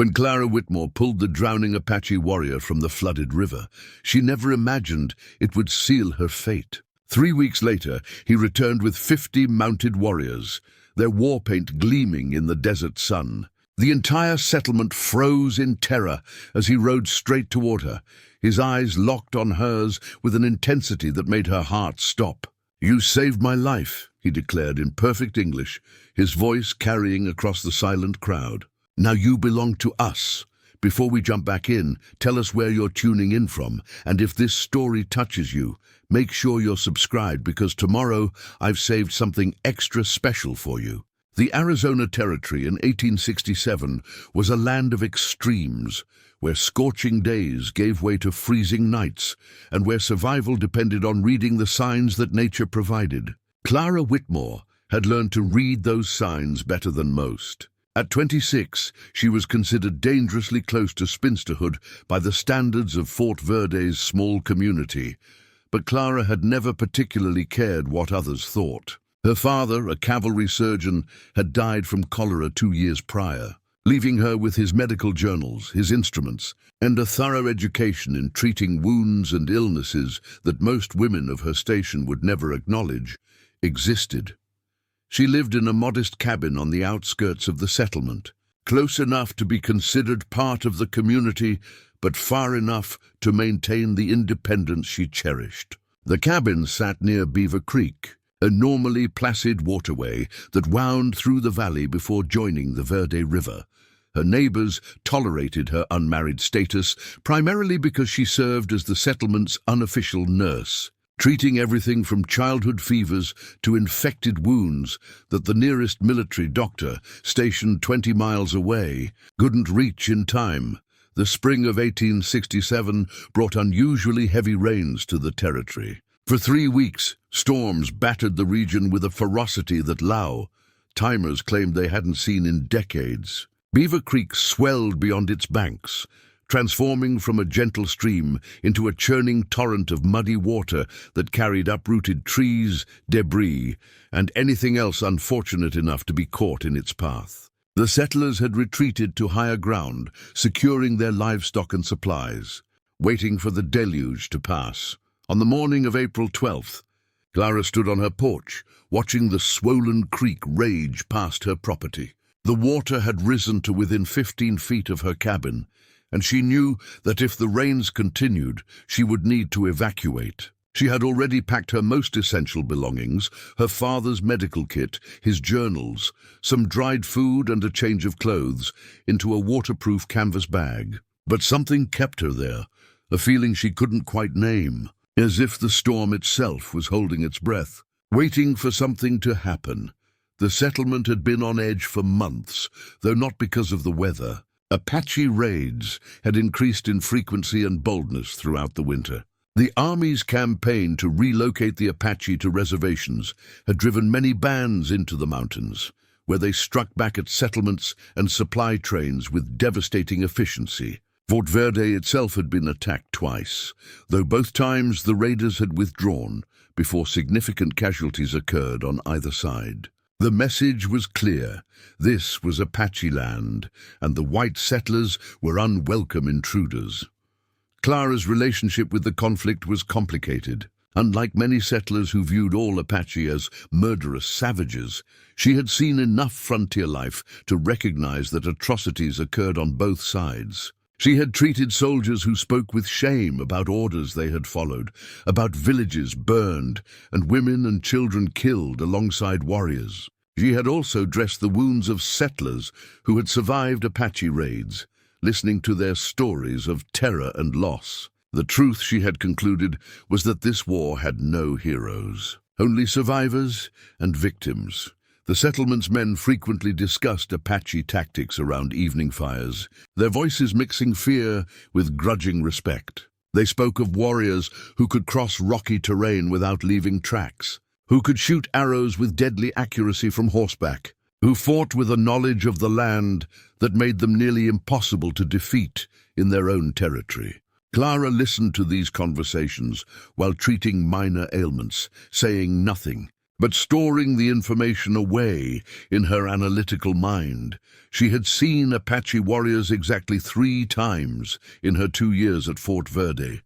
When Clara Whitmore pulled the drowning Apache warrior from the flooded river, she never imagined it would seal her fate. 3 weeks later, he returned with 50 mounted warriors, their war paint gleaming in the desert sun. The entire settlement froze in terror as he rode straight toward her, his eyes locked on hers with an intensity that made her heart stop. "You saved my life," he declared in perfect English, his voice carrying across the silent crowd. "Now you belong to us. Before we jump back in, tell us where you're tuning in from, and if this story touches you, make sure you're subscribed because tomorrow I've saved something extra special for you." The Arizona Territory in 1867 was a land of extremes, where scorching days gave way to freezing nights, and where survival depended on reading the signs that nature provided. Clara Whitmore had learned to read those signs better than most. At 26, she was considered dangerously close to spinsterhood by the standards of Fort Verde's small community, but Clara had never particularly cared what others thought. Her father, a cavalry surgeon, had died from cholera 2 years prior, leaving her with his medical journals, his instruments, and a thorough education in treating wounds and illnesses that most women of her station would never acknowledge existed. She lived in a modest cabin on the outskirts of the settlement, close enough to be considered part of the community, but far enough to maintain the independence she cherished. The cabin sat near Beaver Creek, a normally placid waterway that wound through the valley before joining the Verde River. Her neighbors tolerated her unmarried status, primarily because she served as the settlement's unofficial nurse, treating everything from childhood fevers to infected wounds that the nearest military doctor, stationed 20 miles away, couldn't reach in time. The spring of 1867 brought unusually heavy rains to the territory. For 3 weeks, storms battered the region with a ferocity that timers claimed they hadn't seen in decades. Beaver Creek swelled beyond its banks, transforming from a gentle stream into a churning torrent of muddy water that carried uprooted trees, debris, and anything else unfortunate enough to be caught in its path. The settlers had retreated to higher ground, securing their livestock and supplies, waiting for the deluge to pass. On the morning of April 12th, Clara stood on her porch, watching the swollen creek rage past her property. The water had risen to within 15 feet of her cabin, and she knew that if the rains continued, she would need to evacuate. She had already packed her most essential belongings, her father's medical kit, his journals, some dried food and a change of clothes, into a waterproof canvas bag. But something kept her there, a feeling she couldn't quite name, as if the storm itself was holding its breath, waiting for something to happen. The settlement had been on edge for months, though not because of the weather. Apache raids had increased in frequency and boldness throughout the winter. The Army's campaign to relocate the Apache to reservations had driven many bands into the mountains, where they struck back at settlements and supply trains with devastating efficiency. Fort Verde itself had been attacked twice, though both times the raiders had withdrawn before significant casualties occurred on either side. The message was clear. This was Apache land, and the white settlers were unwelcome intruders. Clara's relationship with the conflict was complicated. Unlike many settlers who viewed all Apache as murderous savages, she had seen enough frontier life to recognize that atrocities occurred on both sides. She had treated soldiers who spoke with shame about orders they had followed, about villages burned and women and children killed alongside warriors. She had also dressed the wounds of settlers who had survived Apache raids, listening to their stories of terror and loss. The truth, she had concluded, was that this war had no heroes, only survivors and victims. The settlement's men frequently discussed Apache tactics around evening fires, their voices mixing fear with grudging respect. They spoke of warriors who could cross rocky terrain without leaving tracks, who could shoot arrows with deadly accuracy from horseback, who fought with a knowledge of the land that made them nearly impossible to defeat in their own territory. Clara listened to these conversations while treating minor ailments, saying nothing, but storing the information away in her analytical mind. She had seen Apache warriors exactly 3 times in her 2 years at Fort Verde.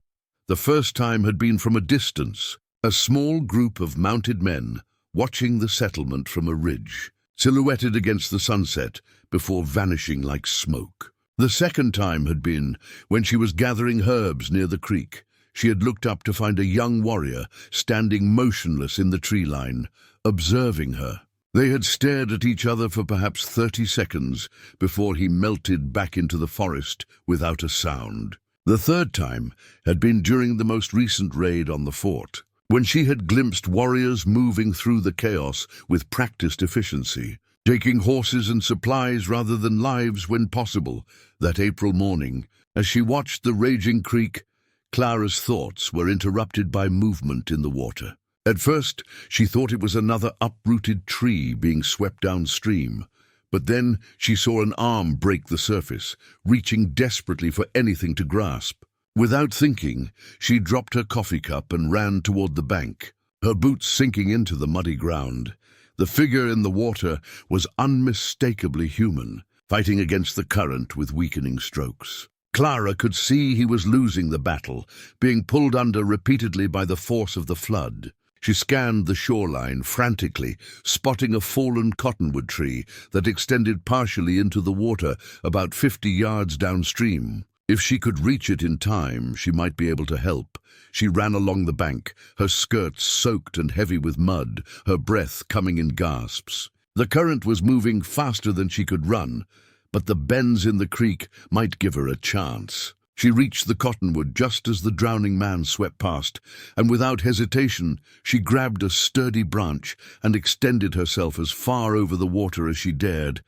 The first time had been from a distance, a small group of mounted men watching the settlement from a ridge, silhouetted against the sunset before vanishing like smoke. The second time had been when she was gathering herbs near the creek. She had looked up to find a young warrior standing motionless in the tree line, observing her. They had stared at each other for perhaps 30 seconds before he melted back into the forest without a sound. The third time had been during the most recent raid on the fort, when she had glimpsed warriors moving through the chaos with practiced efficiency, taking horses and supplies rather than lives when possible. That April morning, as she watched the raging creek, Clara's thoughts were interrupted by movement in the water. At first, she thought it was another uprooted tree being swept downstream, but then she saw an arm break the surface, reaching desperately for anything to grasp. Without thinking, she dropped her coffee cup and ran toward the bank, her boots sinking into the muddy ground. The figure in the water was unmistakably human, fighting against the current with weakening strokes. Clara could see he was losing the battle, being pulled under repeatedly by the force of the flood. She scanned the shoreline frantically, spotting a fallen cottonwood tree that extended partially into the water about 50 yards downstream. If she could reach it in time, she might be able to help. She ran along the bank, her skirts soaked and heavy with mud, her breath coming in gasps. The current was moving faster than she could run, but the bends in the creek might give her a chance. She reached the cottonwood just as the drowning man swept past, and without hesitation, she grabbed a sturdy branch and extended herself as far over the water as she dared.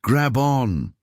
"Grab on!"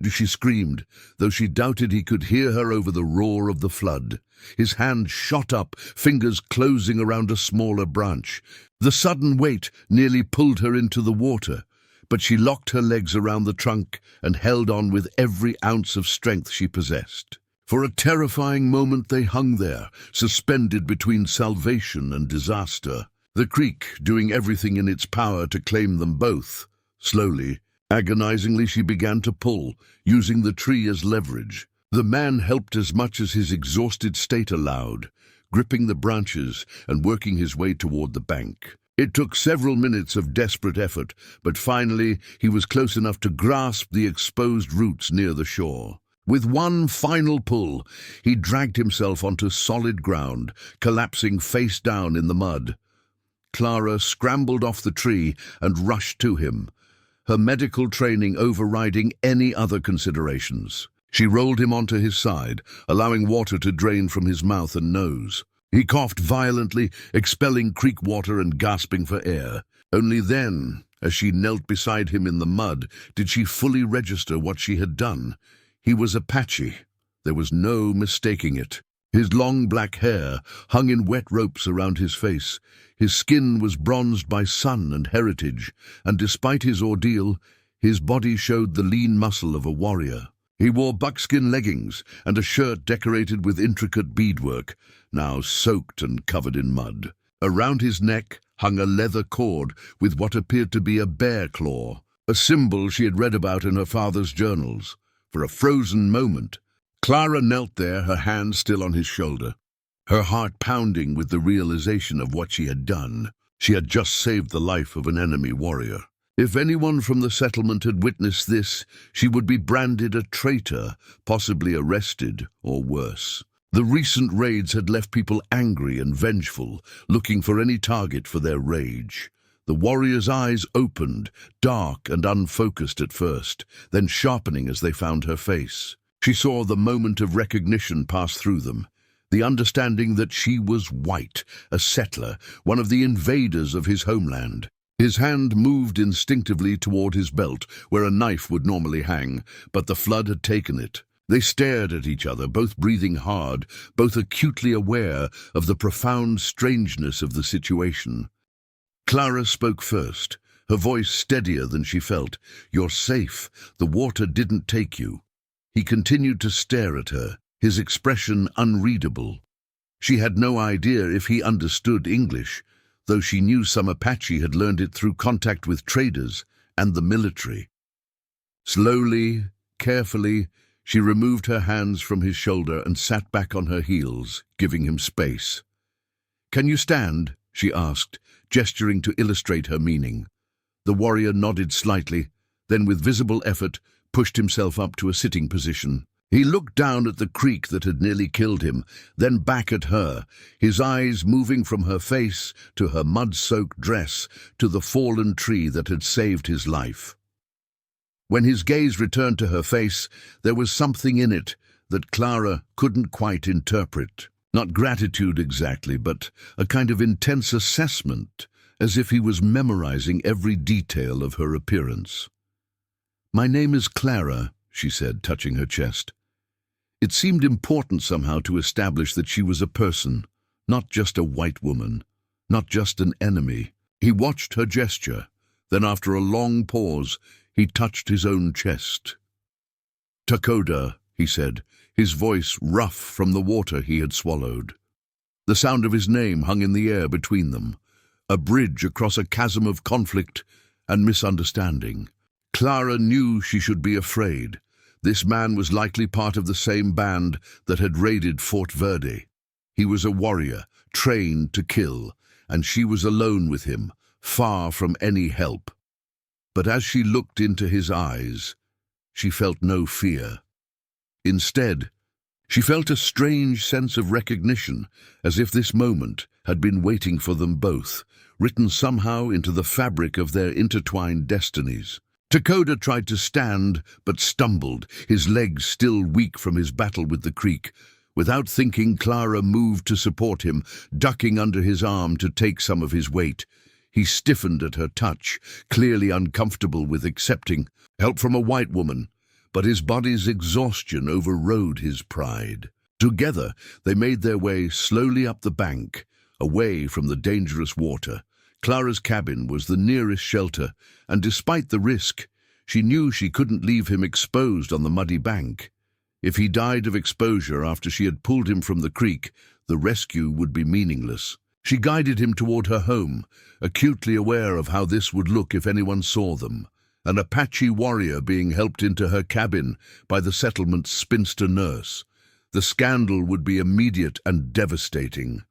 she screamed, though she doubted he could hear her over the roar of the flood. His hand shot up, fingers closing around a smaller branch. The sudden weight nearly pulled her into the water, but she locked her legs around the trunk and held on with every ounce of strength she possessed. For a terrifying moment they hung there, suspended between salvation and disaster, the creek doing everything in its power to claim them both. Slowly, agonizingly, she began to pull, using the tree as leverage. The man helped as much as his exhausted state allowed, gripping the branches and working his way toward the bank. It took several minutes of desperate effort, but finally he was close enough to grasp the exposed roots near the shore. With one final pull, he dragged himself onto solid ground, collapsing face down in the mud. Clara scrambled off the tree and rushed to him, her medical training overriding any other considerations. She rolled him onto his side, allowing water to drain from his mouth and nose. He coughed violently, expelling creek water and gasping for air. Only then, as she knelt beside him in the mud, did she fully register what she had done. He was Apache. There was no mistaking it. His long black hair hung in wet ropes around his face. His skin was bronzed by sun and heritage, and despite his ordeal, his body showed the lean muscle of a warrior. He wore buckskin leggings and a shirt decorated with intricate beadwork, now soaked and covered in mud. Around his neck hung a leather cord with what appeared to be a bear claw, a symbol she had read about in her father's journals. For a frozen moment, Clara knelt there, her hand still on his shoulder, her heart pounding with the realization of what she had done. She had just saved the life of an enemy warrior. If anyone from the settlement had witnessed this, she would be branded a traitor, possibly arrested, or worse. The recent raids had left people angry and vengeful, looking for any target for their rage. The warrior's eyes opened, dark and unfocused at first, then sharpening as they found her face. She saw the moment of recognition pass through them, the understanding that she was white, a settler, one of the invaders of his homeland. His hand moved instinctively toward his belt, where a knife would normally hang, but the flood had taken it. They stared at each other, both breathing hard, both acutely aware of the profound strangeness of the situation. Clara spoke first, her voice steadier than she felt. "You're safe. The water didn't take you." He continued to stare at her, his expression unreadable. She had no idea if he understood English. though she knew some Apache had learned it through contact with traders and the military. Slowly, carefully, she removed her hands from his shoulder and sat back on her heels, giving him space. "Can you stand?" she asked, gesturing to illustrate her meaning. The warrior nodded slightly, then with visible effort pushed himself up to a sitting position. He looked down at the creek that had nearly killed him, then back at her, his eyes moving from her face to her mud-soaked dress to the fallen tree that had saved his life. When his gaze returned to her face, there was something in it that Clara couldn't quite interpret. Not gratitude exactly, but a kind of intense assessment, as if he was memorizing every detail of her appearance. "My name is Clara," she said, touching her chest. It seemed important somehow to establish that she was a person, not just a white woman, not just an enemy. He watched her gesture, then after a long pause, he touched his own chest. "Takoda," he said, his voice rough from the water he had swallowed. The sound of his name hung in the air between them, a bridge across a chasm of conflict and misunderstanding. Clara knew she should be afraid. This man was likely part of the same band that had raided Fort Verde. He was a warrior, trained to kill, and she was alone with him, far from any help. But as she looked into his eyes, she felt no fear. Instead, she felt a strange sense of recognition, as if this moment had been waiting for them both, written somehow into the fabric of their intertwined destinies. Takoda tried to stand, but stumbled, his legs still weak from his battle with the creek. Without thinking, Clara moved to support him, ducking under his arm to take some of his weight. He stiffened at her touch, clearly uncomfortable with accepting help from a white woman, but his body's exhaustion overrode his pride. Together, they made their way slowly up the bank, away from the dangerous water. Clara's cabin was the nearest shelter, and despite the risk, she knew she couldn't leave him exposed on the muddy bank. If he died of exposure after she had pulled him from the creek, the rescue would be meaningless. She guided him toward her home, acutely aware of how this would look if anyone saw them. An Apache warrior being helped into her cabin by the settlement's spinster nurse. The scandal would be immediate and devastating,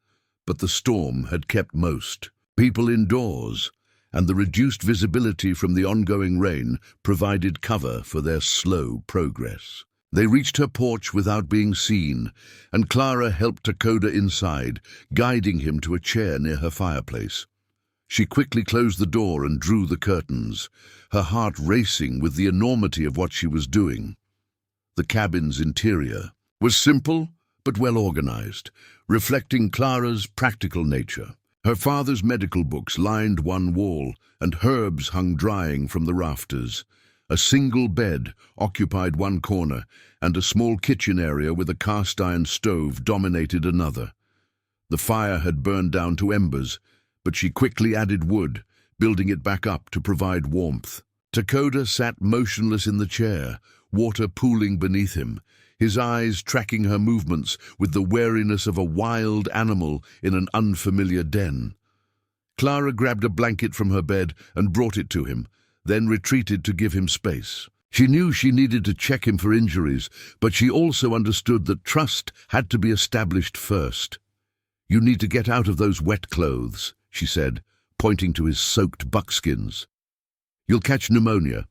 but the storm had kept most people indoors, and the reduced visibility from the ongoing rain provided cover for their slow progress. They reached her porch without being seen, and Clara helped Takoda inside, guiding him to a chair near her fireplace. She quickly closed the door and drew the curtains, her heart racing with the enormity of what she was doing. The cabin's interior was simple but well organized, reflecting Clara's practical nature. Her father's medical books lined one wall, and herbs hung drying from the rafters. A single bed occupied one corner, and a small kitchen area with a cast-iron stove dominated another. The fire had burned down to embers, but she quickly added wood, building it back up to provide warmth. Takoda sat motionless in the chair, water pooling beneath him, his eyes tracking her movements with the wariness of a wild animal in an unfamiliar den. Clara grabbed a blanket from her bed and brought it to him, then retreated to give him space. She knew she needed to check him for injuries, but she also understood that trust had to be established first. "You need to get out of those wet clothes," she said, pointing to his soaked buckskins. "You'll catch pneumonia."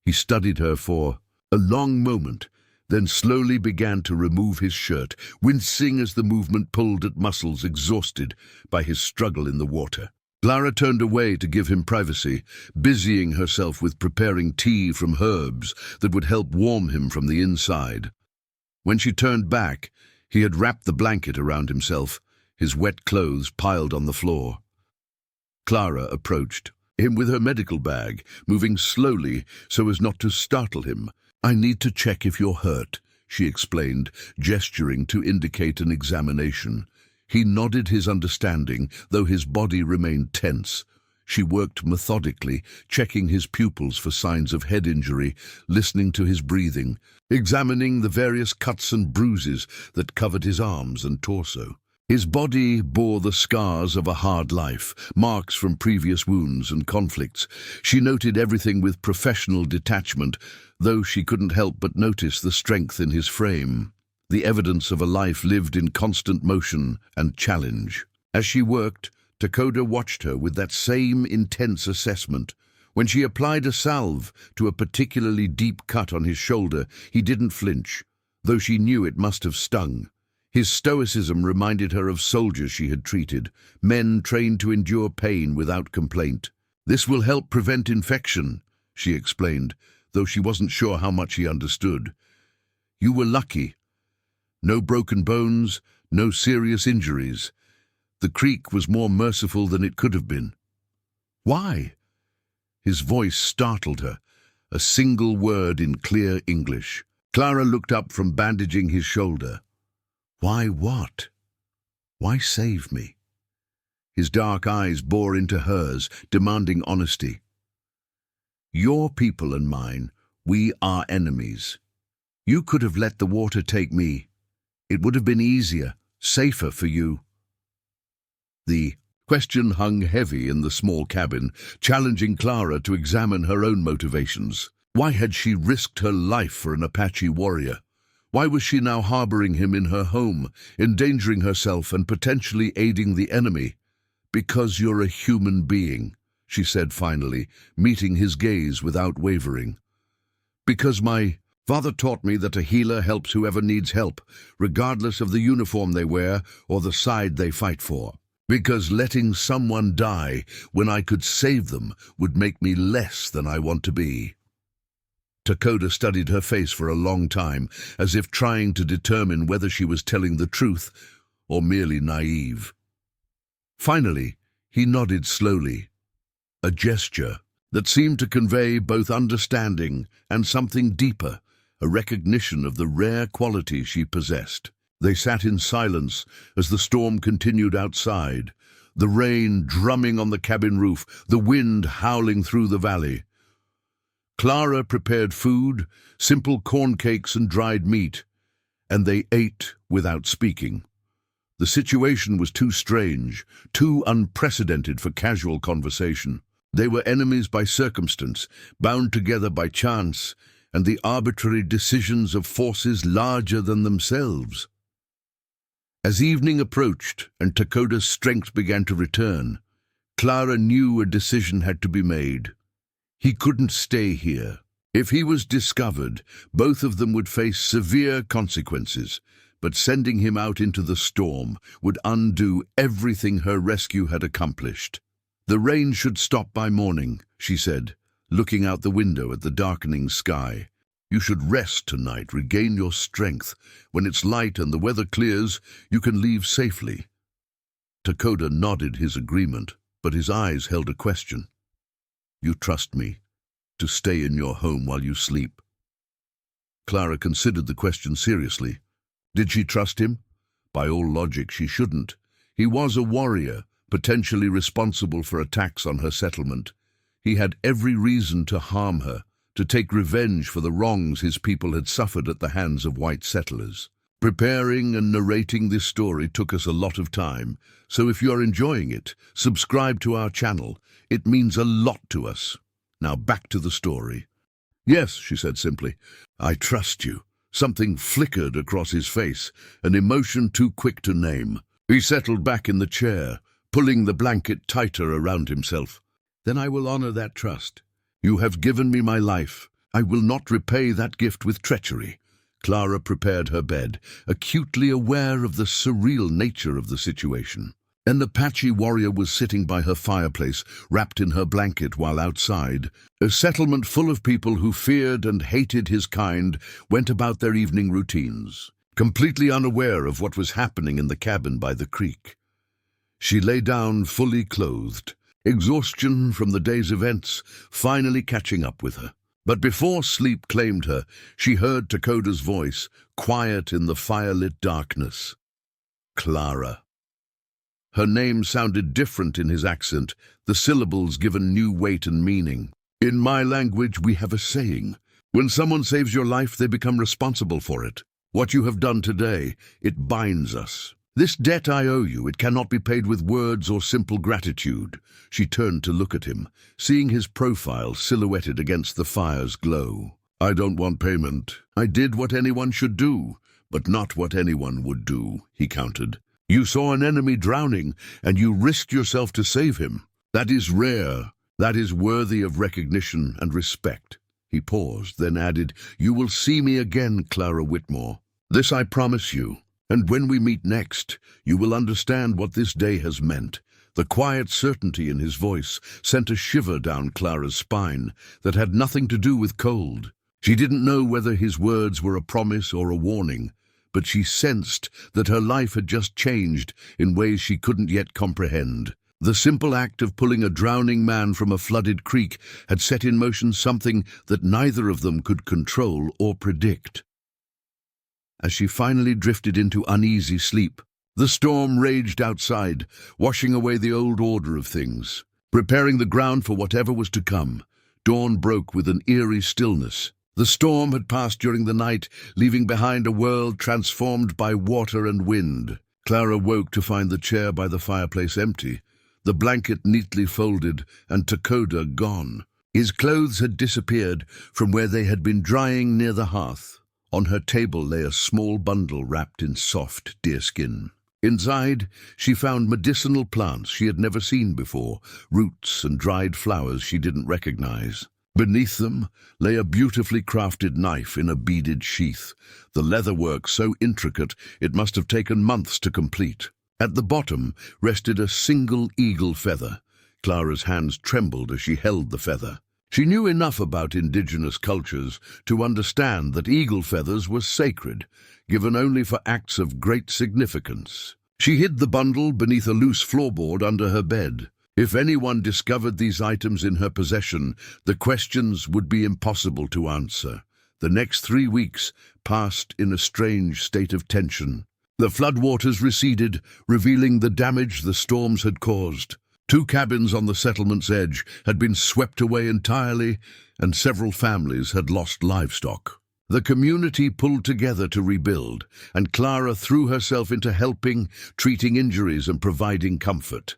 He studied her for a long moment, then slowly began to remove his shirt, wincing as the movement pulled at muscles exhausted by his struggle in the water. Clara turned away to give him privacy, busying herself with preparing tea from herbs that would help warm him from the inside. When she turned back, he had wrapped the blanket around himself, his wet clothes piled on the floor. Clara approached him with her medical bag, moving slowly so as not to startle him. "I need to check if you're hurt," she explained, gesturing to indicate an examination. He nodded his understanding, though his body remained tense. She worked methodically, checking his pupils for signs of head injury, listening to his breathing, examining the various cuts and bruises that covered his arms and torso. His body bore the scars of a hard life, marks from previous wounds and conflicts. She noted everything with professional detachment, though she couldn't help but notice the strength in his frame, the evidence of a life lived in constant motion and challenge. As she worked, Takoda watched her with that same intense assessment. When she applied a salve to a particularly deep cut on his shoulder, he didn't flinch, though she knew it must have stung. His stoicism reminded her of soldiers she had treated, men trained to endure pain without complaint. "This will help prevent infection," she explained, though she wasn't sure how much he understood. "You were lucky. No broken bones, no serious injuries. The creek was more merciful than it could have been." "Why?" His voice startled her, a single word in clear English. Clara looked up from bandaging his shoulder. "Why what? Why save me?" His dark eyes bore into hers, demanding honesty. "Your people and mine, we are enemies. You could have let the water take me. It would have been easier, safer for you." The question hung heavy in the small cabin, challenging Clara to examine her own motivations. Why had she risked her life for an Apache warrior? Why was she now harboring him in her home, endangering herself and potentially aiding the enemy? "Because you're a human being," she said finally, meeting his gaze without wavering. "Because my father taught me that a healer helps whoever needs help, regardless of the uniform they wear or the side they fight for. Because letting someone die when I could save them would make me less than I want to be." Takoda studied her face for a long time, as if trying to determine whether she was telling the truth or merely naive. Finally, he nodded slowly, a gesture that seemed to convey both understanding and something deeper, a recognition of the rare quality she possessed. They sat in silence as the storm continued outside, the rain drumming on the cabin roof, the wind howling through the valley. Clara prepared food, simple corn cakes and dried meat, and they ate without speaking. The situation was too strange, too unprecedented for casual conversation. They were enemies by circumstance, bound together by chance, and the arbitrary decisions of forces larger than themselves. As evening approached and Takoda's strength began to return, Clara knew a decision had to be made. He couldn't stay here. If he was discovered, both of them would face severe consequences, but sending him out into the storm would undo everything her rescue had accomplished. "The rain should stop by morning," she said, looking out the window at the darkening sky. "You should rest tonight, regain your strength. When it's light and the weather clears, you can leave safely." Takoda nodded his agreement, but his eyes held a question. "You trust me to stay in your home while you sleep?" Clara considered the question seriously. Did she trust him? By all logic, she shouldn't. He was a warrior, potentially responsible for attacks on her settlement. He had every reason to harm her, to take revenge for the wrongs his people had suffered at the hands of white settlers. Preparing and narrating this story took us a lot of time, so if you're enjoying it, subscribe to our channel. It means a lot to us. Now back to the story. "Yes," she said simply, "I trust you." Something flickered across his face, an emotion too quick to name. He settled back in the chair, pulling the blanket tighter around himself. "Then I will honor that trust. You have given me my life. I will not repay that gift with treachery." Clara prepared her bed, acutely aware of the surreal nature of the situation. An Apache warrior was sitting by her fireplace, wrapped in her blanket while outside. A settlement full of people who feared and hated his kind went about their evening routines, completely unaware of what was happening in the cabin by the creek. She lay down fully clothed, exhaustion from the day's events finally catching up with her. But before sleep claimed her, she heard Takoda's voice, quiet in the firelit darkness. "Clara." Her name sounded different in his accent, the syllables given new weight and meaning. "In my language, we have a saying. When someone saves your life, they become responsible for it. What you have done today, it binds us. This debt I owe you, it cannot be paid with words or simple gratitude. She turned to look at him, seeing his profile silhouetted against the fire's glow. I don't want payment. I did what anyone should do, but not what anyone would do, he countered. You saw an enemy drowning, and you risked yourself to save him. That is rare. That is worthy of recognition and respect. He paused, then added, You will see me again, Clara Whitmore. This I promise you. And when we meet next, you will understand what this day has meant. The quiet certainty in his voice sent a shiver down Clara's spine that had nothing to do with cold. She didn't know whether his words were a promise or a warning, but she sensed that her life had just changed in ways she couldn't yet comprehend. The simple act of pulling a drowning man from a flooded creek had set in motion something that neither of them could control or predict. As she finally drifted into uneasy sleep, the storm raged outside, washing away the old order of things. Preparing the ground for whatever was to come, dawn broke with an eerie stillness. The storm had passed during the night, leaving behind a world transformed by water and wind. Clara woke to find the chair by the fireplace empty, the blanket neatly folded, and Takoda gone. His clothes had disappeared from where they had been drying near the hearth. On her table lay a small bundle wrapped in soft deerskin. Inside, she found medicinal plants she had never seen before, roots and dried flowers she didn't recognize. Beneath them lay a beautifully crafted knife in a beaded sheath, the leatherwork so intricate it must have taken months to complete. At the bottom rested a single eagle feather. Clara's hands trembled as she held the feather. She knew enough about indigenous cultures to understand that eagle feathers were sacred, given only for acts of great significance. She hid the bundle beneath a loose floorboard under her bed. If anyone discovered these items in her possession, the questions would be impossible to answer. The next 3 weeks passed in a strange state of tension. The floodwaters receded, revealing the damage the storms had caused. 2 cabins on the settlement's edge had been swept away entirely, and several families had lost livestock. The community pulled together to rebuild, and Clara threw herself into helping, treating injuries, and providing comfort.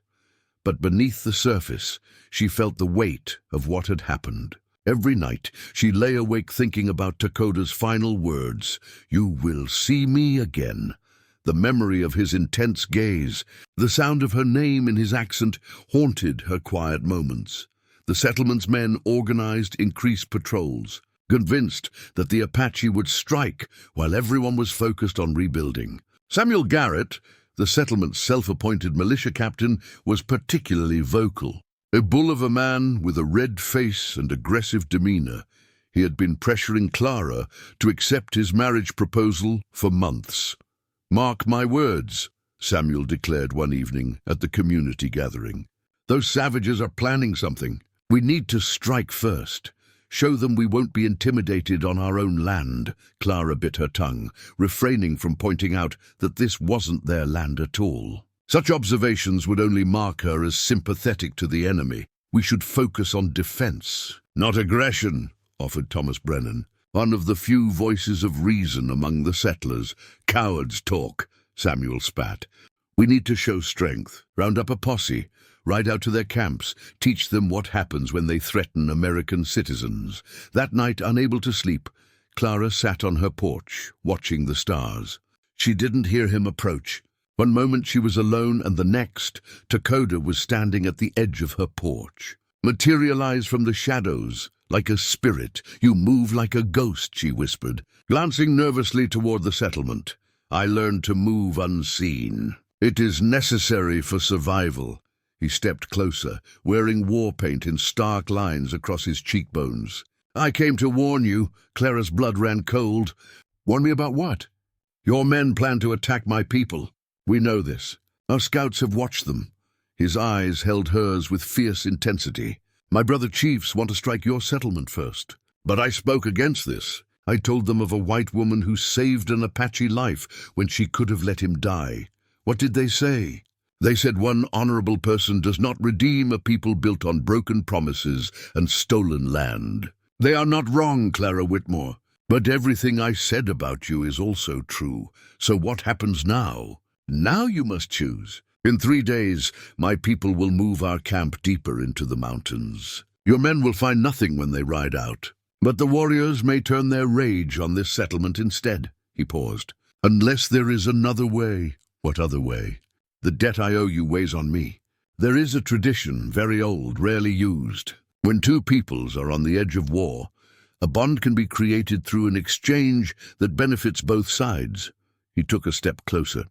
But beneath the surface, she felt the weight of what had happened. Every night, she lay awake thinking about Takoda's final words, "You will see me again." The memory of his intense gaze, the sound of her name in his accent, haunted her quiet moments. The settlement's men organized increased patrols, convinced that the Apache would strike while everyone was focused on rebuilding. Samuel Garrett, the settlement's self-appointed militia captain, was particularly vocal. A bull of a man with a red face and aggressive demeanor, he had been pressuring Clara to accept his marriage proposal for months. "Mark my words," Samuel declared one evening at the community gathering. "Those savages are planning something. We need to strike first. Show them we won't be intimidated on our own land." Clara bit her tongue, refraining from pointing out that this wasn't their land at all. Such observations would only mark her as sympathetic to the enemy. "We should focus on defense, not aggression," offered Thomas Brennan, one of the few voices of reason among the settlers. "Cowards talk," Samuel spat. "We need to show strength, round up a posse, ride out to their camps, teach them what happens when they threaten American citizens." That night, unable to sleep, Clara sat on her porch, watching the stars. She didn't hear him approach. One moment she was alone, and the next, Takoda was standing at the edge of her porch. "Materialize from the shadows, like a spirit. You move like a ghost," she whispered, glancing nervously toward the settlement. "I learned to move unseen. It is necessary for survival." He stepped closer, wearing war paint in stark lines across his cheekbones. "I came to warn you." Clara's blood ran cold. "Warn me about what?" "Your men plan to attack my people. We know this. Our scouts have watched them." His eyes held hers with fierce intensity. "My brother chiefs want to strike your settlement first. But I spoke against this. I told them of a white woman who saved an Apache life when she could have let him die. What did they say? They said one honorable person does not redeem a people built on broken promises and stolen land. They are not wrong, Clara Whitmore. But everything I said about you is also true. So what happens now?" Now you must choose. In 3 days, my people will move our camp deeper into the mountains. Your men will find nothing when they ride out. But the warriors may turn their rage on this settlement instead." He paused. "Unless there is another way." "What other way?" "The debt I owe you weighs on me. There is a tradition, very old, rarely used. When two peoples are on the edge of war, a bond can be created through an exchange that benefits both sides." He took a step closer.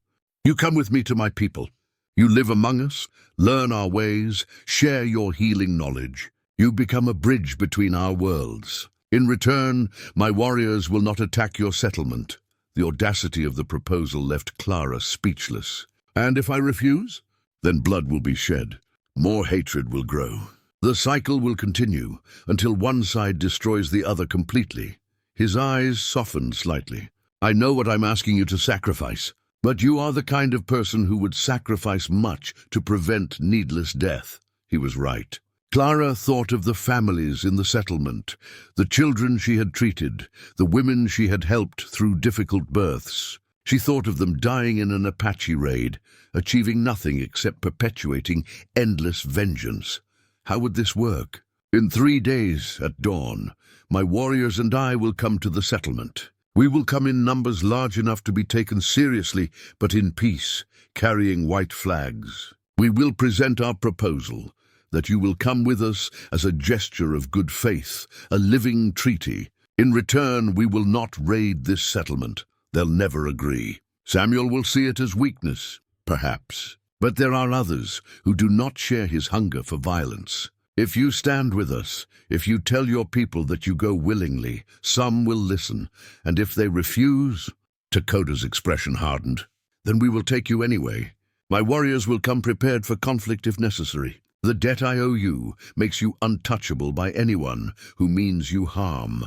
"You come with me to my people. You live among us, learn our ways, share your healing knowledge. You become a bridge between our worlds. In return, my warriors will not attack your settlement." The audacity of the proposal left Clara speechless. "And if I refuse?" "Then blood will be shed. More hatred will grow. The cycle will continue until one side destroys the other completely." His eyes softened slightly. "I know what I'm asking you to sacrifice, but you are the kind of person who would sacrifice much to prevent needless death." He was right. Clara thought of the families in the settlement, the children she had treated, the women she had helped through difficult births. She thought of them dying in an Apache raid, achieving nothing except perpetuating endless vengeance. How would this work? "In 3 days, at dawn, my warriors and I will come to the settlement. We will come in numbers large enough to be taken seriously, but in peace, carrying white flags. We will present our proposal, that you will come with us as a gesture of good faith, a living treaty. In return, we will not raid this settlement. They'll never agree. Samuel will see it as weakness, perhaps. But there are others who do not share his hunger for violence. If you stand with us, if you tell your people that you go willingly, some will listen. And if they refuse," Dakota's expression hardened, "then we will take you anyway. My warriors will come prepared for conflict if necessary. The debt I owe you makes you untouchable by anyone who means you harm."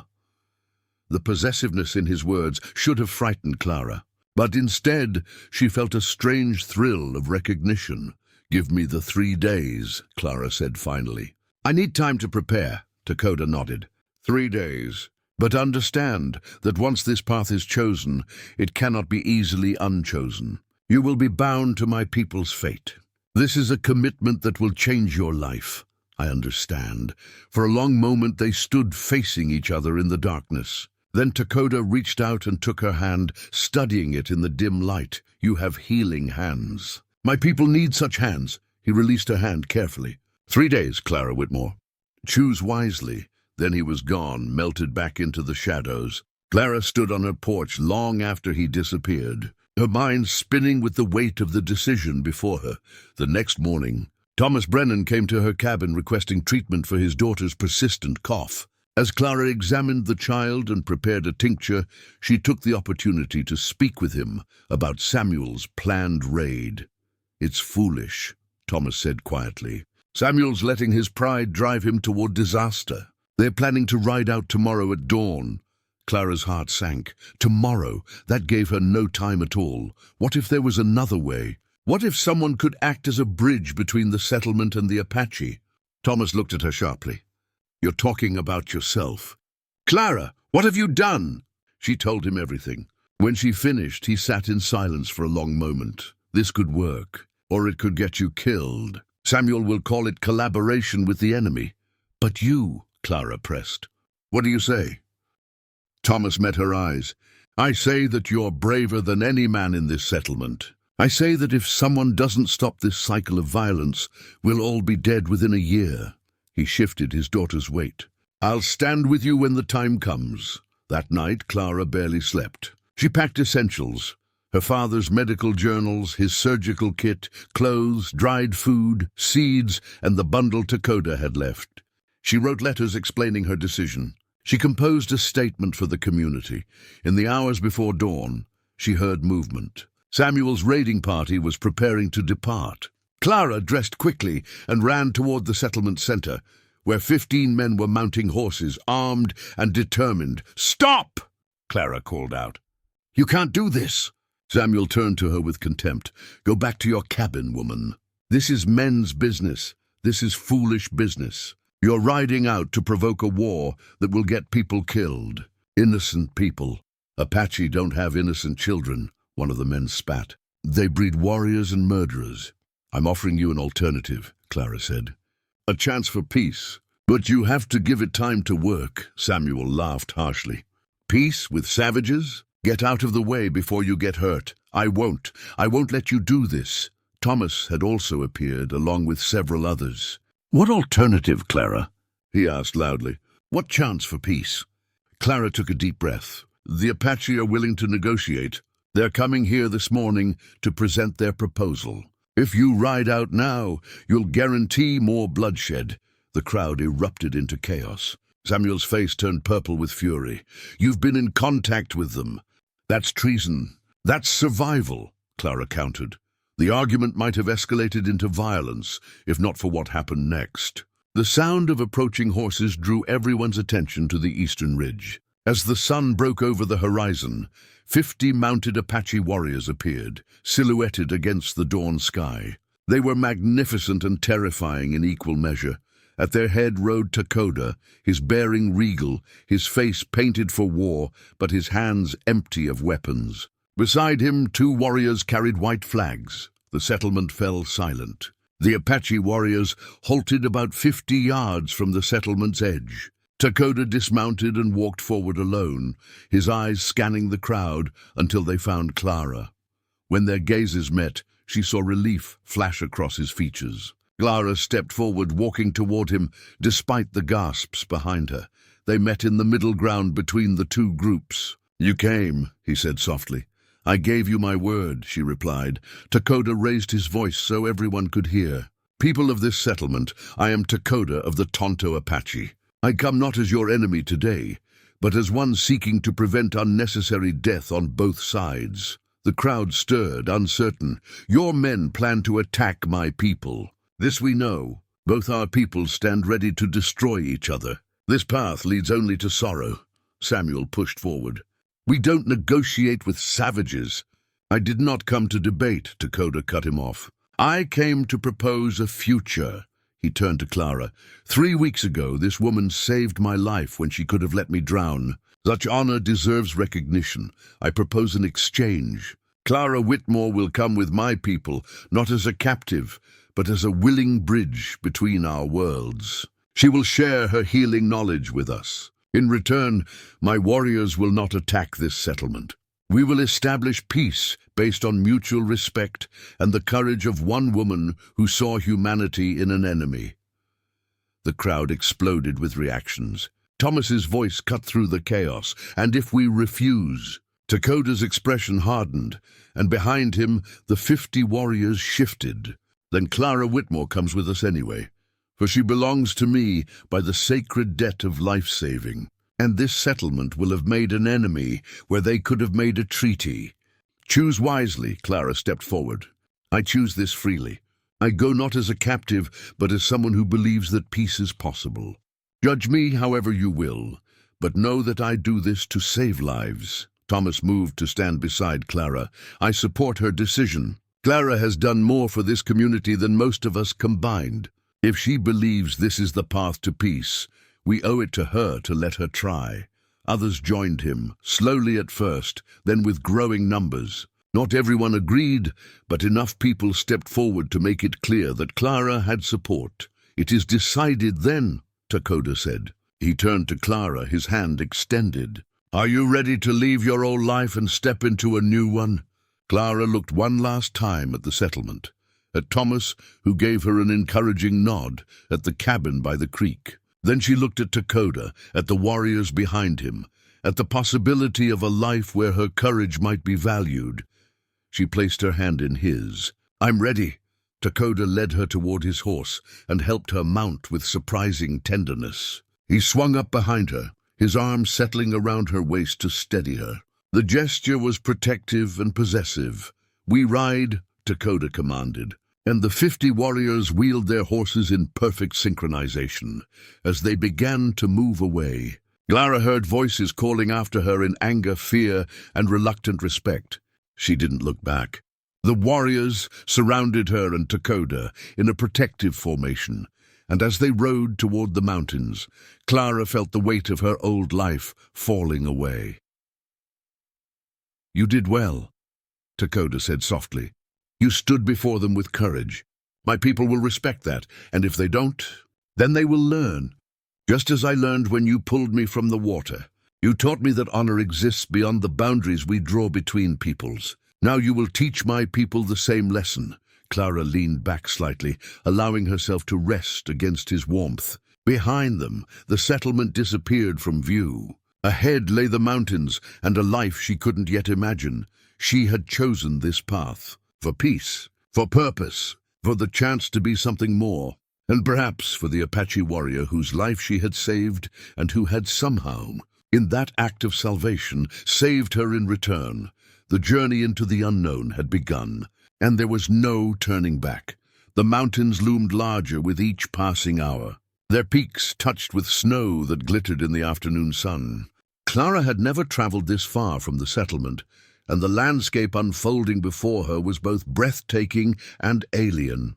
The possessiveness in his words should have frightened Clara. But instead, she felt a strange thrill of recognition. "Give me the 3 days, Clara said finally. "I need time to prepare," Dakota nodded. 3 days. But understand that once this path is chosen, it cannot be easily unchosen. You will be bound to my people's fate. This is a commitment that will change your life." "I understand." For a long moment they stood facing each other in the darkness. Then Dakota reached out and took her hand, studying it in the dim light. "You have healing hands." "My people need such hands." He released her hand carefully. 3 days, Clara Whitmore. Choose wisely." Then he was gone, melted back into the shadows. Clara stood on her porch long after he disappeared, her mind spinning with the weight of the decision before her. The next morning, Thomas Brennan came to her cabin requesting treatment for his daughter's persistent cough. As Clara examined the child and prepared a tincture, she took the opportunity to speak with him about Samuel's planned raid. "It's foolish," Thomas said quietly. "Samuel's letting his pride drive him toward disaster. They're planning to ride out tomorrow at dawn." Clara's heart sank. Tomorrow, that gave her no time at all. What if there was another way? What if someone could act as a bridge between the settlement and the Apache? Thomas looked at her sharply. "You're talking about yourself." "Clara, what have you done?" She told him everything. When she finished, he sat in silence for a long moment. "This could work, or it could get you killed. Samuel will call it collaboration with the enemy." "But you," Clara pressed. "What do you say?" Thomas met her eyes. "I say that you're braver than any man in this settlement. I say that if someone doesn't stop this cycle of violence, we'll all be dead within a year." He shifted his daughter's weight. "I'll stand with you when the time comes." That night, Clara barely slept. She packed essentials: her father's medical journals, his surgical kit, clothes, dried food, seeds, and the bundle Dakota had left. She wrote letters explaining her decision. She composed a statement for the community. In the hours before dawn, she heard movement. Samuel's raiding party was preparing to depart. Clara dressed quickly and ran toward the settlement center, where 15 men were mounting horses, armed and determined. "Stop!" Clara called out. "You can't do this." Samuel turned to her with contempt. "Go back to your cabin, woman. This is men's business. This is foolish business. You're riding out to provoke a war that will get people killed. Innocent people. Apache don't have innocent children," one of the men spat. They breed warriors and murderers. I'm offering you an alternative, Clara said. A chance for peace. But you have to give it time to work, Samuel laughed harshly. Peace with savages? Get out of the way before you get hurt. I won't. I won't let you do this. Thomas had also appeared, along with several others. What alternative, Clara? He asked loudly. What chance for peace? Clara took a deep breath. The Apache are willing to negotiate. They're coming here this morning to present their proposal. If you ride out now, you'll guarantee more bloodshed. The crowd erupted into chaos. Samuel's face turned purple with fury. You've been in contact with them. That's treason. That's survival, Clara countered. The argument might have escalated into violence, if not for what happened next. The sound of approaching horses drew everyone's attention to the eastern ridge. As the sun broke over the horizon, 50 mounted Apache warriors appeared, silhouetted against the dawn sky. They were magnificent and terrifying in equal measure. At their head rode Takoda, his bearing regal, his face painted for war, but his hands empty of weapons. Beside him, 2 warriors carried white flags. The settlement fell silent. The Apache warriors halted about 50 yards from the settlement's edge. Takoda dismounted and walked forward alone, his eyes scanning the crowd until they found Clara. When their gazes met, she saw relief flash across his features. Clara stepped forward, walking toward him, despite the gasps behind her. They met in the middle ground between the 2 groups. You came, he said softly. I gave you my word, she replied. Takoda raised his voice so everyone could hear. People of this settlement, I am Takoda of the Tonto Apache. I come not as your enemy today, but as one seeking to prevent unnecessary death on both sides. The crowd stirred, uncertain. Your men plan to attack my people. This we know. Both our peoples stand ready to destroy each other. This path leads only to sorrow. Samuel pushed forward. We don't negotiate with savages. I did not come to debate, Takoda cut him off. I came to propose a future. He turned to Clara. 3 weeks ago, this woman saved my life when she could have let me drown. Such honor deserves recognition. I propose an exchange. Clara Whitmore will come with my people, not as a captive, but as a willing bridge between our worlds. She will share her healing knowledge with us. In return, my warriors will not attack this settlement. We will establish peace based on mutual respect and the courage of one woman who saw humanity in an enemy. The crowd exploded with reactions. Thomas's voice cut through the chaos. And if we refuse? Takoda's expression hardened, and behind him the 50 warriors shifted. Then Clara Whitmore comes with us anyway, for she belongs to me by the sacred debt of life-saving. And this settlement will have made an enemy where they could have made a treaty. Choose wisely, Clara stepped forward. I choose this freely. I go not as a captive, but as someone who believes that peace is possible. Judge me however you will, but know that I do this to save lives. Thomas moved to stand beside Clara. I support her decision. Clara has done more for this community than most of us combined. If she believes this is the path to peace, we owe it to her to let her try. Others joined him, slowly at first, then with growing numbers. Not everyone agreed, but enough people stepped forward to make it clear that Clara had support. It is decided then, Takoda said. He turned to Clara, his hand extended. Are you ready to leave your old life and step into a new one? Clara looked one last time at the settlement, at Thomas, who gave her an encouraging nod, at the cabin by the creek. Then she looked at Takoda, at the warriors behind him, at the possibility of a life where her courage might be valued. She placed her hand in his. I'm ready. Takoda led her toward his horse and helped her mount with surprising tenderness. He swung up behind her, his arm settling around her waist to steady her. The gesture was protective and possessive. We ride, Takoda commanded, and the 50 warriors wheeled their horses in perfect synchronization as they began to move away. Clara heard voices calling after her in anger, fear, and reluctant respect. She didn't look back. The warriors surrounded her and Takoda in a protective formation, and as they rode toward the mountains, Clara felt the weight of her old life falling away. You did well. Dakota said softly. You stood before them with courage. My people will respect that, and if they don't, then they will learn. Just as I learned when you pulled me from the water. You taught me that honor exists beyond the boundaries we draw between peoples. Now you will teach my people the same lesson. Clara leaned back slightly, allowing herself to rest against his warmth. Behind them, the settlement disappeared from view. Ahead lay the mountains and a life she couldn't yet imagine. She had chosen this path. For peace, for purpose, for the chance to be something more. And perhaps for the Apache warrior whose life she had saved and who had somehow, in that act of salvation, saved her in return. The journey into the unknown had begun, and there was no turning back. The mountains loomed larger with each passing hour, their peaks touched with snow that glittered in the afternoon sun. Clara had never traveled this far from the settlement, and the landscape unfolding before her was both breathtaking and alien.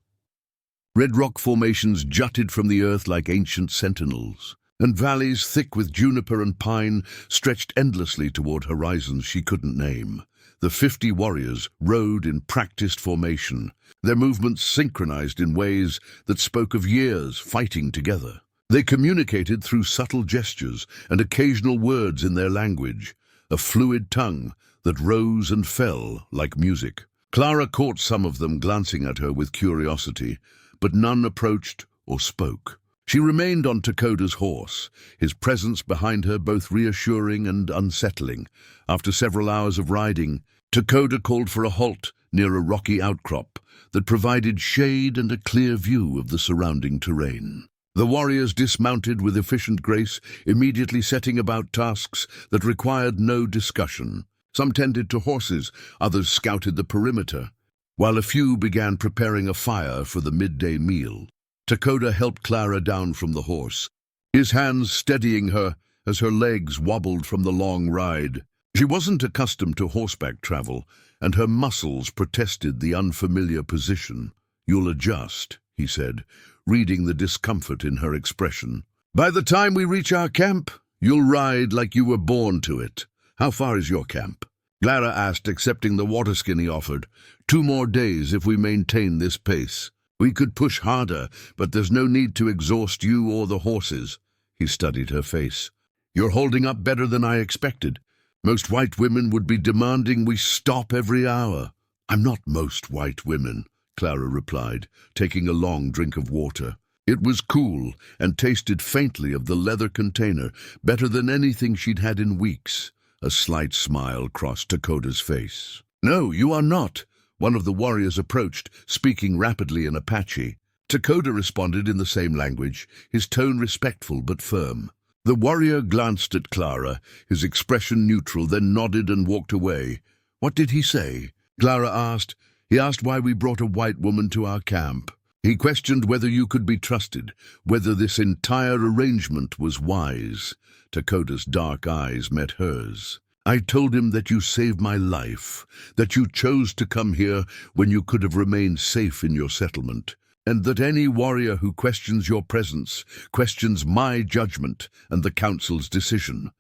Red rock formations jutted from the earth like ancient sentinels, and valleys thick with juniper and pine stretched endlessly toward horizons she couldn't name. The 50 warriors rode in practiced formation, their movements synchronized in ways that spoke of years fighting together. They communicated through subtle gestures and occasional words in their language, a fluid tongue that rose and fell like music. Clara caught some of them glancing at her with curiosity, but none approached or spoke. She remained on Dakota's horse, his presence behind her both reassuring and unsettling. After several hours of riding, Dakota called for a halt near a rocky outcrop that provided shade and a clear view of the surrounding terrain. The warriors dismounted with efficient grace, immediately setting about tasks that required no discussion. Some tended to horses, others scouted the perimeter, while a few began preparing a fire for the midday meal. Dakota helped Clara down from the horse, his hands steadying her as her legs wobbled from the long ride. She wasn't accustomed to horseback travel, and her muscles protested the unfamiliar position. You'll adjust, he said, reading the discomfort in her expression. By the time we reach our camp, you'll ride like you were born to it. How far is your camp? Clara asked, accepting the waterskin he offered. 2 more days if we maintain this pace. We could push harder, but there's no need to exhaust you or the horses. He studied her face. You're holding up better than I expected. Most white women would be demanding we stop every hour. I'm not most white women, Clara replied, taking a long drink of water. It was cool and tasted faintly of the leather container, better than anything she'd had in weeks. A slight smile crossed Dakota's face. No, you are not. One of the warriors approached, speaking rapidly in Apache. Dakota responded in the same language, his tone respectful but firm. The warrior glanced at Clara, his expression neutral, then nodded and walked away. What did he say? Clara asked. He asked why we brought a white woman to our camp. He questioned whether you could be trusted, whether this entire arrangement was wise. Dakota's dark eyes met hers. I told him that you saved my life, that you chose to come here when you could have remained safe in your settlement, and that any warrior who questions your presence questions my judgment and the council's decision.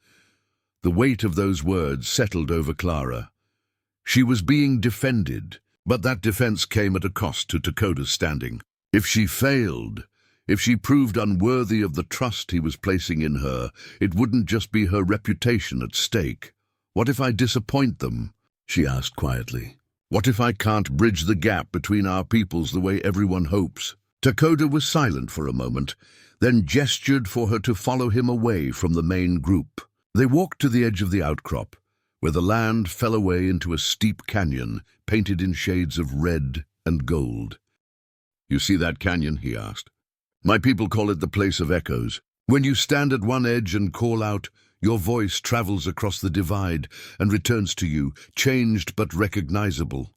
The weight of those words settled over Clara. She was being defended, but that defense came at a cost to Dakota's standing. If she failed, if she proved unworthy of the trust he was placing in her, it wouldn't just be her reputation at stake. What if I disappoint them? She asked quietly. What if I can't bridge the gap between our peoples the way everyone hopes? Dakota was silent for a moment, then gestured for her to follow him away from the main group. They walked to the edge of the outcrop, where the land fell away into a steep canyon painted in shades of red and gold. You see that canyon? He asked. My people call it the place of echoes. When you stand at one edge and call out, your voice travels across the divide and returns to you, changed but recognizable.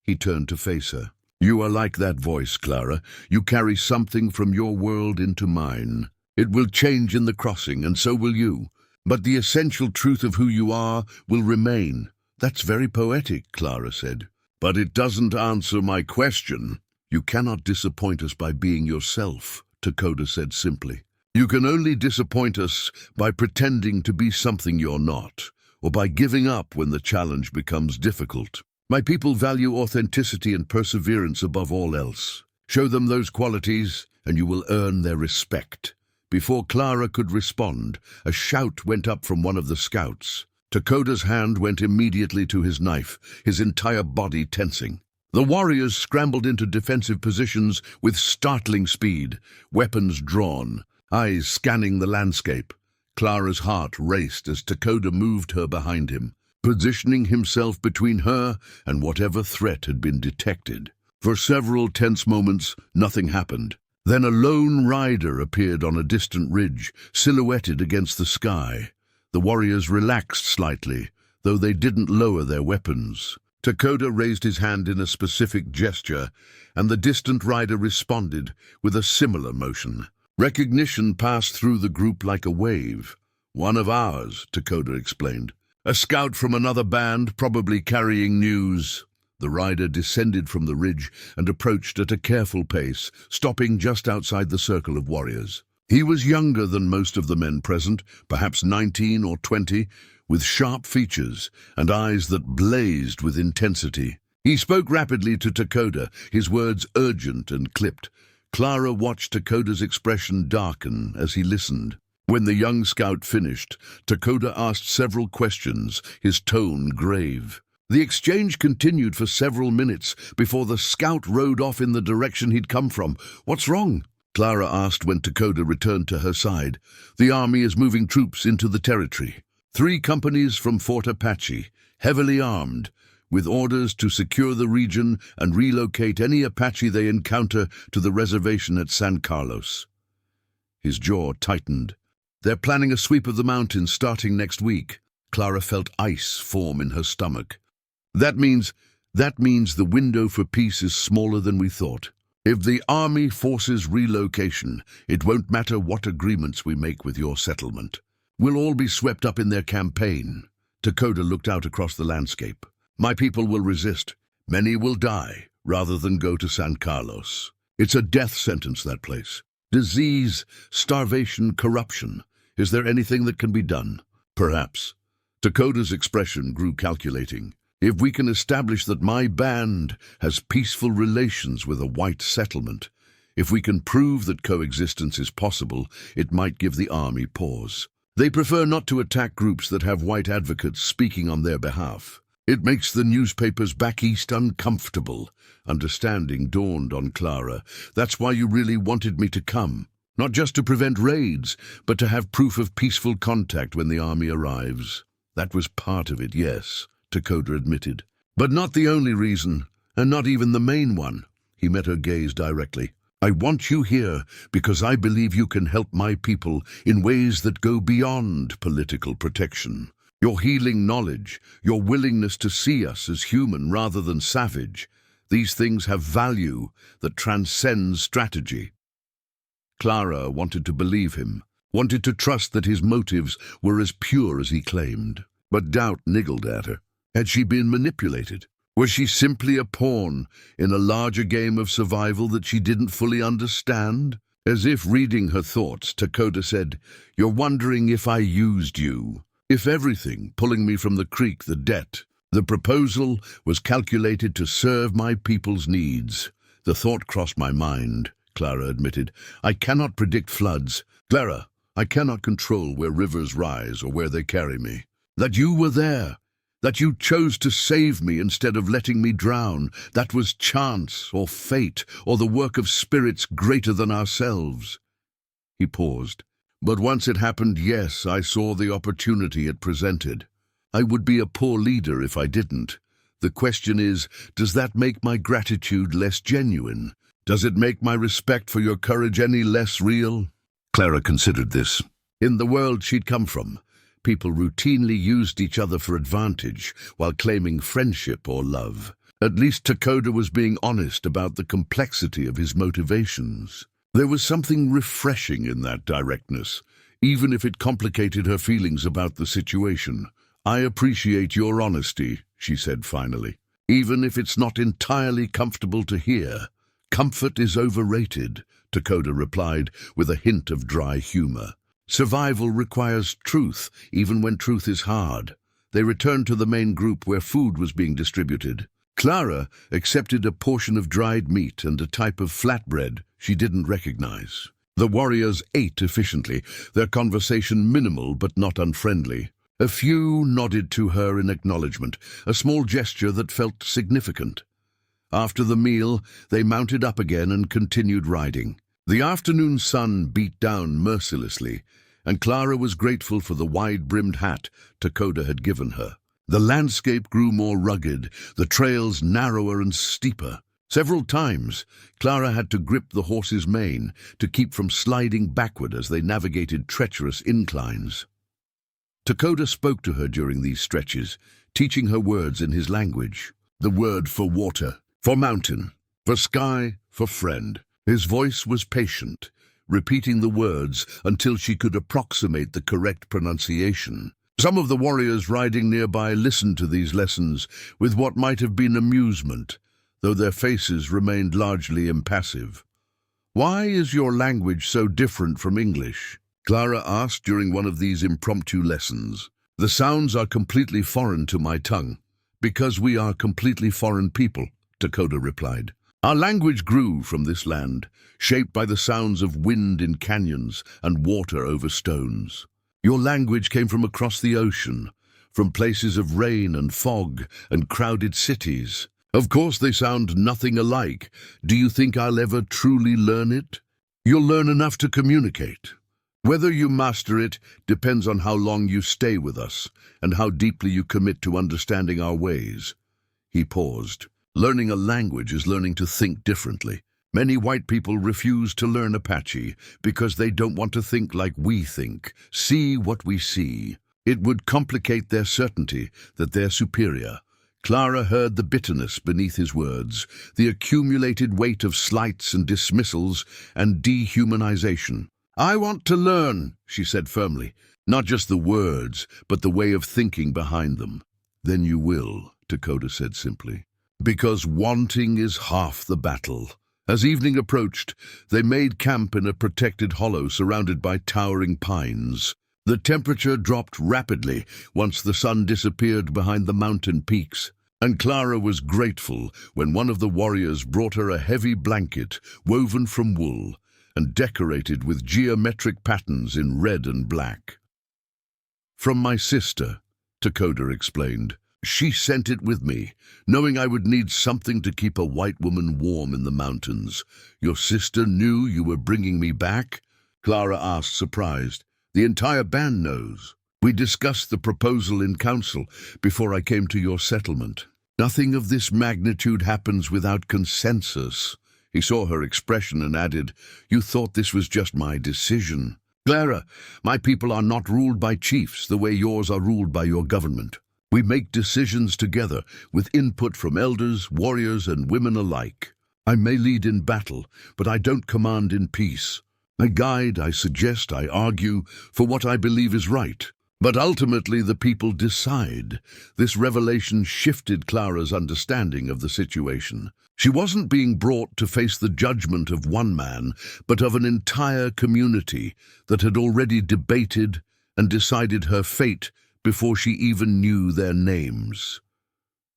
He turned to face her. You are like that voice, Clara. You carry something from your world into mine. It will change in the crossing, and so will you. But the essential truth of who you are will remain. That's very poetic, Clara said. But it doesn't answer my question. You cannot disappoint us by being yourself, Dakota said simply. You can only disappoint us by pretending to be something you're not. or by giving up when the challenge becomes difficult. My people value authenticity and perseverance above all else. Show them those qualities, and you will earn their respect." Before Clara could respond, a shout went up from one of the scouts. Dakota's hand went immediately to his knife, his entire body tensing. The warriors scrambled into defensive positions with startling speed, weapons drawn, eyes scanning the landscape. Clara's heart raced as Dakota moved her behind him, positioning himself between her and whatever threat had been detected. For several tense moments, nothing happened. Then a lone rider appeared on a distant ridge, silhouetted against the sky. The warriors relaxed slightly, though they didn't lower their weapons. Dakota raised his hand in a specific gesture, and the distant rider responded with a similar motion. Recognition passed through the group like a wave. "One of ours," Dakota explained. "A scout from another band, probably carrying news." The rider descended from the ridge and approached at a careful pace, stopping just outside the circle of warriors. He was younger than most of the men present, perhaps 19 or 20, with sharp features and eyes that blazed with intensity. He spoke rapidly to Dakota, his words urgent and clipped. Clara watched Dakota's expression darken as he listened. When the young scout finished, Dakota asked several questions, his tone grave. The exchange continued for several minutes before the scout rode off in the direction he'd come from. "What's wrong?" Clara asked when Dakota returned to her side. "The army is moving troops into the territory. 3 companies from Fort Apache, heavily armed, with orders to secure the region and relocate any Apache they encounter to the reservation at San Carlos." His jaw tightened. "They're planning a sweep of the mountains starting next week." Clara felt ice form in her stomach. That means the window for peace is smaller than we thought. If the army forces relocation, it won't matter what agreements we make with your settlement. We'll all be swept up in their campaign." Dakota looked out across the landscape. "My people will resist. Many will die rather than go to San Carlos. It's a death sentence, that place. Disease, starvation, corruption. Is there anything that can be done?" "Perhaps." Dakota's expression grew calculating. "If we can establish that my band has peaceful relations with a white settlement, if we can prove that coexistence is possible, it might give the army pause. They prefer not to attack groups that have white advocates speaking on their behalf. It makes the newspapers back east uncomfortable." Understanding dawned on Clara. "That's why you really wanted me to come. Not just to prevent raids, but to have proof of peaceful contact when the army arrives." "That was part of it, yes," Dakota admitted. "But not the only reason, and not even the main one." He met her gaze directly. "I want you here because I believe you can help my people in ways that go beyond political protection. Your healing knowledge, your willingness to see us as human rather than savage, these things have value that transcends strategy." Clara wanted to believe him, wanted to trust that his motives were as pure as he claimed. But doubt niggled at her. Had she been manipulated? Was she simply a pawn in a larger game of survival that she didn't fully understand? As if reading her thoughts, Dakota said, "You're wondering if I used you. If everything, pulling me from the creek, the debt, the proposal was calculated to serve my people's needs." "The thought crossed my mind," Clara admitted. "I cannot predict floods. Clara, I cannot control where rivers rise or where they carry me. That you were there, that you chose to save me instead of letting me drown, that was chance or fate or the work of spirits greater than ourselves." He paused. "But once it happened, yes, I saw the opportunity it presented. I would be a poor leader if I didn't. The question is, does that make my gratitude less genuine? Does it make my respect for your courage any less real?" Clara considered this. In the world she'd come from, people routinely used each other for advantage while claiming friendship or love. At least Dakota was being honest about the complexity of his motivations. There was something refreshing in that directness, even if it complicated her feelings about the situation. "I appreciate your honesty," she said finally, "even if it's not entirely comfortable to hear." "Comfort is overrated," Dakota replied with a hint of dry humor. "Survival requires truth, even when truth is hard. They returned to the main group where food was being distributed. Clara accepted a portion of dried meat and a type of flatbread she didn't recognize. The warriors ate efficiently, their conversation minimal but not unfriendly. A few nodded to her in acknowledgement, a small gesture that felt significant. After the meal, they mounted up again and continued riding. The afternoon sun beat down mercilessly, and Clara was grateful for the wide-brimmed hat Dakota had given her. The landscape grew more rugged, the trails narrower and steeper. Several times, Clara had to grip the horse's mane to keep from sliding backward as they navigated treacherous inclines. Dakota spoke to her during these stretches, teaching her words in his language. The word for water, for mountain, for sky, for friend. His voice was patient, repeating the words until she could approximate the correct pronunciation. Some of the warriors riding nearby listened to these lessons with what might have been amusement, though their faces remained largely impassive. "Why is your language so different from English?" Clara asked during one of these impromptu lessons. "The sounds are completely foreign to my tongue, because we are completely foreign people," Dakota replied. "Our language grew from this land, shaped by the sounds of wind in canyons and water over stones. Your language came from across the ocean, from places of rain and fog and crowded cities. Of course they sound nothing alike. Do you think I'll ever truly learn it? You'll learn enough to communicate. Whether you master it depends on how long you stay with us and how deeply you commit to understanding our ways." He paused. Learning a language is learning to think differently. Many white people refuse to learn Apache because they don't want to think like we think, see what we see. It would complicate their certainty that they're superior. Clara heard the bitterness beneath his words, the accumulated weight of slights and dismissals and dehumanization. "I want to learn," she said firmly, "not just the words, but the way of thinking behind them." "Then you will," Dakota said simply, "because wanting is half the battle." As evening approached, they made camp in a protected hollow surrounded by towering pines. The temperature dropped rapidly once the sun disappeared behind the mountain peaks, and Clara was grateful when one of the warriors brought her a heavy blanket woven from wool and decorated with geometric patterns in red and black. "From my sister," Dakota explained. "She sent it with me, knowing I would need something to keep a white woman warm in the mountains." "Your sister knew you were bringing me back?" Clara asked, surprised. "The entire band knows. We discussed the proposal in council before I came to your settlement. Nothing of this magnitude happens without consensus." He saw her expression and added, "You thought this was just my decision." "Clara, my people are not ruled by chiefs the way yours are ruled by your government. We make decisions together, with input from elders, warriors, and women alike. I may lead in battle, but I don't command in peace. I guide, I suggest, I argue for what I believe is right. But ultimately the people decide." This revelation shifted Clara's understanding of the situation. She wasn't being brought to face the judgment of one man, but of an entire community that had already debated and decided her fate before she even knew their names.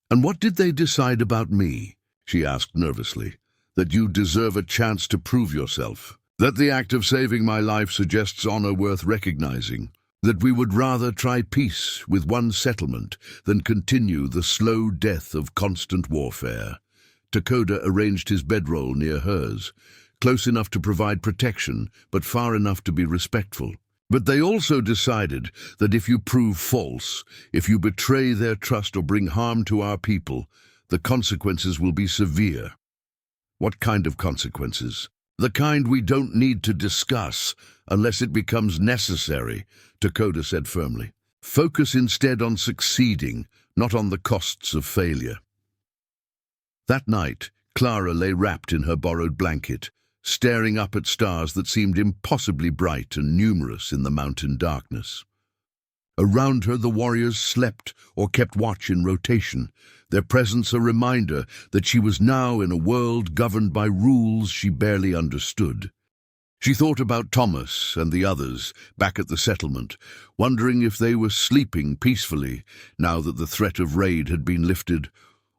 "And what did they decide about me?" she asked nervously. "That you deserve a chance to prove yourself. That the act of saving my life suggests honor worth recognizing. That we would rather try peace with one settlement than continue the slow death of constant warfare." Dakota arranged his bedroll near hers, close enough to provide protection, but far enough to be respectful. "But they also decided that if you prove false, if you betray their trust or bring harm to our people, the consequences will be severe." "What kind of consequences?" "The kind we don't need to discuss unless it becomes necessary," Dakota said firmly. "Focus instead on succeeding, not on the costs of failure." That night, Clara lay wrapped in her borrowed blanket, staring up at stars that seemed impossibly bright and numerous in the mountain darkness. Around her the warriors slept or kept watch in rotation, their presence a reminder that she was now in a world governed by rules she barely understood. She thought about Thomas and the others back at the settlement, wondering if they were sleeping peacefully now that the threat of raid had been lifted,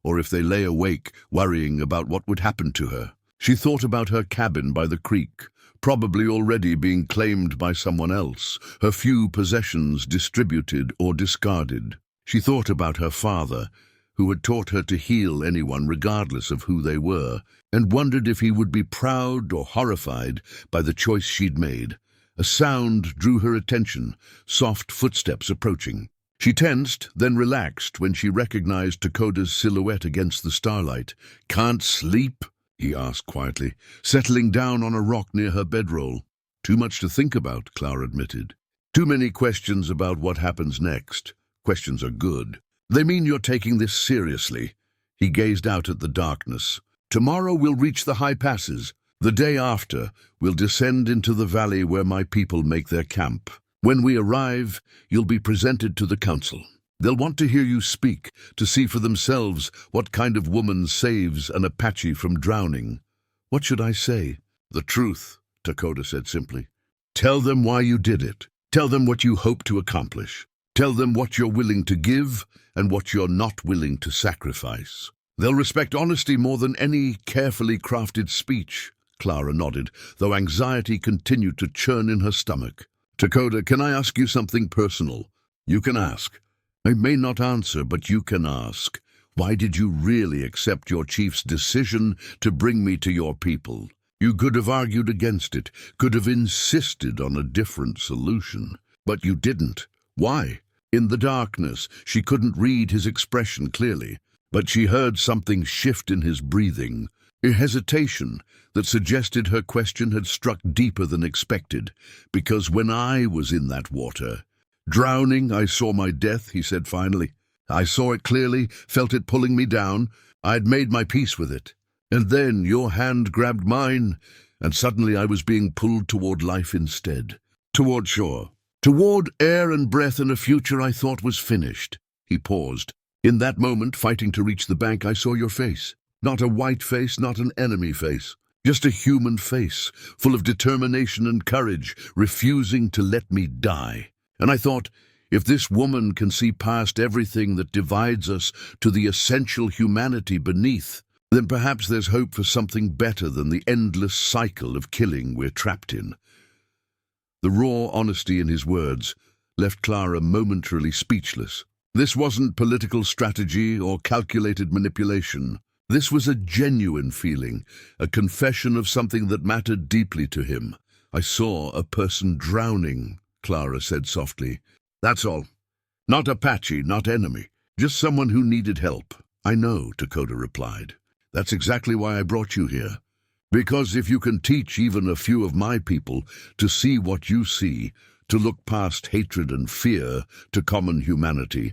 or if they lay awake worrying about what would happen to her. She thought about her cabin by the creek, probably already being claimed by someone else, her few possessions distributed or discarded. She thought about her father, who had taught her to heal anyone regardless of who they were, and wondered if he would be proud or horrified by the choice she'd made. A sound drew her attention, soft footsteps approaching. She tensed, then relaxed when she recognized Dakota's silhouette against the starlight. "Can't sleep?" he asked quietly, settling down on a rock near her bedroll. "Too much to think about," Clara admitted. "Too many questions about what happens next. Questions are good. They mean you're taking this seriously." He gazed out at the darkness. "Tomorrow we'll reach the high passes. The day after, we'll descend into the valley where my people make their camp. When we arrive, you'll be presented to the council. They'll want to hear you speak, to see for themselves what kind of woman saves an Apache from drowning." "What should I say?" "The truth," Dakota said simply. "Tell them why you did it. Tell them what you hope to accomplish. Tell them what you're willing to give and what you're not willing to sacrifice. They'll respect honesty more than any carefully crafted speech." Clara nodded, though anxiety continued to churn in her stomach. "Dakota, can I ask you something personal?" "You can ask." "I may not answer, but you can ask. Why did you really accept your chief's decision to bring me to your people? You could have argued against it, could have insisted on a different solution. But you didn't. Why?" In the darkness, she couldn't read his expression clearly, but she heard something shift in his breathing, a hesitation that suggested her question had struck deeper than expected. "Because when I was in that water, drowning, I saw my death," he said finally. "I saw it clearly, felt it pulling me down. I'd made my peace with it. And then your hand grabbed mine, and suddenly I was being pulled toward life instead. Toward shore. Toward air and breath and a future I thought was finished." He paused. "In that moment, fighting to reach the bank, I saw your face. Not a white face, not an enemy face. Just a human face, full of determination and courage, refusing to let me die. And I thought, if this woman can see past everything that divides us to the essential humanity beneath, then perhaps there's hope for something better than the endless cycle of killing we're trapped in." The raw honesty in his words left Clara momentarily speechless. This wasn't political strategy or calculated manipulation. This was a genuine feeling, a confession of something that mattered deeply to him. "I saw a person drowning," Clara said softly. "That's all. Not Apache, not enemy. Just someone who needed help." "I know," Dakota replied. "That's exactly why I brought you here. Because if you can teach even a few of my people to see what you see, to look past hatred and fear to common humanity,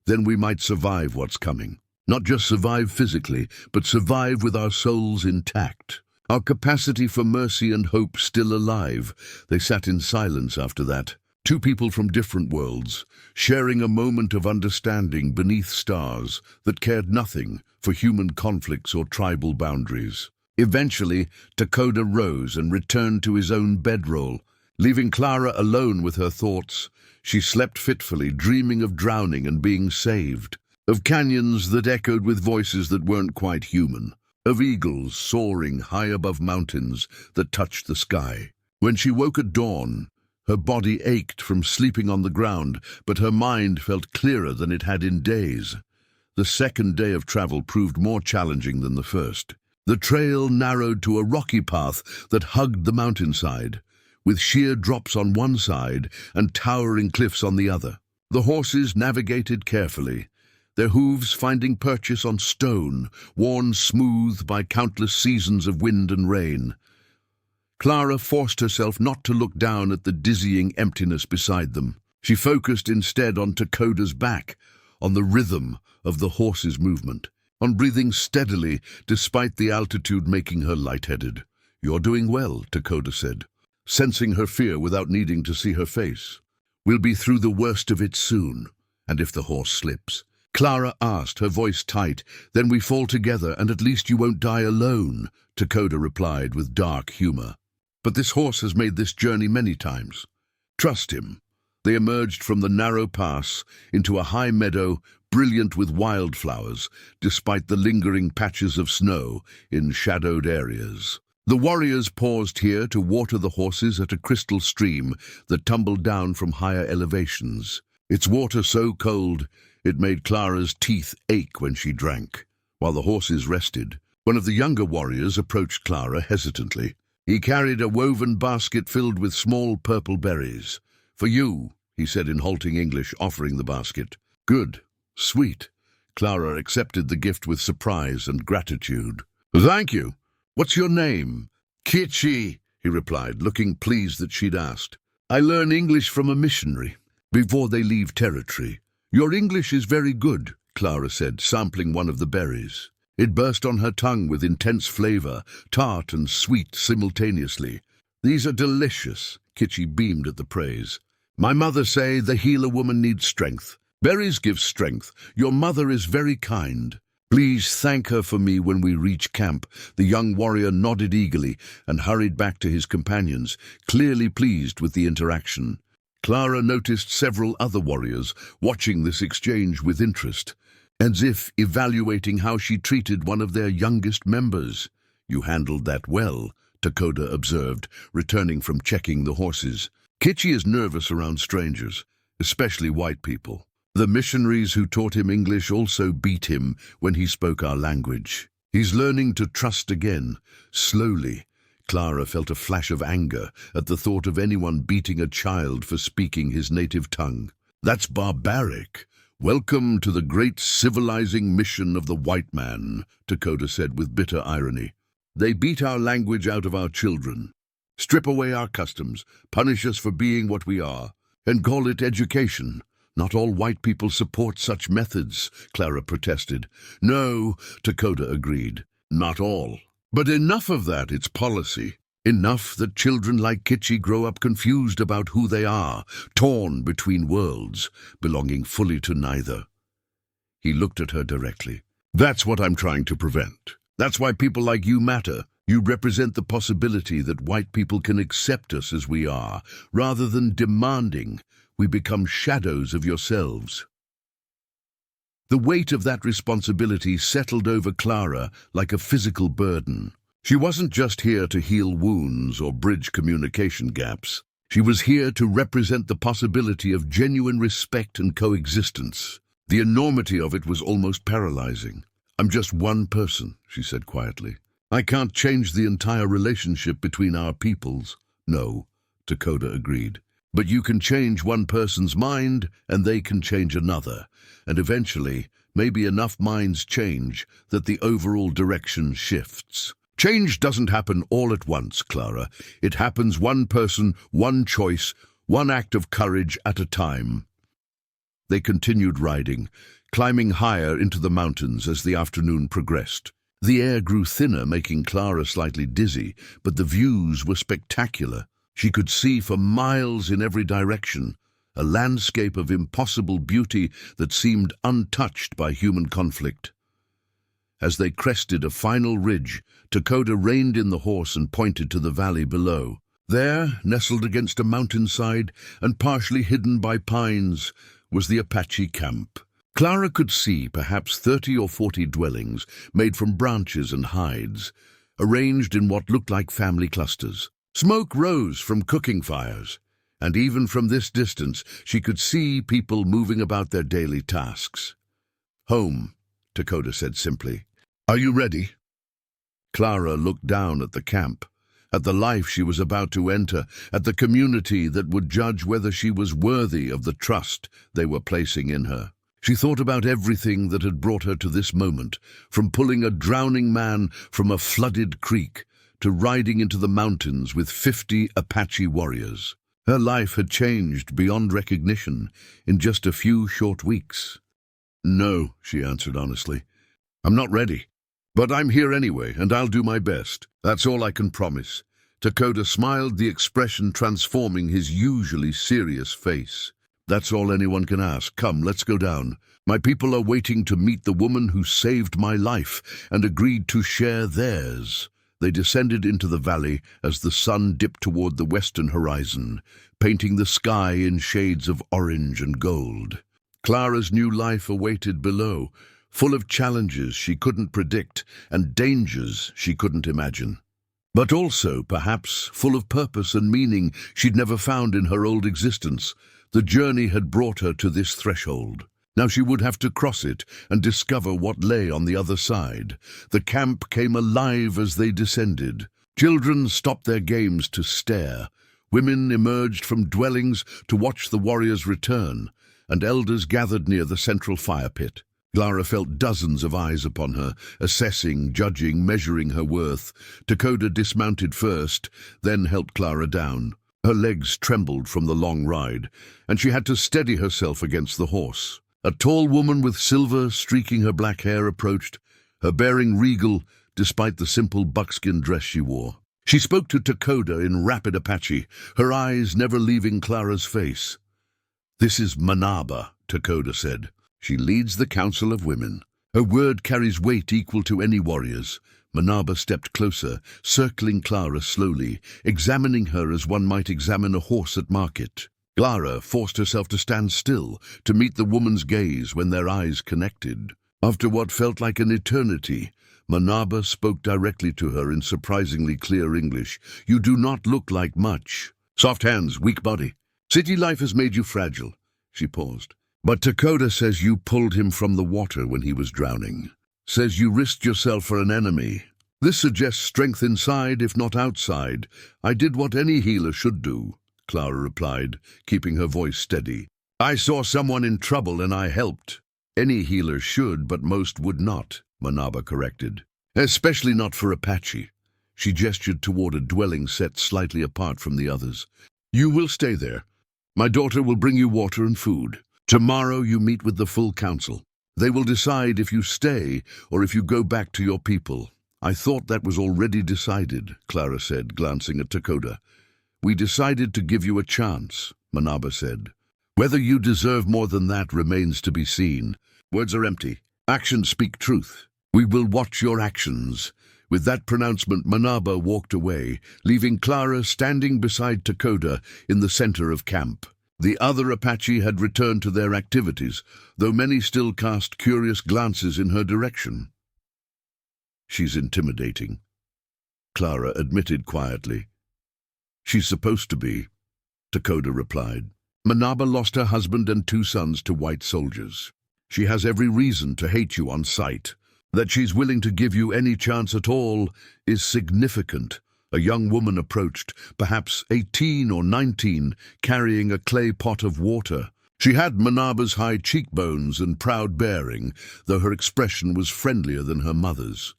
then we might survive what's coming. Not just survive physically, but survive with our souls intact. Our capacity for mercy and hope still alive." They sat in silence after that. Two people from different worlds, sharing a moment of understanding beneath stars that cared nothing for human conflicts or tribal boundaries. Eventually, Dakota rose and returned to his own bedroll. Leaving Clara alone with her thoughts, she slept fitfully, dreaming of drowning and being saved, of canyons that echoed with voices that weren't quite human, of eagles soaring high above mountains that touched the sky. When she woke at dawn, her body ached from sleeping on the ground, but her mind felt clearer than it had in days. The second day of travel proved more challenging than the first. The trail narrowed to a rocky path that hugged the mountainside, with sheer drops on one side and towering cliffs on the other. The horses navigated carefully, their hooves finding purchase on stone, worn smooth by countless seasons of wind and rain. Clara forced herself not to look down at the dizzying emptiness beside them. She focused instead on Dakota's back, on the rhythm of the horse's movement, on breathing steadily despite the altitude making her lightheaded. "You're doing well," Dakota said, sensing her fear without needing to see her face. "We'll be through the worst of it soon. And if the horse slips?" Clara asked, her voice tight. "Then we fall together, and at least you won't die alone," Dakota replied with dark humor. But this horse has made this journey many times. Trust him." They emerged from the narrow pass into a high meadow brilliant with wildflowers, despite the lingering patches of snow in shadowed areas. The warriors paused here to water the horses at a crystal stream that tumbled down from higher elevations. Its water so cold it made Clara's teeth ache when she drank. While the horses rested, one of the younger warriors approached Clara hesitantly. He carried a woven basket filled with small purple berries. "For you," he said in halting English, offering the basket. "Good. Sweet." Clara accepted the gift with surprise and gratitude. "Thank you. What's your name?" "Kitchi," he replied, looking pleased that she'd asked. "I learn English from a missionary before they leave territory." "Your English is very good," Clara said, sampling one of the berries. It burst on her tongue with intense flavor, tart and sweet simultaneously. "These are delicious," Kitchi beamed at the praise. "My mother say the healer woman needs strength. Berries give strength. Your mother is very kind. Please thank her for me when we reach camp." The young warrior nodded eagerly and hurried back to his companions, clearly pleased with the interaction. Clara noticed several other warriors watching this exchange with interest, as if evaluating how she treated one of their youngest members. "You handled that well," Dakota observed, returning from checking the horses. "Kitchi is nervous around strangers, especially white people. The missionaries who taught him English also beat him when he spoke our language. He's learning to trust again, slowly." Clara felt a flash of anger at the thought of anyone beating a child for speaking his native tongue. "That's barbaric. Welcome to the great civilizing mission of the white man," Dakota said with bitter irony. "They beat our language out of our children, strip away our customs, punish us for being what we are, and call it education. Not all white people support such methods," Clara protested. "No," Dakota agreed. "Not all. But enough of that, it's policy. Enough that children like Kitchi grow up confused about who they are, torn between worlds, belonging fully to neither." He looked at her directly. "That's what I'm trying to prevent. That's why people like you matter. You represent the possibility that white people can accept us as we are, rather than demanding we become shadows of yourselves." The weight of that responsibility settled over Clara like a physical burden. She wasn't just here to heal wounds or bridge communication gaps. She was here to represent the possibility of genuine respect and coexistence. The enormity of it was almost paralyzing. "I'm just one person," she said quietly. "I can't change the entire relationship between our peoples." "No," Dakota agreed. "But you can change one person's mind, and they can change another. And eventually, maybe enough minds change that the overall direction shifts." "Change doesn't happen all at once, Clara. It happens one person, one choice, one act of courage at a time." They continued riding, climbing higher into the mountains as the afternoon progressed. The air grew thinner, making Clara slightly dizzy, but the views were spectacular. She could see for miles in every direction, a landscape of impossible beauty that seemed untouched by human conflict. As they crested a final ridge, Dakota reined in the horse and pointed to the valley below. There, nestled against a mountainside and partially hidden by pines, was the Apache camp. Clara could see perhaps 30 or 40 dwellings made from branches and hides, arranged in what looked like family clusters. Smoke rose from cooking fires, and even from this distance she could see people moving about their daily tasks. "Home," Dakota said simply. "Are you ready?" Clara looked down at the camp, at the life she was about to enter, at the community that would judge whether she was worthy of the trust they were placing in her. She thought about everything that had brought her to this moment, from pulling a drowning man from a flooded creek to riding into the mountains with 50 Apache warriors. Her life had changed beyond recognition in just a few short weeks. "No," she answered honestly. "I'm not ready. But I'm here anyway, and I'll do my best. That's all I can promise." Dakota smiled, the expression transforming his usually serious face. "That's all anyone can ask. Come, let's go down. My people are waiting to meet the woman who saved my life and agreed to share theirs." They descended into the valley as the sun dipped toward the western horizon, painting the sky in shades of orange and gold. Clara's new life awaited below, full of challenges she couldn't predict and dangers she couldn't imagine. But also, perhaps, full of purpose and meaning she'd never found in her old existence. The journey had brought her to this threshold. Now she would have to cross it and discover what lay on the other side. The camp came alive as they descended. Children stopped their games to stare. Women emerged from dwellings to watch the warriors return, and elders gathered near the central fire pit. Clara felt dozens of eyes upon her, assessing, judging, measuring her worth. Dakota dismounted first, then helped Clara down. Her legs trembled from the long ride, and she had to steady herself against the horse. A tall woman with silver streaking her black hair approached, her bearing regal despite the simple buckskin dress she wore. She spoke to Dakota in rapid Apache, her eyes never leaving Clara's face. "This is Manaba," Dakota said. "She leads the Council of Women. Her word carries weight equal to any warrior's." Manaba stepped closer, circling Clara slowly, examining her as one might examine a horse at market. Clara forced herself to stand still, to meet the woman's gaze when their eyes connected. After what felt like an eternity, Manaba spoke directly to her in surprisingly clear English. "You do not look like much. Soft hands, weak body. City life has made you fragile." She paused. "But Dakota says you pulled him from the water when he was drowning. Says you risked yourself for an enemy. This suggests strength inside, if not outside. I did what any healer should do," Clara replied, keeping her voice steady. "I saw someone in trouble and I helped." "Any healer should, but most would not," Manaba corrected. "Especially not for Apache." She gestured toward a dwelling set slightly apart from the others. "You will stay there. My daughter will bring you water and food. Tomorrow you meet with the full council. They will decide if you stay or if you go back to your people." "I thought that was already decided," Clara said, glancing at Dakota. "We decided to give you a chance," Manaba said. "Whether you deserve more than that remains to be seen. Words are empty. Actions speak truth. We will watch your actions." With that pronouncement, Manaba walked away, leaving Clara standing beside Dakota in the center of camp. The other Apache had returned to their activities, though many still cast curious glances in her direction. "She's intimidating," Clara admitted quietly. "She's supposed to be," Dakota replied. "Manaba lost her husband and 2 sons to white soldiers. She has every reason to hate you on sight. That she's willing to give you any chance at all is significant." A young woman approached, perhaps 18 or 19, carrying a clay pot of water. She had Manaba's high cheekbones and proud bearing, though her expression was friendlier than her mother's.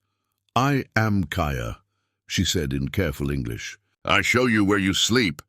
"I am Kaya," she said in careful English. "I show you where you sleep.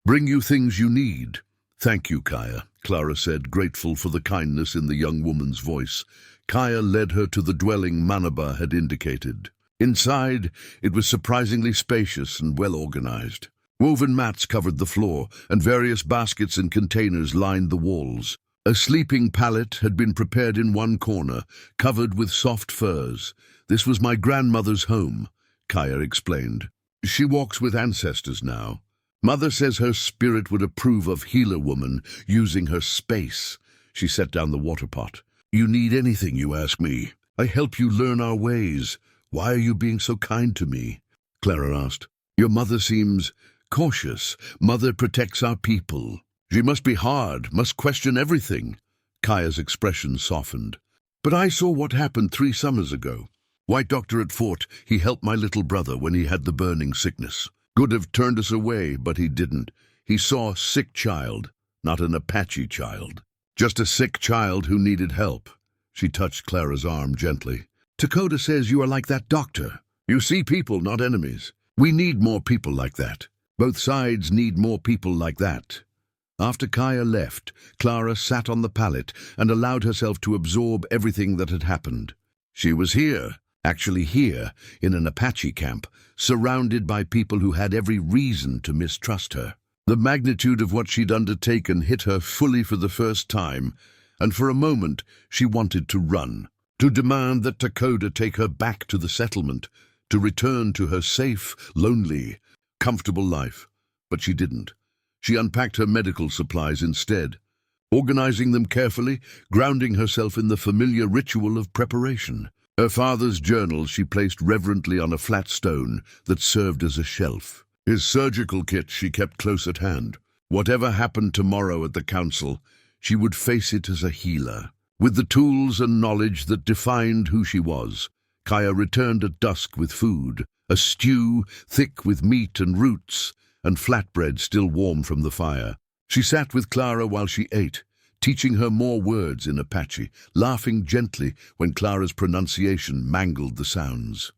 Bring you things you need." "Thank you, Kaya," Clara said, grateful for the kindness in the young woman's voice. Kaya led her to the dwelling Manaba had indicated. Inside, it was surprisingly spacious and well-organized. Woven mats covered the floor, and various baskets and containers lined the walls. A sleeping pallet had been prepared in one corner, covered with soft furs. "This was my grandmother's home," Kaya explained. "She walks with ancestors now. Mother says her spirit would approve of healer woman using her space." She set down the water pot. "You need anything, you ask me. I help you learn our ways. Why are you being so kind to me?" Clara asked. "Your mother seems cautious. Mother protects our people. She must be hard, must question everything." Kaya's expression softened. "But I saw what happened 3 summers ago. White doctor at fort, he helped my little brother when he had the burning sickness. Could have turned us away, but he didn't. He saw a sick child, not an Apache child. Just a sick child who needed help." She touched Clara's arm gently. "Dakota says you are like that doctor. You see people, not enemies. We need more people like that. Both sides need more people like that." After Kaya left, Clara sat on the pallet and allowed herself to absorb everything that had happened. She was here, actually here, in an Apache camp, surrounded by people who had every reason to mistrust her. The magnitude of what she'd undertaken hit her fully for the first time, and for a moment she wanted to run, to demand that Dakota take her back to the settlement. to return to her safe, lonely, comfortable life. But she didn't. She unpacked her medical supplies instead, organizing them carefully, grounding herself in the familiar ritual of preparation. Her father's journal she placed reverently on a flat stone that served as a shelf. His surgical kit she kept close at hand. Whatever happened tomorrow at the council, she would face it as a healer. With the tools and knowledge that defined who she was, Kaya returned at dusk with food, a stew thick with meat and roots, and flatbread still warm from the fire. She sat with Clara while she ate, teaching her more words in Apache, laughing gently when Clara's pronunciation mangled the sounds.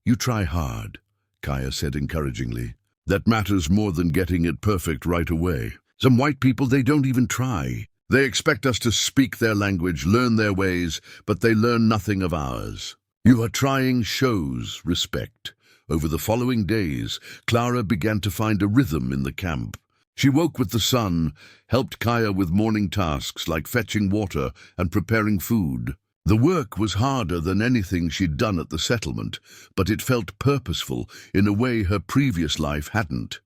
"You try hard," Kaya said encouragingly. "That matters more than getting it perfect right away. Some white people, they don't even try. They expect us to speak their language, learn their ways, but they learn nothing of ours. You are trying shows respect." Over the following days, Clara began to find a rhythm in the camp. She woke with the sun, helped Kaya with morning tasks like fetching water and preparing food. The work was harder than anything she'd done at the settlement, but it felt purposeful in a way her previous life hadn't.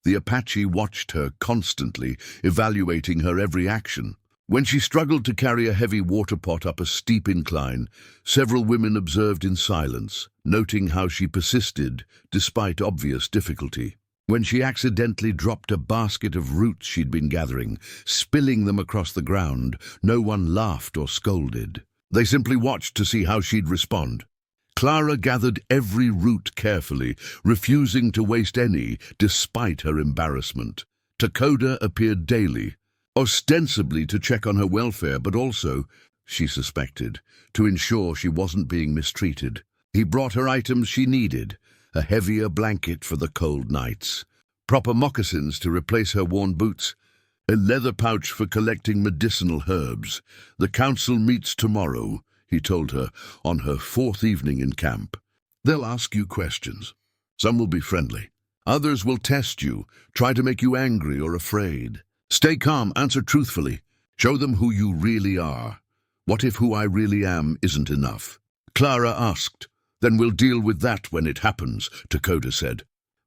The Apache watched her constantly, evaluating her every action. When she struggled to carry a heavy water pot up a steep incline, several women observed in silence, noting how she persisted despite obvious difficulty. When she accidentally dropped a basket of roots she'd been gathering, spilling them across the ground, no one laughed or scolded. They simply watched to see how she'd respond. Clara gathered every root carefully, refusing to waste any, despite her embarrassment. Takoda appeared daily, ostensibly to check on her welfare, but also, she suspected, to ensure she wasn't being mistreated. He brought her items she needed: a heavier blanket for the cold nights, proper moccasins to replace her worn boots, a leather pouch for collecting medicinal herbs. "The council meets tomorrow," he told her, on her 4th evening in camp. "They'll ask you questions. Some will be friendly. Others will test you, try to make you angry or afraid. Stay calm, answer truthfully. Show them who you really are. What if who I really am isn't enough?" Clara asked. "Then we'll deal with that when it happens," Takoda said.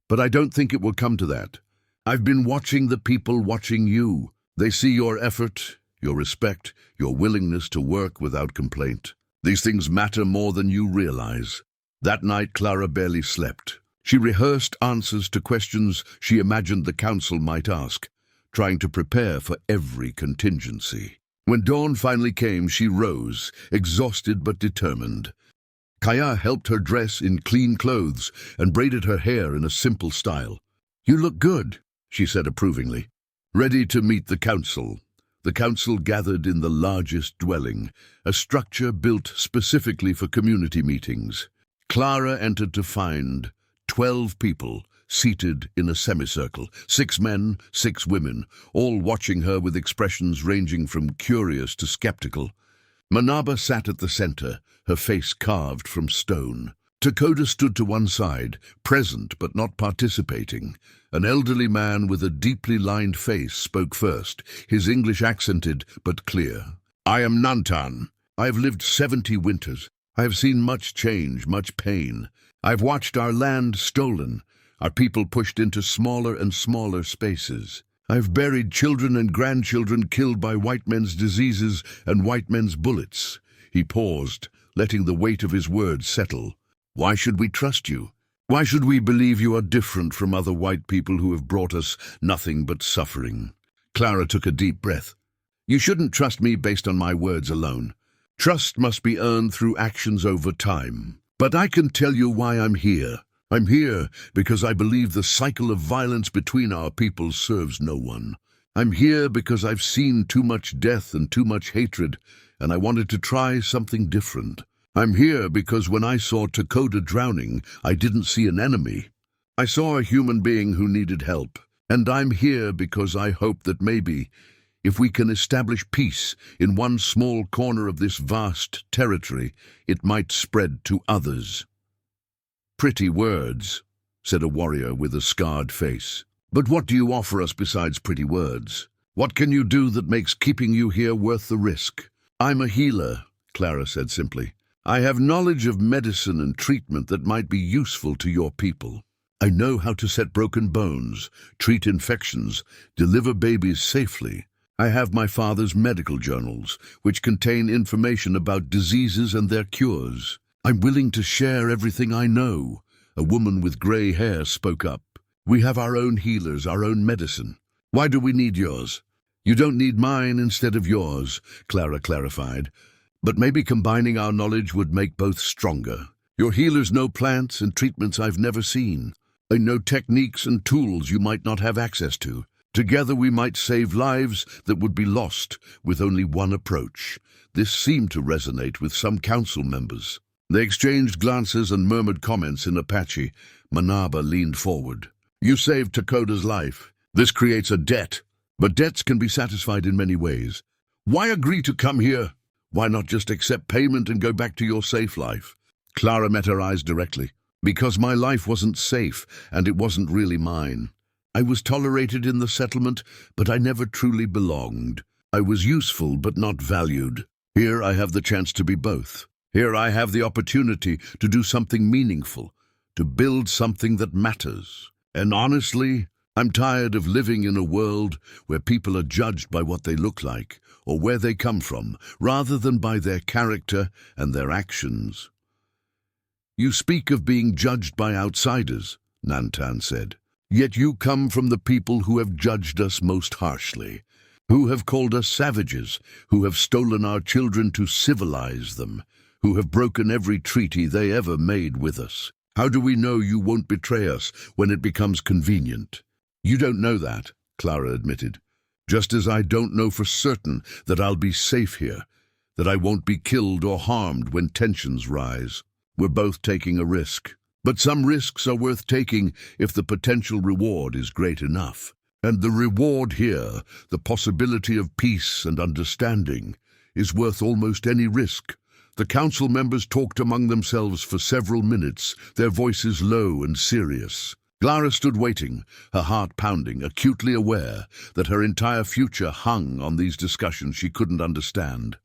"But I don't think it will come to that. I've been watching the people watching you. They see your effort, your respect, your willingness to work without complaint. These things matter more than you realize." That night, Clara barely slept. She rehearsed answers to questions she imagined the council might ask, trying to prepare for every contingency. When dawn finally came, she rose, exhausted but determined. Kaya helped her dress in clean clothes and braided her hair in a simple style. "You look good," she said approvingly. Ready to meet the council. The council gathered in the largest dwelling, a structure built specifically for community meetings. Clara entered to find 12 people seated in a semicircle, 6 men, 6 women, all watching her with expressions ranging from curious to skeptical. Manaba sat at the center, her face carved from stone. Takoda stood to one side, present but not participating. An elderly man with a deeply lined face spoke first, his English accented but clear. "I am Nantan. I have lived 70 winters. I have seen much change, much pain. I've watched our land stolen, our people pushed into smaller and smaller spaces. I've buried children and grandchildren killed by white men's diseases and white men's bullets." He paused, letting the weight of his words settle. "Why should we trust you? Why should we believe you are different from other white people who have brought us nothing but suffering?" Clara took a deep breath. "You shouldn't trust me based on my words alone. Trust must be earned through actions over time. But I can tell you why I'm here. I'm here because I believe the cycle of violence between our peoples serves no one. I'm here because I've seen too much death and too much hatred, and I wanted to try something different. I'm here because when I saw Takoda drowning, I didn't see an enemy. I saw a human being who needed help. And I'm here because I hope that maybe, if we can establish peace in one small corner of this vast territory, it might spread to others." "Pretty words," said a warrior with a scarred face. "But what do you offer us besides pretty words? What can you do that makes keeping you here worth the risk?" "I'm a healer," Clara said simply. I have knowledge of medicine and treatment that might be useful to your people. I know how to set broken bones, treat infections, deliver babies safely. I have my father's medical journals, which contain information about diseases and their cures. I'm willing to share everything I know. A woman with grey hair spoke up. We have our own healers, our own medicine. Why do we need yours? You don't need mine instead of yours, Clara clarified. But maybe combining our knowledge would make both stronger. Your healers know plants and treatments I've never seen. They know techniques and tools you might not have access to. Together we might save lives that would be lost with only one approach. This seemed to resonate with some council members. They exchanged glances and murmured comments in Apache. Manaba leaned forward. You saved Takoda's life. This creates a debt. But debts can be satisfied in many ways. Why agree to come here? Why not just accept payment and go back to your safe life? Clara met her eyes directly. Because my life wasn't safe, and it wasn't really mine. I was tolerated in the settlement, but I never truly belonged. I was useful, but not valued. Here I have the chance to be both. Here I have the opportunity to do something meaningful, to build something that matters. And honestly, I'm tired of living in a world where people are judged by what they look like or where they come from, rather than by their character and their actions. You speak of being judged by outsiders, Nantan said. Yet you come from the people who have judged us most harshly, who have called us savages, who have stolen our children to civilize them, who have broken every treaty they ever made with us. How do we know you won't betray us when it becomes convenient? You don't know that, Clara admitted. Just as I don't know for certain that I'll be safe here, that I won't be killed or harmed when tensions rise. We're both taking a risk. But some risks are worth taking if the potential reward is great enough. And the reward here, the possibility of peace and understanding, is worth almost any risk. The council members talked among themselves for several minutes, their voices low and serious. Clara stood waiting, her heart pounding, acutely aware that her entire future hung on these discussions she couldn't understand.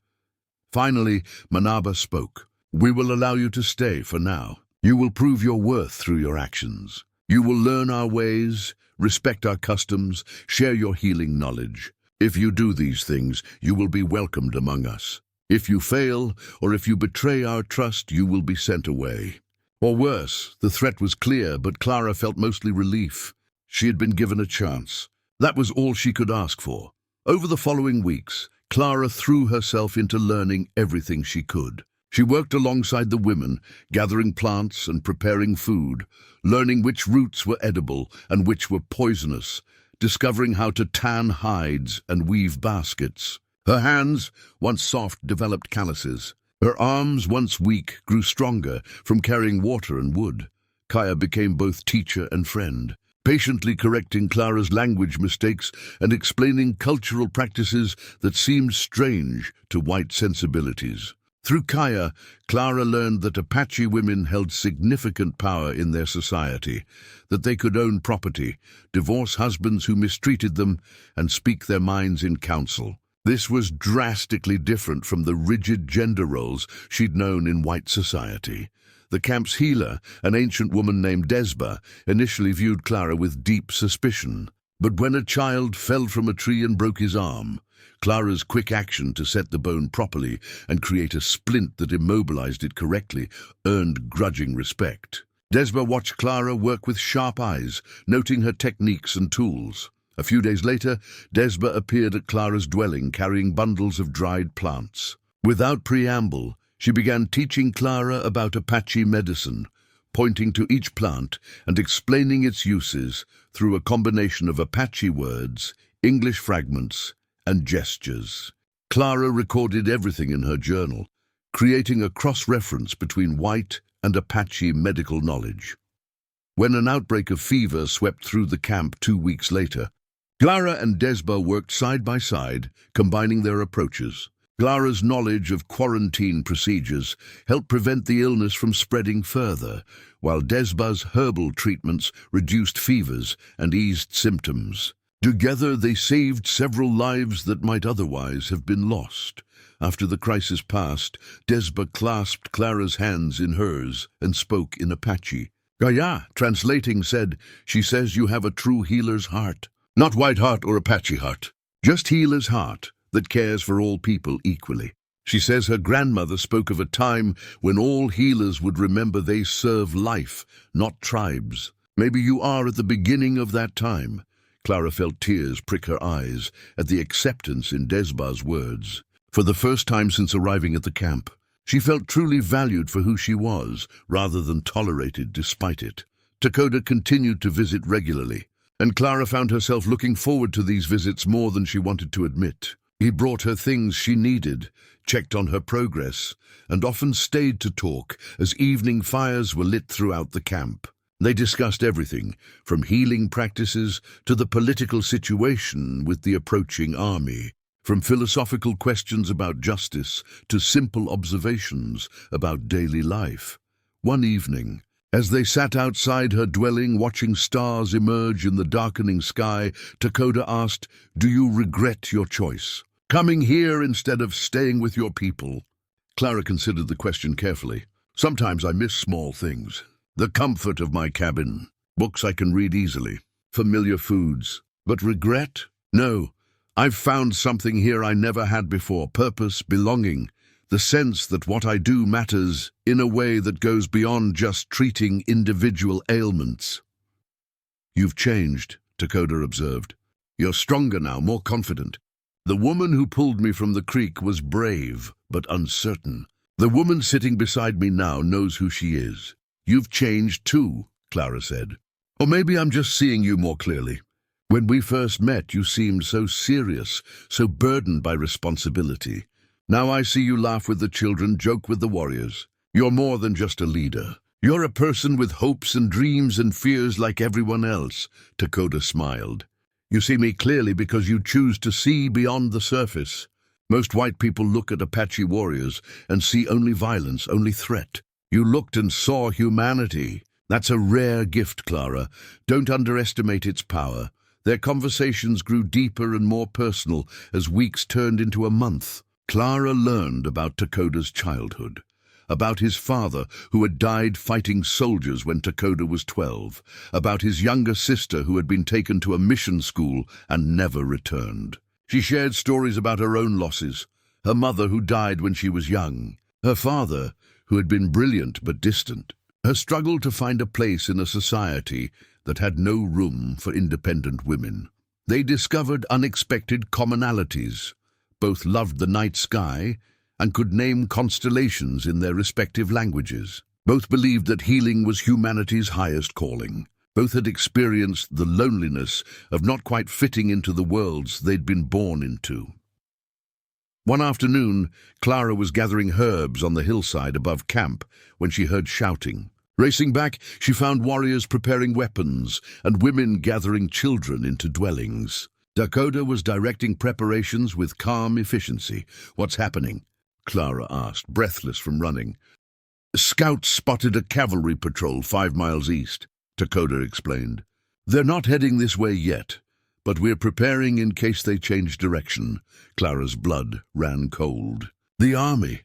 Finally, Manaba spoke. We will allow you to stay for now. You will prove your worth through your actions. You will learn our ways, respect our customs, share your healing knowledge. If you do these things, you will be welcomed among us. If you fail, or if you betray our trust, you will be sent away. Or worse, the threat was clear, but Clara felt mostly relief. She had been given a chance. That was all she could ask for. Over the following weeks, Clara threw herself into learning everything she could. She worked alongside the women, gathering plants and preparing food, learning which roots were edible and which were poisonous, discovering how to tan hides and weave baskets. Her hands, once soft, developed calluses. Her arms, once weak, grew stronger from carrying water and wood. Kaya became both teacher and friend, patiently correcting Clara's language mistakes and explaining cultural practices that seemed strange to white sensibilities. Through Kaya, Clara learned that Apache women held significant power in their society, that they could own property, divorce husbands who mistreated them, and speak their minds in council. This was drastically different from the rigid gender roles she'd known in white society. The camp's healer, an ancient woman named Desba, initially viewed Clara with deep suspicion. But when a child fell from a tree and broke his arm, Clara's quick action to set the bone properly and create a splint that immobilized it correctly earned grudging respect. Desba watched Clara work with sharp eyes, noting her techniques and tools. A few days later, Desba appeared at Clara's dwelling carrying bundles of dried plants. Without preamble, she began teaching Clara about Apache medicine, pointing to each plant and explaining its uses through a combination of Apache words, English fragments, and gestures. Clara recorded everything in her journal, creating a cross-reference between white and Apache medical knowledge. When an outbreak of fever swept through the camp 2 weeks later, Clara and Desba worked side by side, combining their approaches. Clara's knowledge of quarantine procedures helped prevent the illness from spreading further, while Desba's herbal treatments reduced fevers and eased symptoms. Together they saved several lives that might otherwise have been lost. After the crisis passed, Desba clasped Clara's hands in hers and spoke in Apache. Gaya, translating, said, "She says you have a true healer's heart. Not white heart or Apache heart. Just healer's heart that cares for all people equally. She says her grandmother spoke of a time when all healers would remember they serve life, not tribes. Maybe you are at the beginning of that time." Clara felt tears prick her eyes at the acceptance in Desba's words. For the first time since arriving at the camp, she felt truly valued for who she was, rather than tolerated despite it. Takoda continued to visit regularly, and Clara found herself looking forward to these visits more than she wanted to admit. He brought her things she needed, checked on her progress, and often stayed to talk as evening fires were lit throughout the camp. They discussed everything, from healing practices to the political situation with the approaching army, from philosophical questions about justice to simple observations about daily life. One evening, as they sat outside her dwelling watching stars emerge in the darkening sky, Takoda asked, "Do you regret your choice? Coming here instead of staying with your people?" Clara considered the question carefully. "Sometimes I miss small things. The comfort of my cabin, books I can read easily, familiar foods. But regret? No. I've found something here I never had before: purpose, belonging, the sense that what I do matters in a way that goes beyond just treating individual ailments." "You've changed," Takoda observed. "You're stronger now, more confident. The woman who pulled me from the creek was brave, but uncertain. The woman sitting beside me now knows who she is. You've changed too," Clara said. "Or maybe I'm just seeing you more clearly. When we first met, you seemed so serious, so burdened by responsibility. Now I see you laugh with the children, joke with the warriors. You're more than just a leader. You're a person with hopes and dreams and fears like everyone else." Takoda smiled. "You see me clearly because you choose to see beyond the surface. Most white people look at Apache warriors and see only violence, only threat. You looked and saw humanity. That's a rare gift, Clara. Don't underestimate its power." Their conversations grew deeper and more personal as weeks turned into a month. Clara learned about Takoda's childhood, about his father who had died fighting soldiers when Takoda was 12, about his younger sister who had been taken to a mission school and never returned. She shared stories about her own losses, her mother who died when she was young, her father who had been brilliant but distant, her struggle to find a place in a society that had no room for independent women. They discovered unexpected commonalities. Both loved the night sky and could name constellations in their respective languages. Both believed that healing was humanity's highest calling. Both had experienced the loneliness of not quite fitting into the worlds they'd been born into. One afternoon, Clara was gathering herbs on the hillside above camp when she heard shouting. Racing back, she found warriors preparing weapons and women gathering children into dwellings. Takoda was directing preparations with calm efficiency. "What's happening?" Clara asked, breathless from running. "Scouts spotted a cavalry patrol 5 miles east," Takoda explained. "They're not heading this way yet, but we're preparing in case they change direction." Clara's blood ran cold. The army,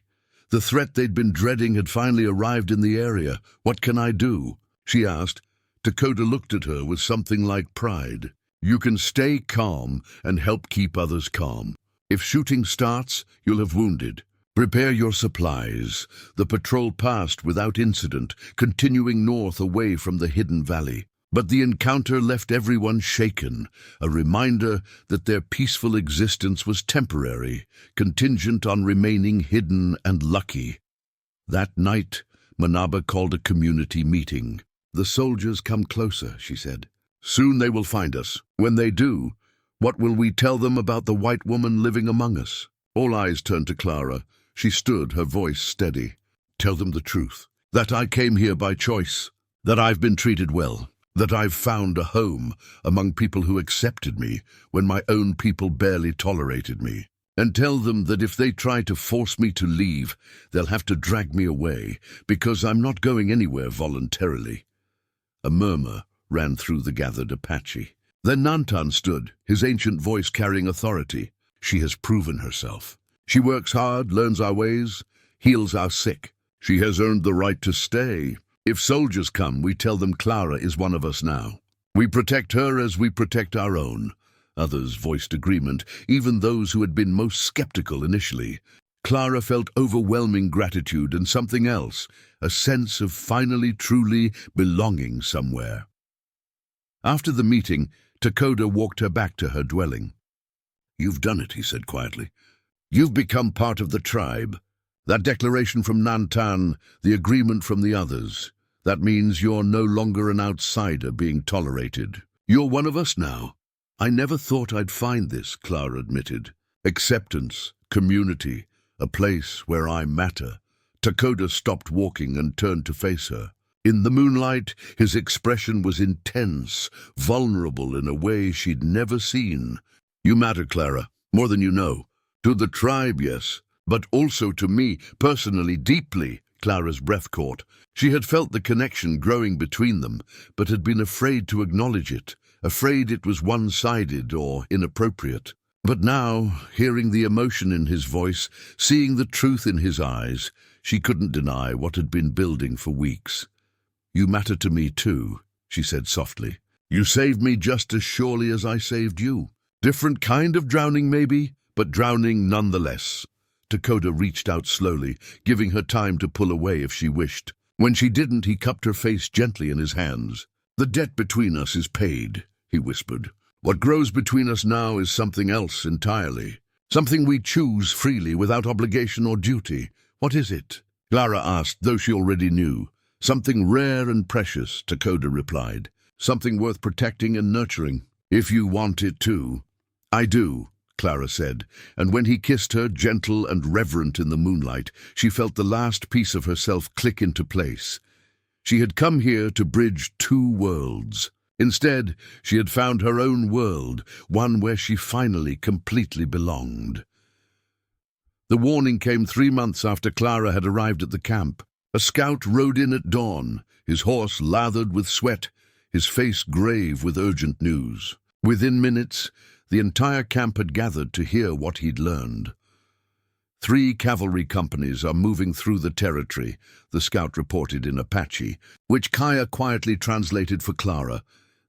the threat they'd been dreading, had finally arrived in the area. "What can I do?" she asked. Takoda looked at her with something like pride. "You can stay calm and help keep others calm. If shooting starts, you'll have wounded. Prepare your supplies." The patrol passed without incident, continuing north away from the hidden valley. But the encounter left everyone shaken, a reminder that their peaceful existence was temporary, contingent on remaining hidden and lucky. That night, Manaba called a community meeting. "The soldiers come closer," she said. "Soon they will find us. When they do, what will we tell them about the white woman living among us?" All eyes turned to Clara. She stood, her voice steady. "Tell them the truth. That I came here by choice. That I've been treated well. That I've found a home among people who accepted me when my own people barely tolerated me. And tell them that if they try to force me to leave, they'll have to drag me away, because I'm not going anywhere voluntarily." A murmur ran through the gathered Apache. Then Nantan stood, his ancient voice carrying authority. "She has proven herself. She works hard, learns our ways, heals our sick. She has earned the right to stay. If soldiers come, we tell them Clara is one of us now. We protect her as we protect our own. Others voiced agreement, even those who had been most skeptical initially. Clara felt overwhelming gratitude and something else, a sense of finally truly belonging somewhere. After the meeting, Takoda walked her back to her dwelling. "You've done it," he said quietly. "You've become part of the tribe. That declaration from Nantan, the agreement from the others, that means you're no longer an outsider being tolerated. You're one of us now." "I never thought I'd find this," Clara admitted. "Acceptance, community, a place where I matter." Takoda stopped walking and turned to face her. In the moonlight, his expression was intense, vulnerable in a way she'd never seen. "You matter, Clara, more than you know. To the tribe, yes, but also to me, personally, deeply." Clara's breath caught. She had felt the connection growing between them, but had been afraid to acknowledge it, afraid it was one-sided or inappropriate. But now, hearing the emotion in his voice, seeing the truth in his eyes, she couldn't deny what had been building for weeks. "You matter to me too," she said softly. "You saved me just as surely as I saved you. Different kind of drowning maybe, but drowning nonetheless." Takoda reached out slowly, giving her time to pull away if she wished. When she didn't, he cupped her face gently in his hands. "The debt between us is paid," he whispered. "What grows between us now is something else entirely. Something we choose freely without obligation or duty. What is it?" Clara asked, though she already knew. "Something rare and precious," Takoda replied. "Something worth protecting and nurturing. If you want it too." "I do," Clara said, and when he kissed her, gentle and reverent in the moonlight, she felt the last piece of herself click into place. She had come here to bridge two worlds. Instead, she had found her own world, one where she finally completely belonged. The warning came 3 months after Clara had arrived at the camp. A scout rode in at dawn, his horse lathered with sweat, his face grave with urgent news. Within minutes, the entire camp had gathered to hear what he'd learned. 3 cavalry companies are moving through the territory, the scout reported in Apache, which Kaya quietly translated for Clara.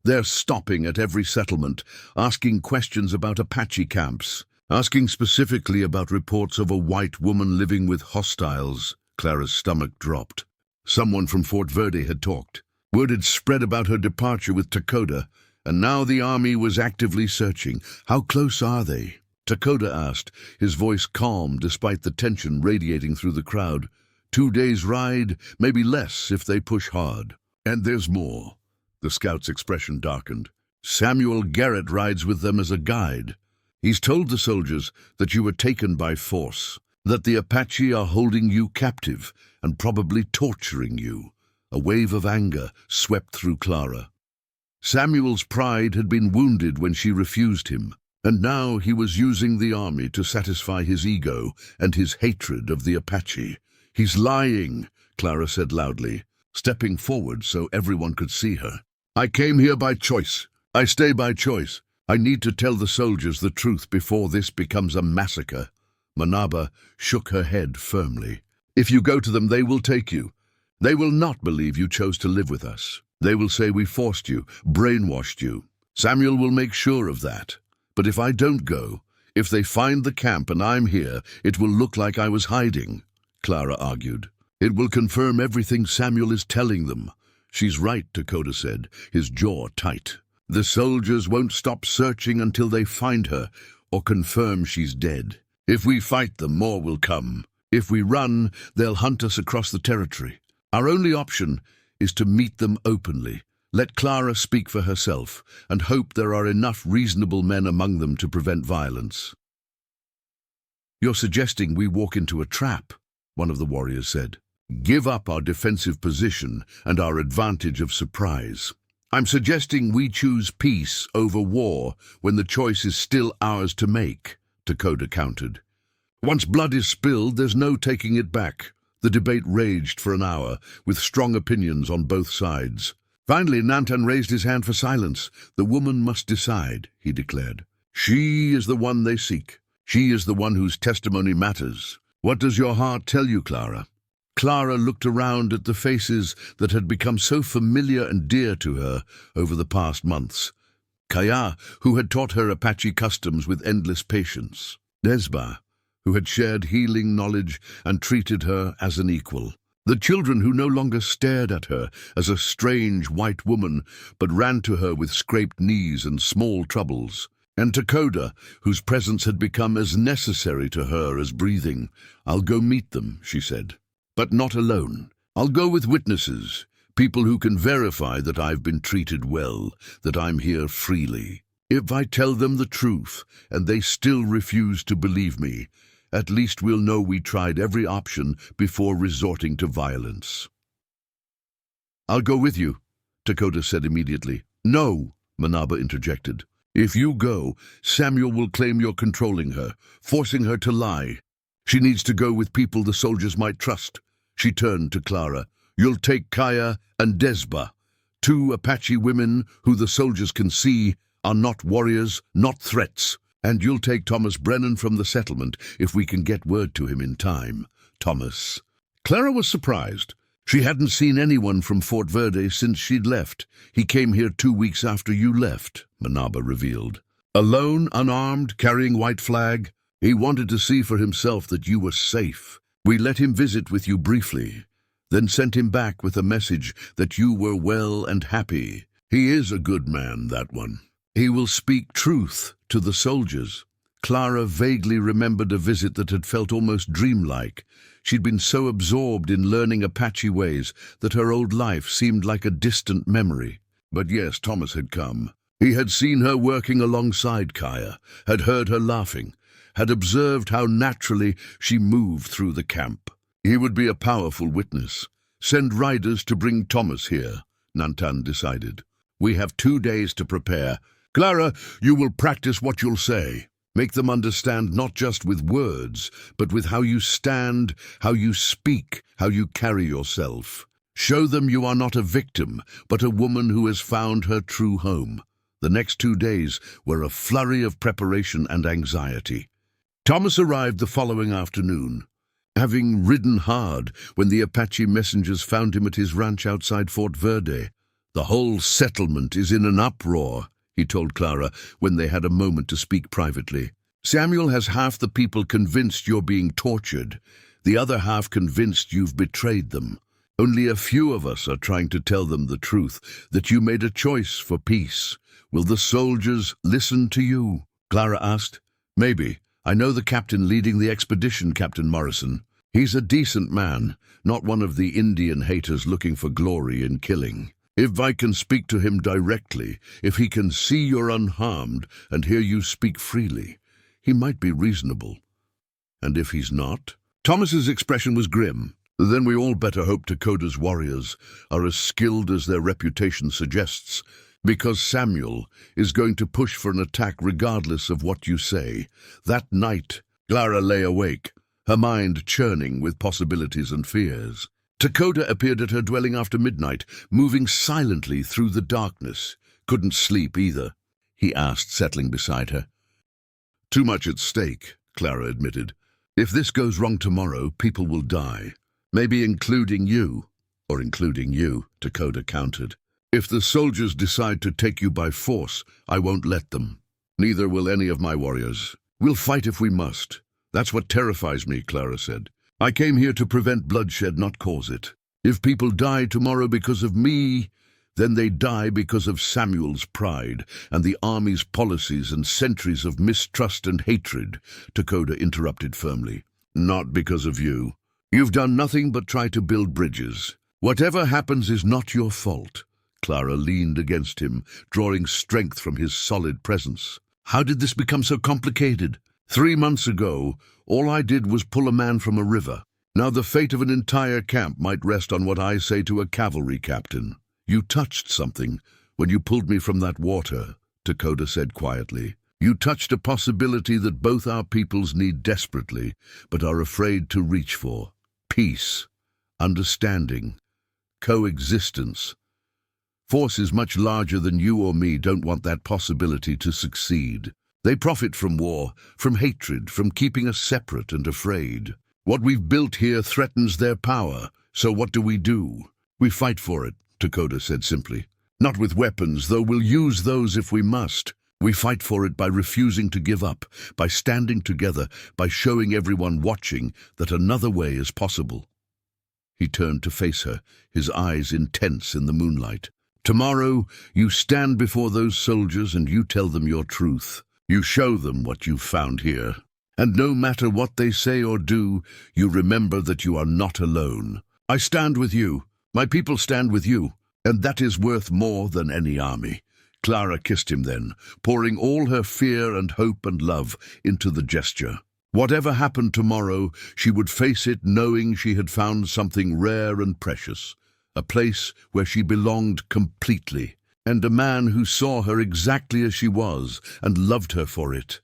They're stopping at every settlement, asking questions about Apache camps, asking specifically about reports of a white woman living with hostiles. Clara's stomach dropped. Someone from Fort Verde had talked. Word had spread about her departure with Takoda, and now the army was actively searching. "How close are they?" Takoda asked, his voice calm despite the tension radiating through the crowd. 2 days' ride, maybe less if they push hard. "And there's more." The scout's expression darkened. "Samuel Garrett rides with them as a guide. He's told the soldiers that you were taken by force, that the Apache are holding you captive and probably torturing you." A wave of anger swept through Clara. Samuel's pride had been wounded when she refused him, and now he was using the army to satisfy his ego and his hatred of the Apache. "He's lying," Clara said loudly, stepping forward so everyone could see her. "I came here by choice. I stay by choice. I need to tell the soldiers the truth before this becomes a massacre." Manaba shook her head firmly. "If you go to them, they will take you. They will not believe you chose to live with us. They will say we forced you, brainwashed you. Samuel will make sure of that. But if I don't go, if they find the camp and I'm here, it will look like I was hiding," Clara argued. "It will confirm everything Samuel is telling them." "She's right," Takoda said, his jaw tight. "The soldiers won't stop searching until they find her or confirm she's dead. If we fight them, more will come. If we run, they'll hunt us across the territory. Our only option is to meet them openly, let Clara speak for herself, and hope there are enough reasonable men among them to prevent violence." "You're suggesting we walk into a trap," one of the warriors said. "Give up our defensive position and our advantage of surprise. I'm suggesting we choose peace over war when the choice is still ours to make," Takoda countered. "Once blood is spilled, there's no taking it back." The debate raged for an hour, with strong opinions on both sides. Finally, Nantan raised his hand for silence. "The woman must decide," he declared. "She is the one they seek. She is the one whose testimony matters. What does your heart tell you, Clara?" Clara looked around at the faces that had become so familiar and dear to her over the past months. Kaya, who had taught her Apache customs with endless patience. Desba, who had shared healing knowledge and treated her as an equal. The children who no longer stared at her as a strange white woman, but ran to her with scraped knees and small troubles. And Takoda, whose presence had become as necessary to her as breathing. "I'll go meet them," she said. "But not alone. I'll go with witnesses, people who can verify that I've been treated well, that I'm here freely. If I tell them the truth, and they still refuse to believe me, at least we'll know we tried every option before resorting to violence." "I'll go with you," Takoda said immediately. "No," Manaba interjected. "If you go, Samuel will claim you're controlling her, forcing her to lie. She needs to go with people the soldiers might trust." She turned to Clara. "You'll take Kaya and Desba, 2 Apache women who the soldiers can see are not warriors, not threats. And you'll take Thomas Brennan from the settlement if we can get word to him in time." Thomas. Clara was surprised. She hadn't seen anyone from Fort Verde since she'd left. "He came here 2 weeks after you left," Manaba revealed. "Alone, unarmed, carrying white flag. He wanted to see for himself that you were safe. We let him visit with you briefly, then sent him back with a message that you were well and happy. He is a good man, that one. He will speak truth to the soldiers." Clara vaguely remembered a visit that had felt almost dreamlike. She'd been so absorbed in learning Apache ways that her old life seemed like a distant memory. But yes, Thomas had come. He had seen her working alongside Kaya, had heard her laughing, had observed how naturally she moved through the camp. He would be a powerful witness. "Send riders to bring Thomas here," Nantan decided. "We have 2 days to prepare. Clara, you will practice what you'll say. Make them understand not just with words, but with how you stand, how you speak, how you carry yourself. Show them you are not a victim, but a woman who has found her true home." The next 2 days were a flurry of preparation and anxiety. Thomas arrived the following afternoon, having ridden hard when the Apache messengers found him at his ranch outside Fort Verde. "The whole settlement is in an uproar," he told Clara when they had a moment to speak privately. "Samuel has half the people convinced you're being tortured, the other half convinced you've betrayed them. Only a few of us are trying to tell them the truth, that you made a choice for peace. Will the soldiers listen to you?" Clara asked. "Maybe. I know the captain leading the expedition, Captain Morrison. He's a decent man, not one of the Indian haters looking for glory in killing. If I can speak to him directly, if he can see you're unharmed and hear you speak freely, he might be reasonable. And if he's not?" Thomas's expression was grim. "Then we all better hope Takoda's warriors are as skilled as their reputation suggests, because Samuel is going to push for an attack regardless of what you say." That night, Clara lay awake, her mind churning with possibilities and fears. Takoda appeared at her dwelling after midnight, moving silently through the darkness. "Couldn't sleep either?" he asked, settling beside her. "Too much at stake," Clara admitted. "If this goes wrong tomorrow, people will die. Maybe including you." "Or including you," Takoda countered. "If the soldiers decide to take you by force, I won't let them. Neither will any of my warriors. We'll fight if we must. That's what terrifies me," Clara said. "I came here to prevent bloodshed, not cause it. If people die tomorrow because of me, then they die because of Samuel's pride and the army's policies and centuries of mistrust and hatred," Takoda interrupted firmly. "Not because of you. You've done nothing but try to build bridges. Whatever happens is not your fault." Clara leaned against him, drawing strength from his solid presence. "How did this become so complicated? 3 months ago, all I did was pull a man from a river. Now the fate of an entire camp might rest on what I say to a cavalry captain." "You touched something when you pulled me from that water," Takoda said quietly. "You touched a possibility that both our peoples need desperately, but are afraid to reach for. Peace, understanding, coexistence. Forces much larger than you or me don't want that possibility to succeed. They profit from war, from hatred, from keeping us separate and afraid. What we've built here threatens their power, so what do? We fight for it, Dakota said simply. Not with weapons, though we'll use those if we must. We fight for it by refusing to give up, by standing together, by showing everyone watching that another way is possible. He turned to face her, his eyes intense in the moonlight. Tomorrow, you stand before those soldiers and you tell them your truth. You show them what you've found here. And no matter what they say or do, you remember that you are not alone. I stand with you. My people stand with you. And that is worth more than any army. Clara kissed him then, pouring all her fear and hope and love into the gesture. Whatever happened tomorrow, she would face it knowing she had found something rare and precious, a place where she belonged completely, and a man who saw her exactly as she was and loved her for it.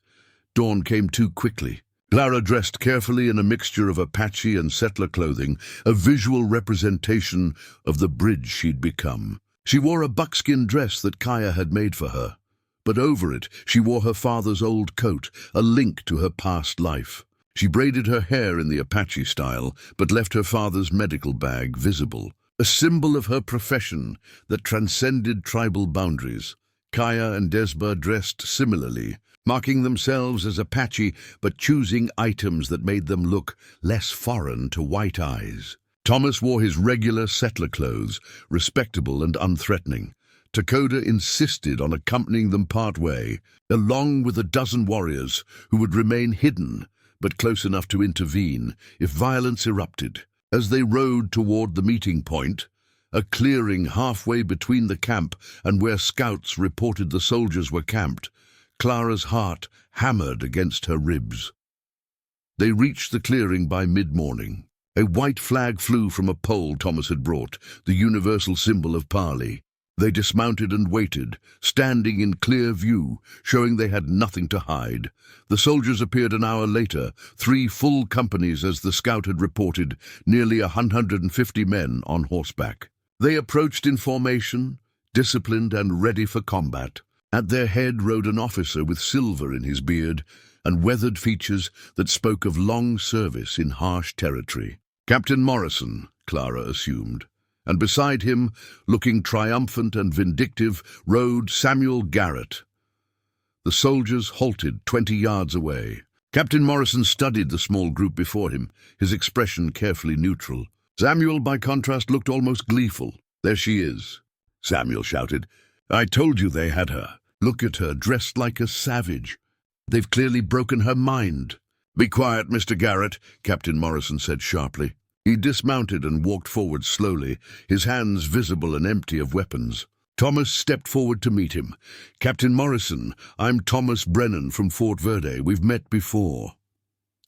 Dawn came too quickly. Clara dressed carefully in a mixture of Apache and settler clothing, a visual representation of the bridge she'd become. She wore a buckskin dress that Kaya had made for her, but over it she wore her father's old coat, a link to her past life. She braided her hair in the Apache style, but left her father's medical bag visible, a symbol of her profession that transcended tribal boundaries. Kaya and Desba dressed similarly, marking themselves as Apache but choosing items that made them look less foreign to white eyes. Thomas wore his regular settler clothes, respectable and unthreatening. Dakota insisted on accompanying them part way, along with a dozen warriors who would remain hidden but close enough to intervene if violence erupted. As they rode toward the meeting point, a clearing halfway between the camp and where scouts reported the soldiers were camped, Clara's heart hammered against her ribs. They reached the clearing by mid-morning. A white flag flew from a pole Thomas had brought, the universal symbol of parley. They dismounted and waited, standing in clear view, showing they had nothing to hide. The soldiers appeared an hour later, 3 full companies as the scout had reported, nearly 150 men on horseback. They approached in formation, disciplined and ready for combat. At their head rode an officer with silver in his beard and weathered features that spoke of long service in harsh territory. Captain Morrison, Clara assumed, and beside him, looking triumphant and vindictive, rode Samuel Garrett. The soldiers halted 20 yards away. Captain Morrison studied the small group before him, his expression carefully neutral. Samuel, by contrast, looked almost gleeful. "There she is," Samuel shouted. "I told you they had her. Look at her, dressed like a savage. They've clearly broken her mind." "Be quiet, Mr. Garrett," Captain Morrison said sharply. He dismounted and walked forward slowly, his hands visible and empty of weapons. Thomas stepped forward to meet him. "Captain Morrison, I'm Thomas Brennan from Fort Verde. We've met before."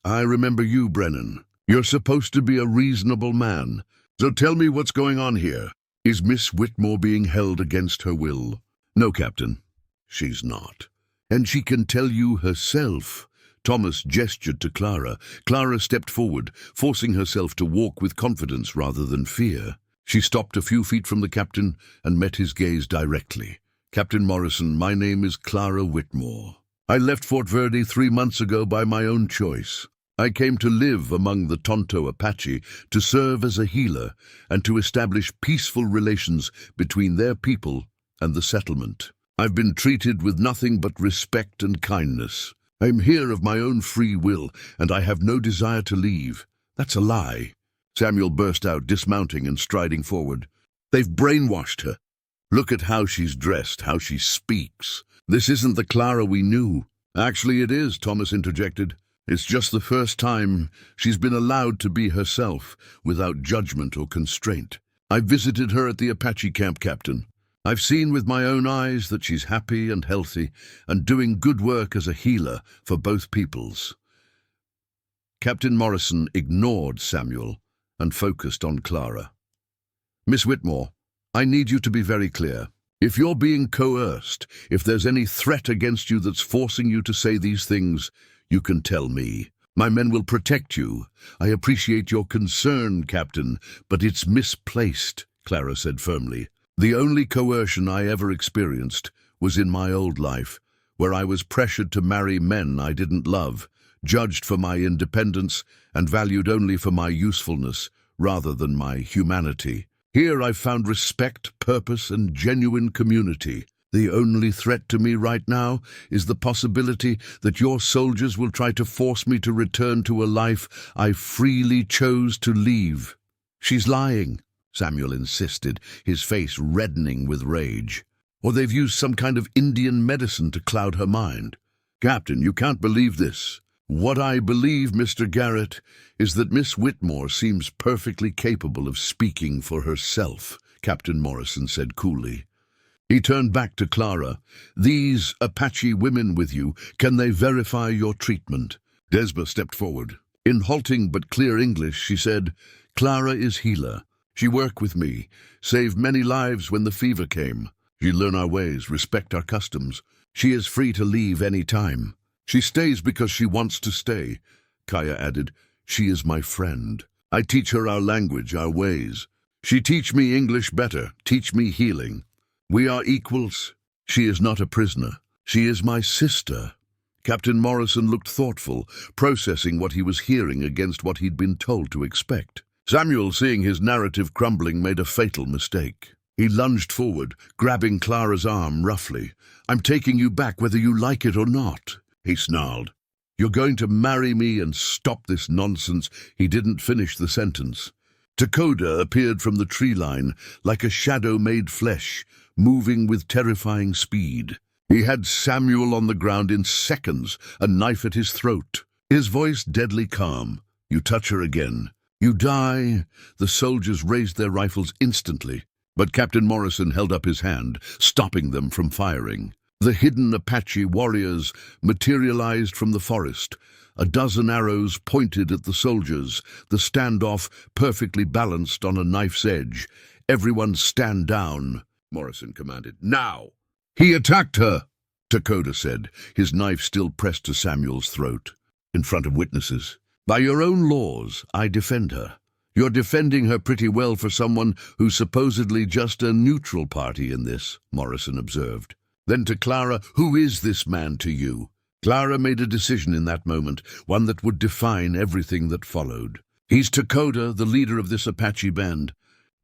"I remember you, Brennan. You're supposed to be a reasonable man. So tell me what's going on here. Is Miss Whitmore being held against her will?" "No, Captain, she's not. And she can tell you herself." Thomas gestured to Clara. Clara stepped forward, forcing herself to walk with confidence rather than fear. She stopped a few feet from the captain and met his gaze directly. "Captain Morrison, my name is Clara Whitmore. I left Fort Verde 3 months ago by my own choice. I came to live among the Tonto Apache, to serve as a healer, and to establish peaceful relations between their people and the settlement. I've been treated with nothing but respect and kindness. I'm here of my own free will, and I have no desire to leave." "That's a lie," Samuel burst out, dismounting and striding forward. "They've brainwashed her. Look at how she's dressed, how she speaks. This isn't the Clara we knew." "Actually it is," Thomas interjected. "It's just the first time she's been allowed to be herself, without judgment or constraint. I visited her at the Apache camp, Captain. I've seen with my own eyes that she's happy and healthy and doing good work as a healer for both peoples." Captain Morrison ignored Samuel and focused on Clara. "Miss Whitmore, I need you to be very clear. If you're being coerced, if there's any threat against you that's forcing you to say these things, you can tell me. My men will protect you. I appreciate your concern, Captain, but it's misplaced," Clara said firmly. "The only coercion I ever experienced was in my old life, where I was pressured to marry men I didn't love, judged for my independence and valued only for my usefulness rather than my humanity. Here I found respect, purpose, and genuine community. The only threat to me right now is the possibility that your soldiers will try to force me to return to a life I freely chose to leave." "She's lying," Samuel insisted, his face reddening with rage. "Or they've used some kind of Indian medicine to cloud her mind." "Captain, you can't believe this." "What I believe, Mr. Garrett, is that Miss Whitmore seems perfectly capable of speaking for herself," Captain Morrison said coolly. He turned back to Clara. "These Apache women with you, can they verify your treatment?" Desba stepped forward. In halting but clear English, she said, "Clara is healer. She worked with me, saved many lives when the fever came. She learn our ways, respect our customs. She is free to leave any time. She stays because she wants to stay," Kaya added. "She is my friend. I teach her our language, our ways. She teach me English better, teach me healing. We are equals. She is not a prisoner. She is my sister." Captain Morrison looked thoughtful, processing what he was hearing against what he'd been told to expect. Samuel, seeing his narrative crumbling, made a fatal mistake. He lunged forward, grabbing Clara's arm roughly. "I'm taking you back whether you like it or not," he snarled. "You're going to marry me and stop this nonsense." He didn't finish the sentence. Takoda appeared from the tree line like a shadow made flesh, moving with terrifying speed. He had Samuel on the ground in seconds, a knife at his throat. His voice deadly calm. "You touch her again, you die." The soldiers raised their rifles instantly, but Captain Morrison held up his hand, stopping them from firing. The hidden Apache warriors materialized from the forest. A dozen arrows pointed at the soldiers, the standoff perfectly balanced on a knife's edge. "Everyone stand down," Morrison commanded. "Now!" "He attacked her," Takoda said, his knife still pressed to Samuel's throat. "In front of witnesses. By your own laws, I defend her. You're defending her pretty well for someone who's supposedly just a neutral party in this," Morrison observed. Then to Clara, "Who is this man to you?" Clara made a decision in that moment, one that would define everything that followed. "He's Takoda, the leader of this Apache band,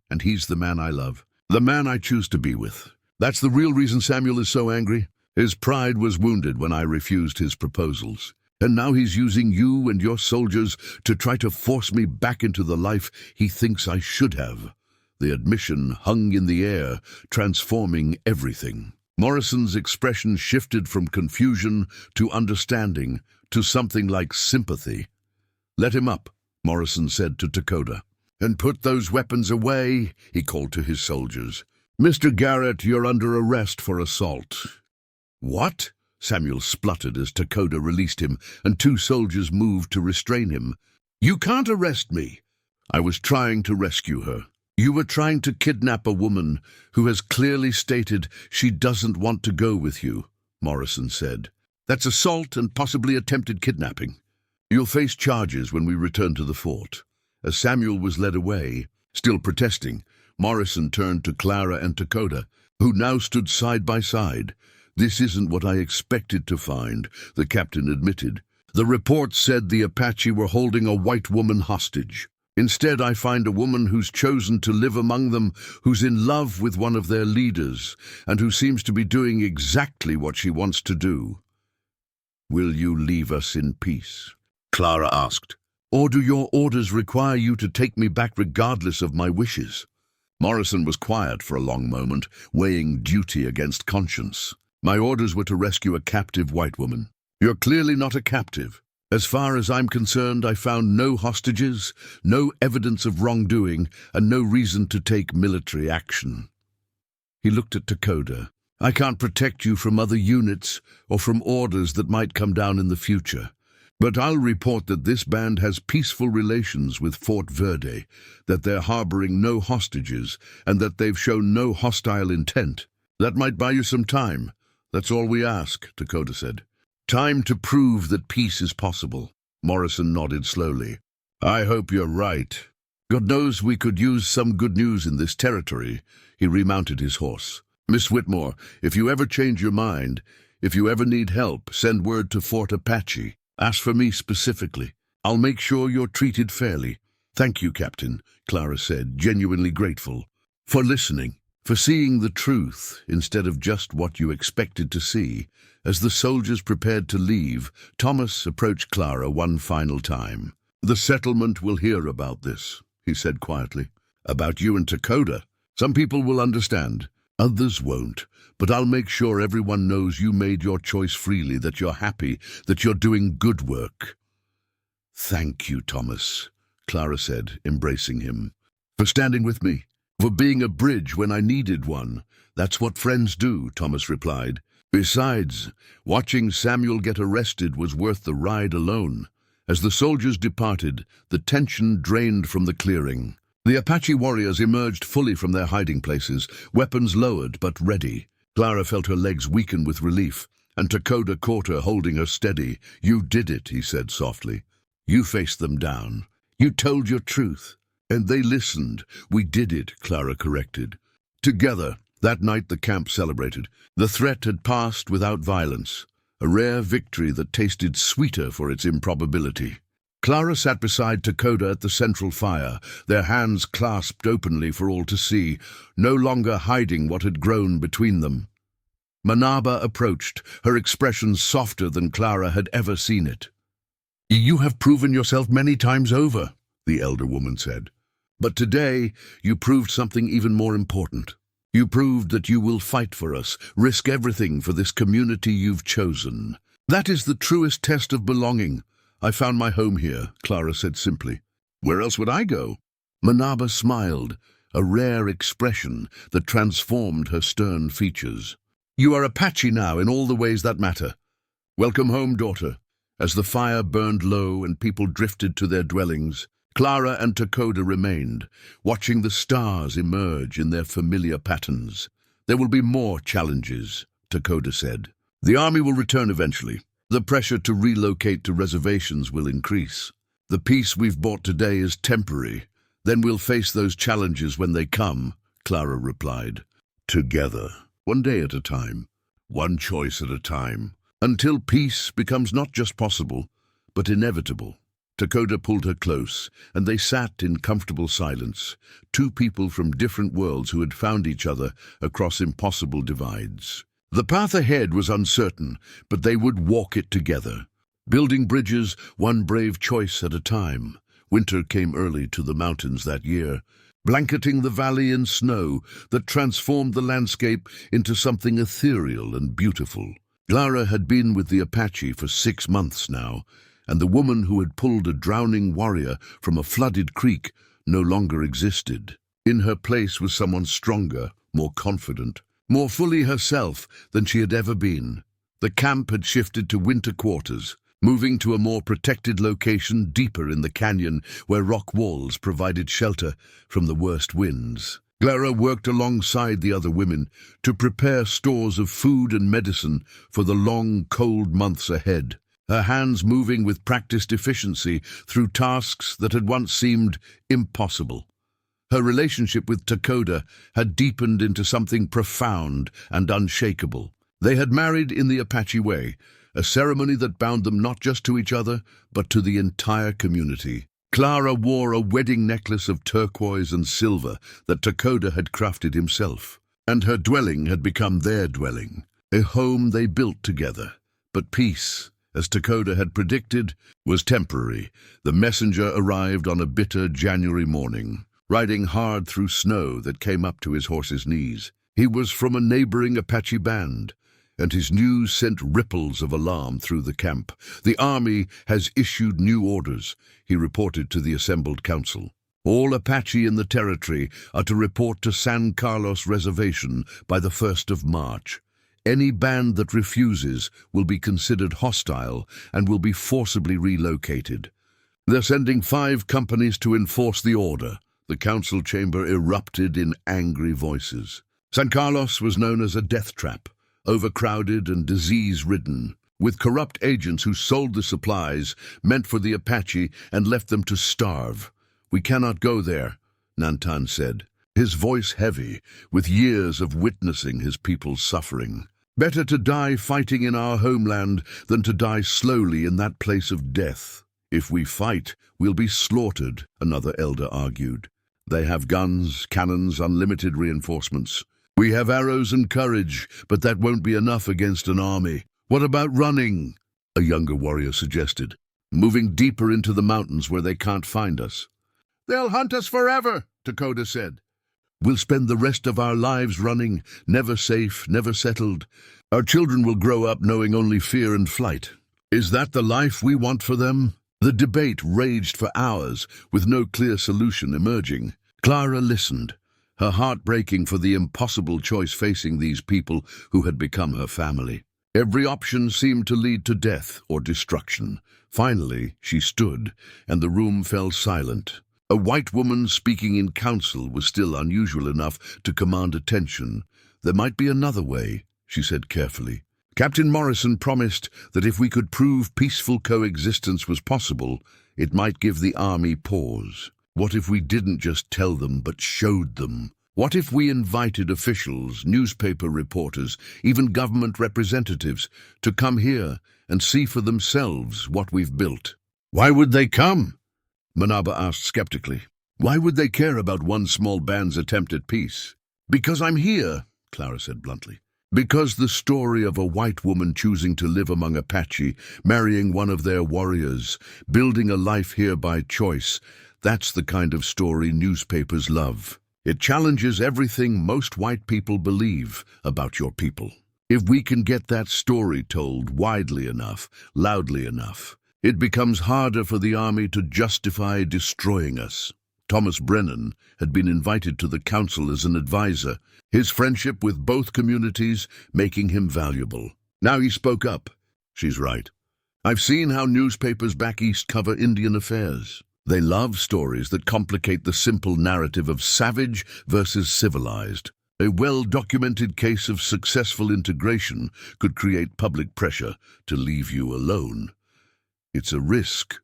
and he's the man I love, the man I choose to be with. That's the real reason Samuel is so angry. His pride was wounded when I refused his proposals. And now he's using you and your soldiers to try to force me back into the life he thinks I should have." The admission hung in the air, transforming everything. Morrison's expression shifted from confusion to understanding to something like sympathy. "Let him up," Morrison said to Takoda. "And put those weapons away," he called to his soldiers. "Mr. Garrett, you're under arrest for assault." "What?" Samuel spluttered as Takoda released him, and two soldiers moved to restrain him. "You can't arrest me." "I was trying to rescue her." "You were trying to kidnap a woman who has clearly stated she doesn't want to go with you," Morrison said. "That's assault and possibly attempted kidnapping. You'll face charges when we return to the fort." As Samuel was led away, still protesting, Morrison turned to Clara and Takoda, who now stood side by side. "This isn't what I expected to find," the captain admitted. "The report said the Apache were holding a white woman hostage. Instead, I find a woman who's chosen to live among them, who's in love with one of their leaders, and who seems to be doing exactly what she wants to do." "Will you leave us in peace?" Clara asked. "Or do your orders require you to take me back regardless of my wishes?" Morrison was quiet for a long moment, weighing duty against conscience. "My orders were to rescue a captive white woman." "You're clearly not a captive. As far as I'm concerned, I found no hostages, no evidence of wrongdoing, and no reason to take military action." He looked at Takoda. "I can't protect you from other units or from orders that might come down in the future. But I'll report that this band has peaceful relations with Fort Verde, that they're harboring no hostages, and that they've shown no hostile intent. That might buy you some time. That's all we ask," Takoda said. "Time to prove that peace is possible." Morrison nodded slowly. "I hope you're right. God knows we could use some good news in this territory." He remounted his horse. "Miss Whitmore, if you ever change your mind, If you ever need help, send word to Fort Apache. Ask for me specifically. I'll make sure you're treated fairly. Thank you, Captain, Clara said, genuinely grateful. For listening, for seeing the truth instead of just what you expected to see. As the soldiers prepared to leave, Thomas approached Clara one final time. The settlement will hear about this, he said quietly. About you and Dakota. Some people will understand, others won't. But I'll make sure everyone knows you made your choice freely, that you're happy, that you're doing good work. Thank you, Thomas, Clara said, embracing him. For standing with me, for being a bridge when I needed one. That's what friends do, Thomas replied. Besides, watching Samuel get arrested was worth the ride alone. As the soldiers departed, the tension drained from the clearing. The Apache warriors emerged fully from their hiding places, weapons lowered but ready. Clara felt her legs weaken with relief, and Dakota caught her, holding her steady. You did it, he said softly. You faced them down. You told your truth. And they listened. We did it, Clara corrected. Together, that night the camp celebrated. The threat had passed without violence, a rare victory that tasted sweeter for its improbability. Clara sat beside Dakota at the central fire, their hands clasped openly for all to see, no longer hiding what had grown between them. Manaba approached, her expression softer than Clara had ever seen it. You have proven yourself many times over, the elder woman said. But today you proved something even more important. You proved that you will fight for us, risk everything for this community you've chosen. That is the truest test of belonging. I found my home here, Clara said simply. Where else would I go? Manaba smiled, a rare expression that transformed her stern features. You are Apache now in all the ways that matter. Welcome home, daughter. As the fire burned low and people drifted to their dwellings, Clara and Dakota remained, watching the stars emerge in their familiar patterns. There will be more challenges, Dakota said. The army will return eventually. The pressure to relocate to reservations will increase. The peace we've bought today is temporary. Then we'll face those challenges when they come, Clara replied. Together, one day at a time, one choice at a time, until peace becomes not just possible, but inevitable. Dakota pulled her close, and they sat in comfortable silence, two people from different worlds who had found each other across impossible divides. The path ahead was uncertain, but they would walk it together, building bridges one brave choice at a time. Winter came early to the mountains that year, blanketing the valley in snow that transformed the landscape into something ethereal and beautiful. Clara had been with the Apache for 6 months now, and the woman who had pulled a drowning warrior from a flooded creek no longer existed. In her place was someone stronger, more confident, more fully herself than she had ever been. The camp had shifted to winter quarters, moving to a more protected location deeper in the canyon where rock walls provided shelter from the worst winds. Clara worked alongside the other women to prepare stores of food and medicine for the long, cold months ahead, her hands moving with practiced efficiency through tasks that had once seemed impossible. Her relationship with Dakota had deepened into something profound and unshakable. They had married in the Apache way, a ceremony that bound them not just to each other, but to the entire community. Clara wore a wedding necklace of turquoise and silver that Dakota had crafted himself, and her dwelling had become their dwelling, a home they built together. But peace, as Dakota had predicted, was temporary. The messenger arrived on a bitter January morning, riding hard through snow that came up to his horse's knees. He was from a neighboring Apache band, and his news sent ripples of alarm through the camp. The army has issued new orders, he reported to the assembled council. All Apache in the territory are to report to San Carlos Reservation by the 1st of March. Any band that refuses will be considered hostile and will be forcibly relocated. They're sending 5 companies to enforce the order. The council chamber erupted in angry voices. San Carlos was known as a death trap, overcrowded and disease-ridden, with corrupt agents who sold the supplies meant for the Apache and left them to starve. We cannot go there, Nantan said, his voice heavy with years of witnessing his people's suffering. Better to die fighting in our homeland than to die slowly in that place of death. If we fight, we'll be slaughtered, another elder argued. They have guns, cannons, unlimited reinforcements. We have arrows and courage, but that won't be enough against an army. What about running? A younger warrior suggested. Moving deeper into the mountains where they can't find us. They'll hunt us forever, Dakota said. We'll spend the rest of our lives running, never safe, never settled. Our children will grow up knowing only fear and flight. Is that the life we want for them? The debate raged for hours, with no clear solution emerging. Clara listened, her heart breaking for the impossible choice facing these people who had become her family. Every option seemed to lead to death or destruction. Finally, she stood, and the room fell silent. A white woman speaking in council was still unusual enough to command attention. There might be another way, she said carefully. Captain Morrison promised that if we could prove peaceful coexistence was possible, it might give the army pause. What if we didn't just tell them but showed them? What if we invited officials, newspaper reporters, even government representatives to come here and see for themselves what we've built? Why would they come? Manaba asked skeptically. Why would they care about one small band's attempt at peace? Because I'm here, Clara said bluntly. Because the story of a white woman choosing to live among Apache, marrying one of their warriors, building a life here by choice, that's the kind of story newspapers love. It challenges everything most white people believe about your people. If we can get that story told widely enough, loudly enough, it becomes harder for the army to justify destroying us. Thomas Brennan had been invited to the council as an advisor, his friendship with both communities making him valuable. Now he spoke up. She's right. I've seen how newspapers back east cover Indian affairs. They love stories that complicate the simple narrative of savage versus civilized. A well-documented case of successful integration could create public pressure to leave you alone. It's a risk,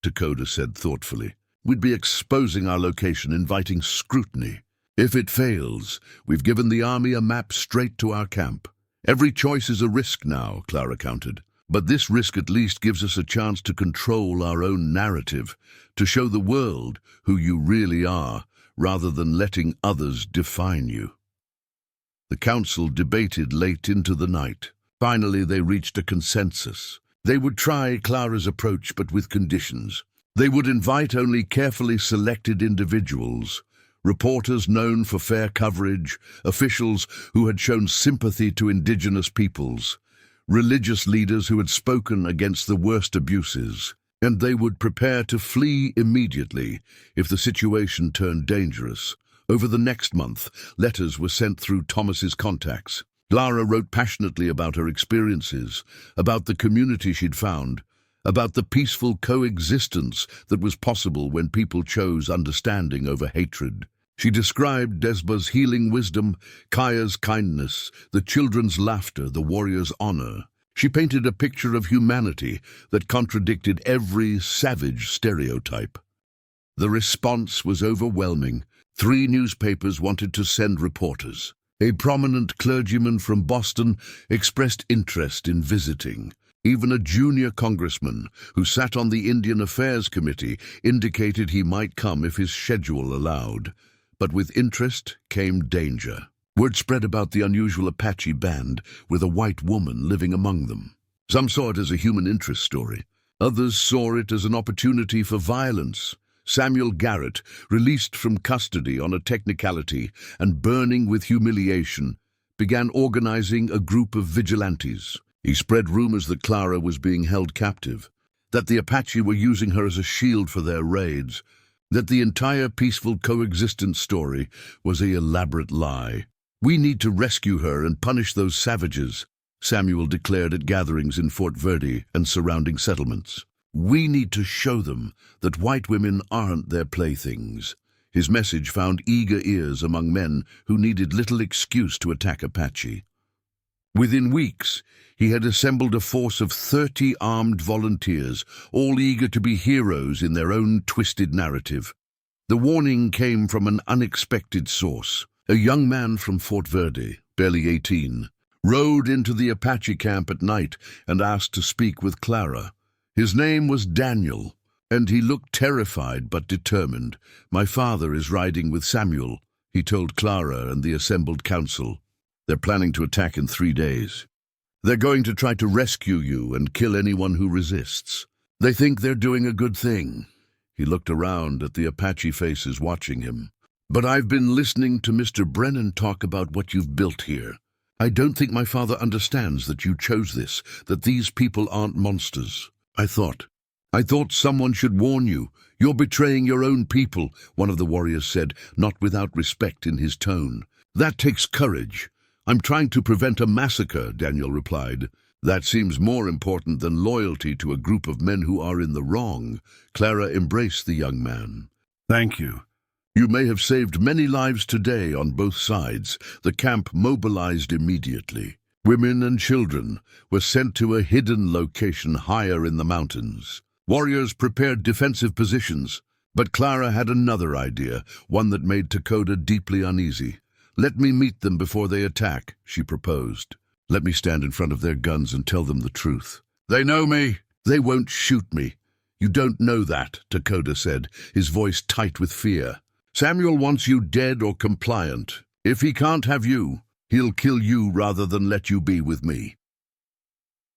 Dakota said thoughtfully. We'd be exposing our location, inviting scrutiny. If it fails, we've given the army a map straight to our camp. Every choice is a risk now, Clara countered. But this risk at least gives us a chance to control our own narrative, to show the world who you really are, rather than letting others define you. The council debated late into the night. Finally, they reached a consensus. They would try Clara's approach, but with conditions. They would invite only carefully selected individuals, reporters known for fair coverage, officials who had shown sympathy to indigenous peoples, religious leaders who had spoken against the worst abuses, and they would prepare to flee immediately if the situation turned dangerous. Over the next month, letters were sent through Thomas's contacts. Clara wrote passionately about her experiences, about the community she'd found, about the peaceful coexistence that was possible when people chose understanding over hatred. She described Desba's healing wisdom, Kaya's kindness, the children's laughter, the warrior's honor. She painted a picture of humanity that contradicted every savage stereotype. The response was overwhelming. 3 newspapers wanted to send reporters. A prominent clergyman from Boston expressed interest in visiting. Even a junior congressman who sat on the Indian Affairs Committee indicated he might come if his schedule allowed. But with interest came danger. Word spread about the unusual Apache band with a white woman living among them. Some saw it as a human interest story. Others saw it as an opportunity for violence. Samuel Garrett, released from custody on a technicality and burning with humiliation, began organizing a group of vigilantes. He spread rumors that Clara was being held captive, that the Apache were using her as a shield for their raids, that the entire peaceful coexistence story was an elaborate lie. "We need to rescue her and punish those savages," Samuel declared at gatherings in Fort Verde and surrounding settlements. "We need to show them that white women aren't their playthings." His message found eager ears among men who needed little excuse to attack Apache. Within weeks, he had assembled a force of 30 armed volunteers, all eager to be heroes in their own twisted narrative. The warning came from an unexpected source. A young man from Fort Verde, barely 18, rode into the Apache camp at night and asked to speak with Clara. His name was Daniel, and he looked terrified but determined. "My father is riding with Samuel," he told Clara and the assembled council. "They're planning to attack in 3 days. They're going to try to rescue you and kill anyone who resists. They think they're doing a good thing." He looked around at the Apache faces watching him. "But I've been listening to Mr. Brennan talk about what you've built here. I don't think my father understands that you chose this, that these people aren't monsters. I thought someone should warn you. You're betraying your own people," one of the warriors said, not without respect in his tone. "That takes courage." "I'm trying to prevent a massacre," Daniel replied. "That seems more important than loyalty to a group of men who are in the wrong." Clara embraced the young man. "Thank you. You may have saved many lives today on both sides." The camp mobilized immediately. Women and children were sent to a hidden location higher in the mountains. Warriors prepared defensive positions, but Clara had another idea, one that made Dakota deeply uneasy. "Let me meet them before they attack," she proposed. "Let me stand in front of their guns and tell them the truth." "They know me." "They won't shoot me." "You don't know that," Dakota said, his voice tight with fear. "Samuel wants you dead or compliant. If he can't have you, he'll kill you rather than let you be with me."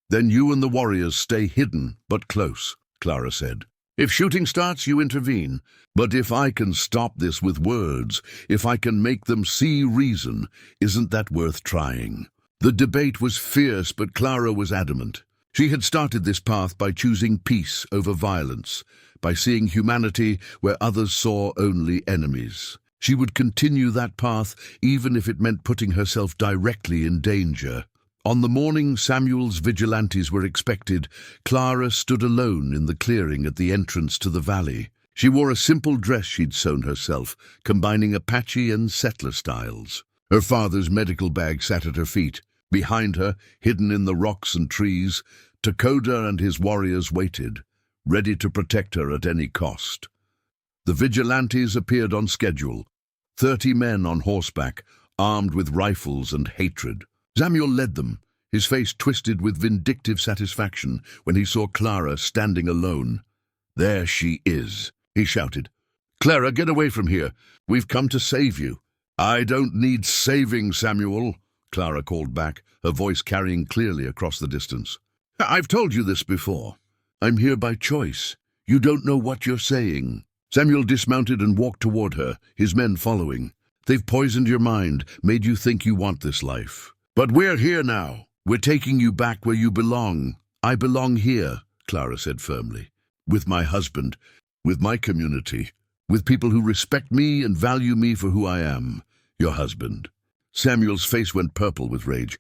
"Then you and the warriors stay hidden but close," Clara said. "If shooting starts, you intervene. But if I can stop this with words, if I can make them see reason, isn't that worth trying?" The debate was fierce, but Clara was adamant. She had started this path by choosing peace over violence, by seeing humanity where others saw only enemies. She would continue that path even if it meant putting herself directly in danger. On the morning Samuel's vigilantes were expected, Clara stood alone in the clearing at the entrance to the valley. She wore a simple dress she'd sewn herself, combining Apache and settler styles. Her father's medical bag sat at her feet. Behind her, hidden in the rocks and trees, Dakota and his warriors waited, ready to protect her at any cost. The vigilantes appeared on schedule, 30 men on horseback, armed with rifles and hatred. Samuel led them, his face twisted with vindictive satisfaction when he saw Clara standing alone. "There she is," he shouted. "Clara, get away from here. We've come to save you." "I don't need saving, Samuel," Clara called back, her voice carrying clearly across the distance. "I've told you this before. I'm here by choice. You don't know what you're saying." Samuel dismounted and walked toward her, his men following. "They've poisoned your mind, made you think you want this life. But we're here now. We're taking you back where you belong." "I belong here," Clara said firmly. "With my husband, with my community, with people who respect me and value me for who I am. Your husband." Samuel's face went purple with rage.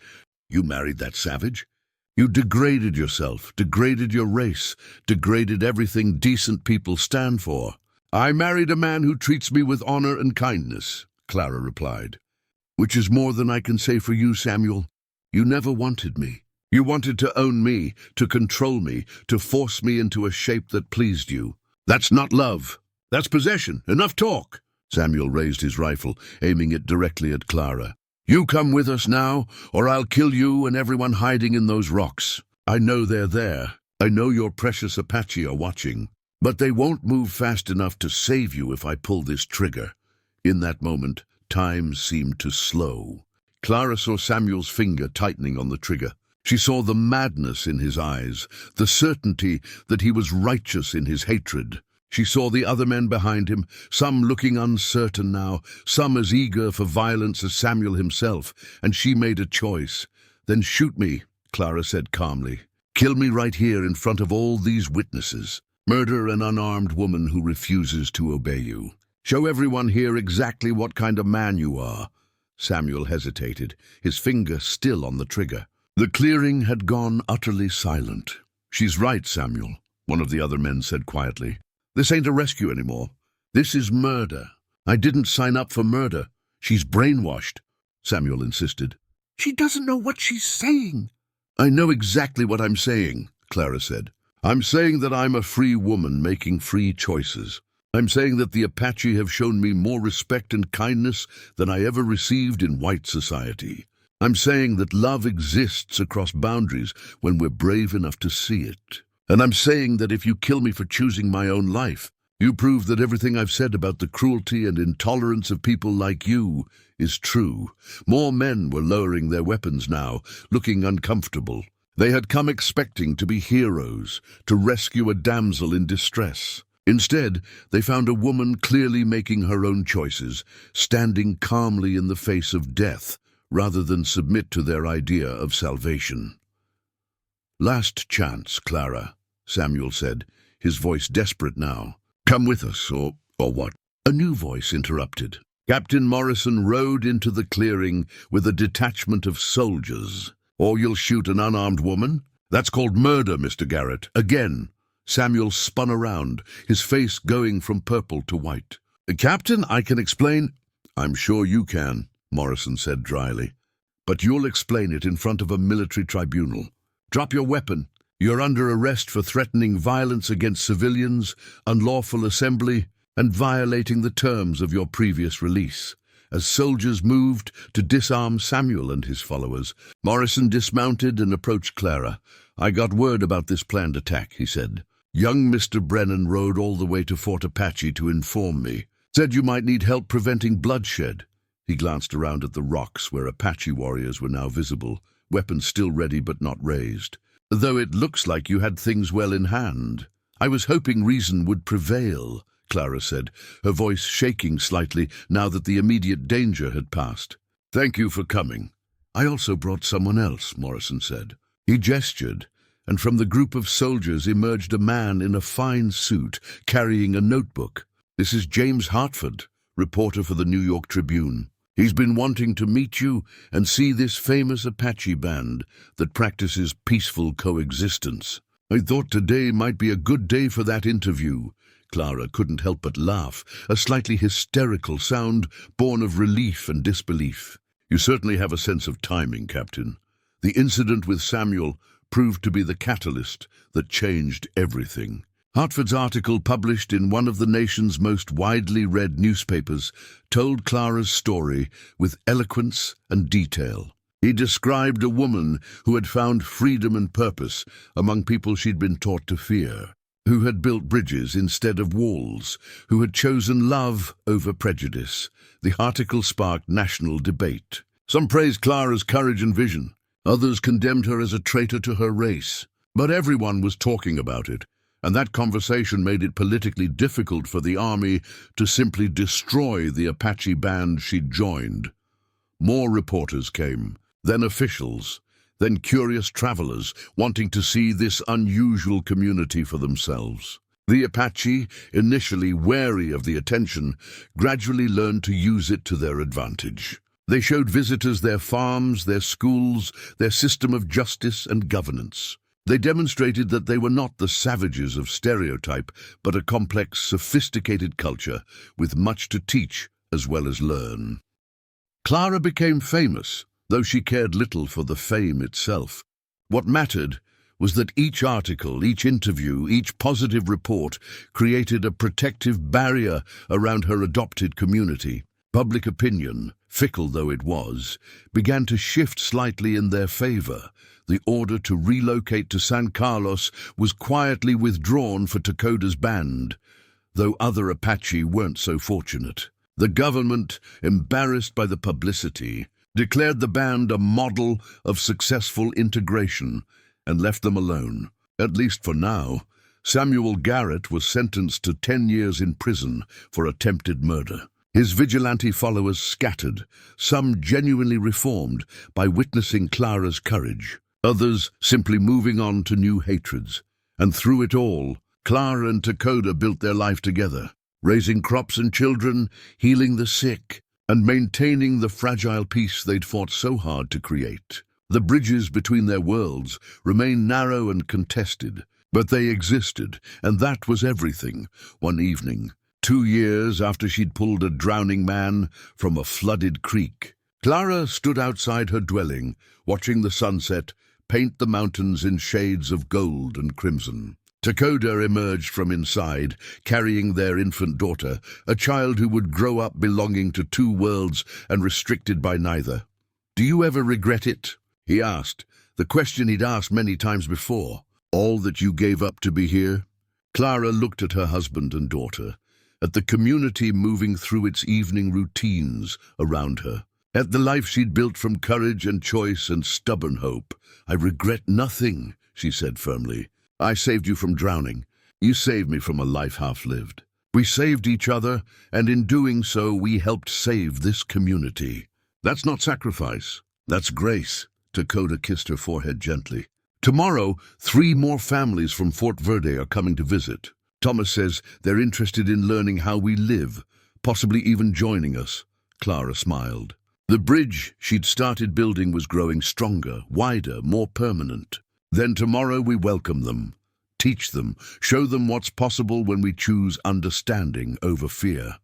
"You married that savage? You degraded yourself, degraded your race, degraded everything decent people stand for." "I married a man who treats me with honor and kindness," Clara replied. "Which is more than I can say for you, Samuel. You never wanted me. You wanted to own me, to control me, to force me into a shape that pleased you. That's not love. That's possession. Enough talk." Samuel raised his rifle, aiming it directly at Clara. "You come with us now, or I'll kill you and everyone hiding in those rocks. I know they're there. I know your precious Apache are watching. But they won't move fast enough to save you if I pull this trigger." In that moment, time seemed to slow. Clara saw Samuel's finger tightening on the trigger. She saw the madness in his eyes, the certainty that he was righteous in his hatred. She saw the other men behind him, some looking uncertain now, some as eager for violence as Samuel himself, and she made a choice. "Then shoot me," Clara said calmly. "Kill me right here in front of all these witnesses. Murder an unarmed woman who refuses to obey you. Show everyone here exactly what kind of man you are." Samuel hesitated, his finger still on the trigger. The clearing had gone utterly silent. "She's right, Samuel," one of the other men said quietly. "This ain't a rescue anymore. This is murder. I didn't sign up for murder. She's brainwashed," Samuel insisted. "She doesn't know what she's saying." "I know exactly what I'm saying," Clara said. "I'm saying that I'm a free woman making free choices. I'm saying that the Apache have shown me more respect and kindness than I ever received in white society. I'm saying that love exists across boundaries when we're brave enough to see it. And I'm saying that if you kill me for choosing my own life, you prove that everything I've said about the cruelty and intolerance of people like you is true. More men were lowering their weapons now, looking uncomfortable. They had come expecting to be heroes, to rescue a damsel in distress. Instead, they found a woman clearly making her own choices, standing calmly in the face of death, rather than submit to their idea of salvation. "Last chance, Clara," Samuel said, his voice desperate now. "Come with us, or what?" A new voice interrupted. Captain Morrison rode into the clearing with a detachment of soldiers. "Or you'll shoot an unarmed woman? That's called murder, Mr. Garrett." Again, Samuel spun around, his face going from purple to white. "Captain, I can explain—" "I'm sure you can," Morrison said dryly. "But you'll explain it in front of a military tribunal. Drop your weapon. You're under arrest for threatening violence against civilians, unlawful assembly, and violating the terms of your previous release." As soldiers moved to disarm Samuel and his followers, Morrison dismounted and approached Clara. "I got word about this planned attack," he said. "Young Mr. Brennan rode all the way to Fort Apache to inform me. Said you might need help preventing bloodshed." He glanced around at the rocks where Apache warriors were now visible, weapons still ready but not raised. "Though it looks like you had things well in hand. I was hoping reason would prevail," Clara said, her voice shaking slightly now that the immediate danger had passed. "Thank you for coming. I also brought someone else," Morrison said. He gestured, and from the group of soldiers emerged a man in a fine suit, carrying a notebook. "This is James Hartford, reporter for the New York Tribune. He's been wanting to meet you and see this famous Apache band that practices peaceful coexistence. I thought today might be a good day for that interview." Clara couldn't help but laugh, a slightly hysterical sound born of relief and disbelief. "You certainly have a sense of timing, Captain. The incident with Samuel proved to be the catalyst that changed everything." Hartford's article, published in one of the nation's most widely read newspapers, told Clara's story with eloquence and detail. He described a woman who had found freedom and purpose among people she'd been taught to fear, who had built bridges instead of walls, who had chosen love over prejudice. The article sparked national debate. Some praised Clara's courage and vision. Others condemned her as a traitor to her race. But everyone was talking about it, and that conversation made it politically difficult for the army to simply destroy the Apache band she'd joined. More reporters came, then officials, then curious travelers wanting to see this unusual community for themselves. The Apache, initially wary of the attention, gradually learned to use it to their advantage. They showed visitors their farms, their schools, their system of justice and governance. They demonstrated that they were not the savages of stereotype, but a complex, sophisticated culture with much to teach as well as learn. Clara became famous, though she cared little for the fame itself. What mattered was that each article, each interview, each positive report created a protective barrier around her adopted community. Public opinion, fickle though it was, began to shift slightly in their favor. The order to relocate to San Carlos was quietly withdrawn for Takoda's band, though other Apache weren't so fortunate. The government, embarrassed by the publicity, declared the band a model of successful integration and left them alone. At least for now. Samuel Garrett was sentenced to 10 years in prison for attempted murder. His vigilante followers scattered, some genuinely reformed by witnessing Clara's courage, others simply moving on to new hatreds. And through it all, Clara and Takoda built their life together, raising crops and children, healing the sick, and maintaining the fragile peace they'd fought so hard to create. The bridges between their worlds remained narrow and contested, but they existed, and that was everything. One evening, 2 years after she'd pulled a drowning man from a flooded creek, Clara stood outside her dwelling, watching the sunset paint the mountains in shades of gold and crimson. Takoda emerged from inside, carrying their infant daughter, a child who would grow up belonging to two worlds and restricted by neither. "Do "Do you ever regret it?" he asked, the question he'd asked many times before. "All that you gave up to be here?" Clara looked at her husband and daughter, at the community moving through its evening routines around her, at the life she'd built from courage and choice and stubborn hope. "I regret nothing," she said firmly. "I saved you from drowning. You saved me from a life half-lived. We saved each other, and in doing so, we helped save this community. That's not sacrifice. That's grace." Dakota kissed her forehead gently. "Tomorrow, 3 more families from Fort Verde are coming to visit. Thomas says they're interested in learning how we live, possibly even joining us." Clara smiled. The bridge she'd started building was growing stronger, wider, more permanent. "Then tomorrow we welcome them, teach them, show them what's possible when we choose understanding over fear."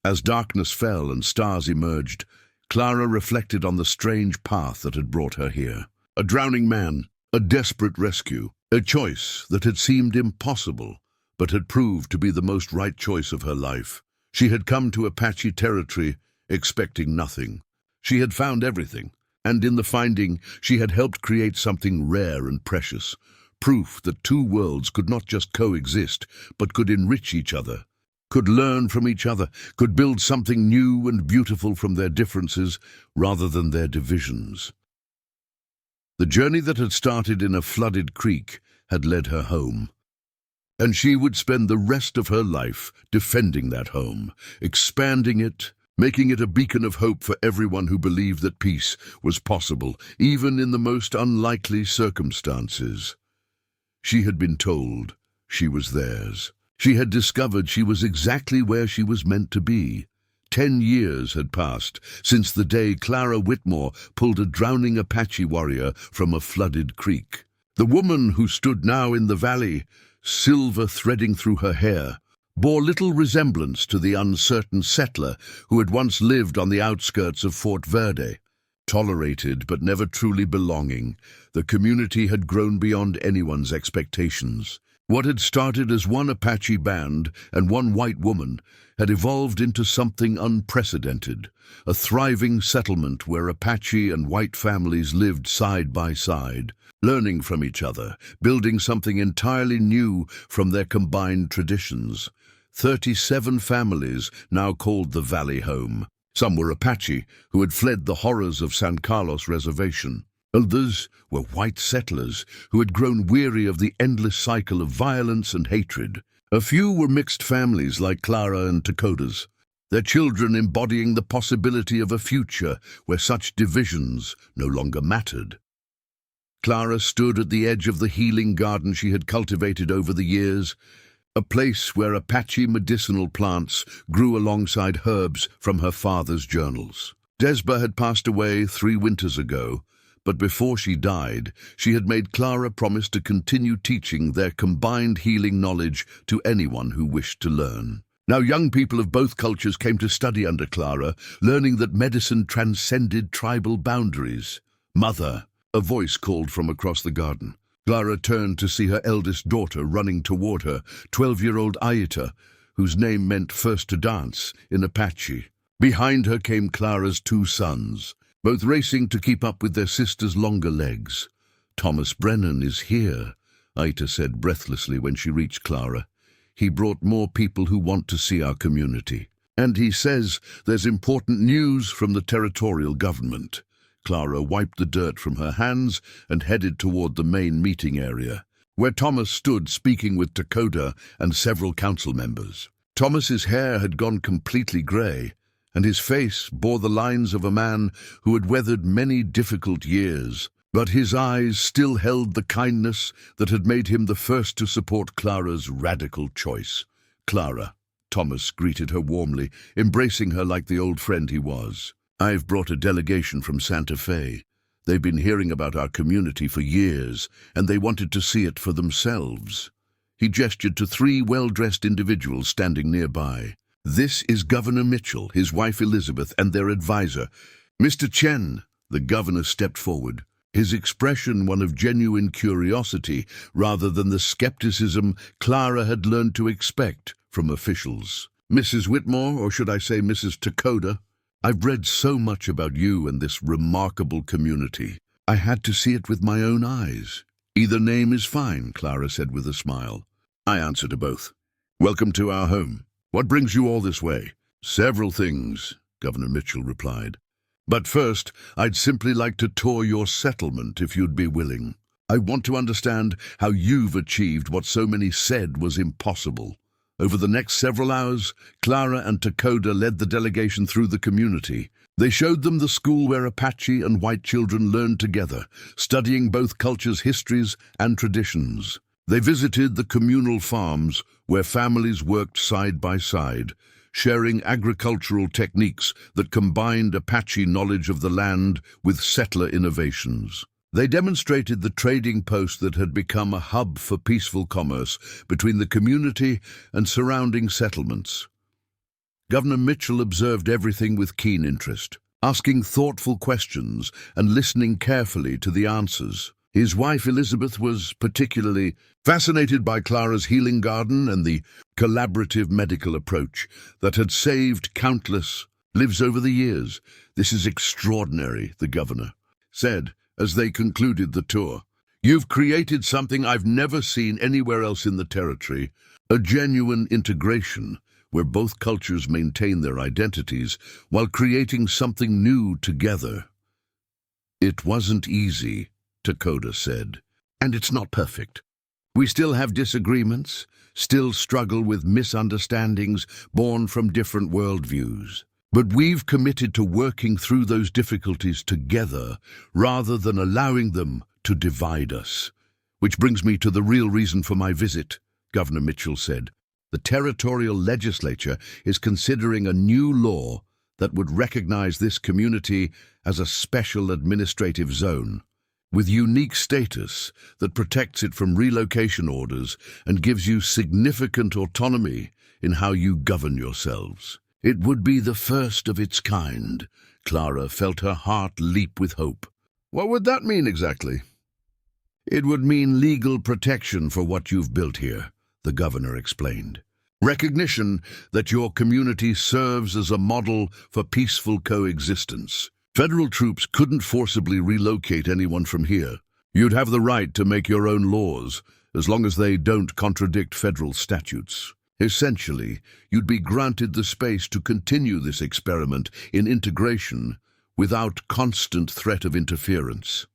As darkness fell and stars emerged, Clara reflected on the strange path that had brought her here. A drowning man, a desperate rescue, a choice that had seemed impossible, but had proved to be the most right choice of her life. She had come to Apache territory expecting nothing. She had found everything, and in the finding, she had helped create something rare and precious, proof that 2 worlds could not just coexist, but could enrich each other, could learn from each other, could build something new and beautiful from their differences rather than their divisions. The journey that had started in a flooded creek had led her home, and she would spend the rest of her life defending that home, expanding it, making it a beacon of hope for everyone who believed that peace was possible, even in the most unlikely circumstances. She had been told she was theirs. She had discovered she was exactly where she was meant to be. 10 years had passed since the day Clara Whitmore pulled a drowning Apache warrior from a flooded creek. The woman who stood now in the valley, silver threading through her hair, bore little resemblance to the uncertain settler who had once lived on the outskirts of Fort Verde. Tolerated but never truly belonging, the community had grown beyond anyone's expectations. What had started as one Apache band and one white woman had evolved into something unprecedented, a thriving settlement where Apache and white families lived side by side, learning from each other, building something entirely new from their combined traditions. 37 families now called the Valley home. Some were Apache, who had fled the horrors of San Carlos Reservation. Others were white settlers who had grown weary of the endless cycle of violence and hatred. A few were mixed families like Clara and Dakota's, their children embodying the possibility of a future where such divisions no longer mattered. Clara stood at the edge of the healing garden she had cultivated over the years, a place where Apache medicinal plants grew alongside herbs from her father's journals. Desba had passed away 3 winters ago, but before she died, she had made Clara promise to continue teaching their combined healing knowledge to anyone who wished to learn. Now young people of both cultures came to study under Clara, learning that medicine transcended tribal boundaries. "Mother," a voice called from across the garden. Clara turned to see her eldest daughter running toward her, 12-year-old Aita, whose name meant first to dance in Apache. Behind her came Clara's 2 sons, both racing to keep up with their sister's longer legs. "Thomas Brennan is here," Aita said breathlessly when she reached Clara. "He brought more people who want to see our community. And he says there's important news from the territorial government." Clara wiped the dirt from her hands and headed toward the main meeting area, where Thomas stood speaking with Dakota and several council members. Thomas's hair had gone completely gray, and his face bore the lines of a man who had weathered many difficult years, but his eyes still held the kindness that had made him the first to support Clara's radical choice. "Clara," Thomas greeted her warmly, embracing her like the old friend he was. "I've brought a delegation from Santa Fe. They've been hearing about our community for years, and they wanted to see it for themselves." He gestured to 3 well-dressed individuals standing nearby. "This is Governor Mitchell, his wife Elizabeth, and their advisor, Mr. Chen." The governor stepped forward, his expression one of genuine curiosity rather than the skepticism Clara had learned to expect from officials. "Mrs. Whitmore, or should I say Mrs. Dakota?" I've read so much about you and this remarkable community. I had to see it with my own eyes. Either name is fine, Clara said with a smile. I answer to both. Welcome to our home. What brings you all this way? Several things, Governor Mitchell replied. But first, I'd simply like to tour your settlement if you'd be willing. I want to understand how you've achieved what so many said was impossible. Over the next several hours, Clara and Dakota led the delegation through the community. They showed them the school where Apache and white children learned together, studying both cultures' histories and traditions. They visited the communal farms where families worked side by side, sharing agricultural techniques that combined Apache knowledge of the land with settler innovations. They demonstrated the trading post that had become a hub for peaceful commerce between the community and surrounding settlements. Governor Mitchell observed everything with keen interest, asking thoughtful questions and listening carefully to the answers. His wife Elizabeth was particularly fascinated by Clara's healing garden and the collaborative medical approach that had saved countless lives over the years. This is extraordinary, the governor said as they concluded the tour. You've created something I've never seen anywhere else in the territory, a genuine integration where both cultures maintain their identities while creating something new together. It wasn't easy, Dakota said, and it's not perfect. We still have disagreements, still struggle with misunderstandings born from different worldviews. But we've committed to working through those difficulties together rather than allowing them to divide us. Which brings me to the real reason for my visit, Governor Mitchell said. The territorial legislature is considering a new law that would recognize this community as a special administrative zone, with unique status that protects it from relocation orders and gives you significant autonomy in how you govern yourselves. It would be the first of its kind. Clara felt her heart leap with hope. What would that mean exactly? It would mean legal protection for what you've built here, the governor explained. Recognition that your community serves as a model for peaceful coexistence. Federal troops couldn't forcibly relocate anyone from here. You'd have the right to make your own laws, as long as they don't contradict federal statutes. Essentially, you'd be granted the space to continue this experiment in integration without constant threat of interference.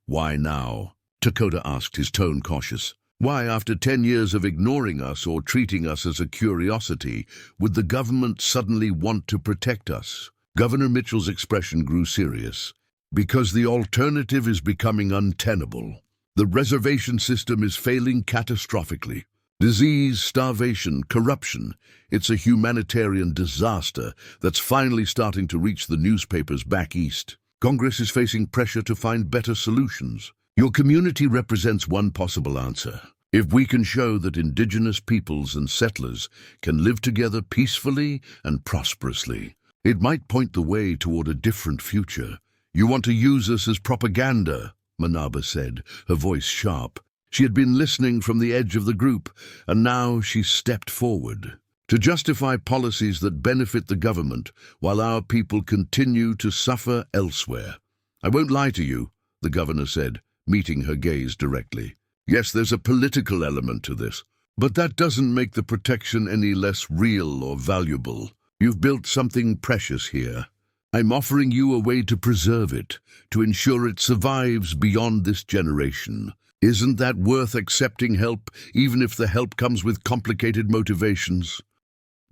Why now? Dakota asked, his tone cautious. Why, after 10 years of ignoring us or treating us as a curiosity, would the government suddenly want to protect us? Governor Mitchell's expression grew serious. Because the alternative is becoming untenable. The reservation system is failing catastrophically. Disease, starvation, corruption. It's a humanitarian disaster that's finally starting to reach the newspapers back east. Congress is facing pressure to find better solutions. Your community represents one possible answer. If we can show that indigenous peoples and settlers can live together peacefully and prosperously, it might point the way toward a different future. You want to use us as propaganda, Manaba said, her voice sharp. She had been listening from the edge of the group, and now she stepped forward. To justify policies that benefit the government while our people continue to suffer elsewhere. I won't lie to you, the governor said, meeting her gaze directly. Yes, there's a political element to this, but that doesn't make the protection any less real or valuable. You've built something precious here. I'm offering you a way to preserve it, to ensure it survives beyond this generation. Isn't that worth accepting help, even if the help comes with complicated motivations?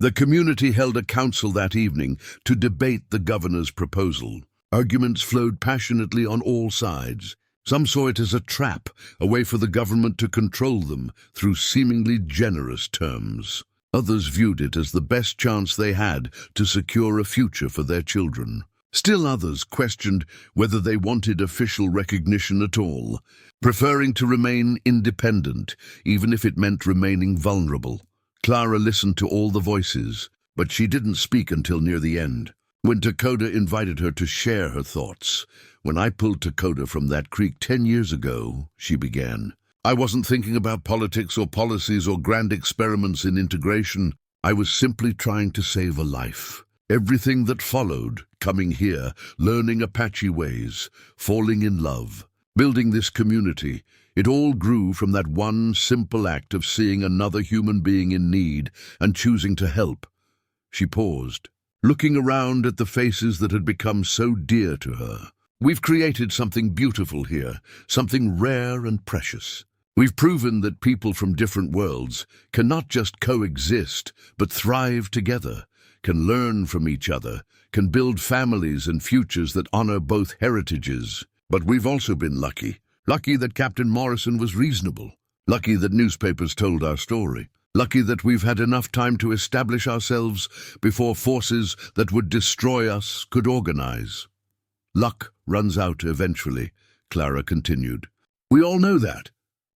The community held a council that evening to debate the governor's proposal. Arguments flowed passionately on all sides. Some saw it as a trap, a way for the government to control them through seemingly generous terms. Others viewed it as the best chance they had to secure a future for their children. Still others questioned whether they wanted official recognition at all, preferring to remain independent, even if it meant remaining vulnerable. Clara listened to all the voices, but she didn't speak until near the end, when Dakota invited her to share her thoughts. When I pulled Dakota from that creek 10 years ago, she began, I wasn't thinking about politics or policies or grand experiments in integration. I was simply trying to save a life. Everything that followed, coming here, learning Apache ways, falling in love, building this community, it all grew from that one simple act of seeing another human being in need and choosing to help. She paused, looking around at the faces that had become so dear to her. We've created something beautiful here, something rare and precious. We've proven that people from different worlds can not just coexist, but thrive together, can learn from each other, can build families and futures that honor both heritages. But we've also been lucky. Lucky that Captain Morrison was reasonable. Lucky that newspapers told our story. Lucky that we've had enough time to establish ourselves before forces that would destroy us could organize. Luck runs out eventually, Clara continued. We all know that.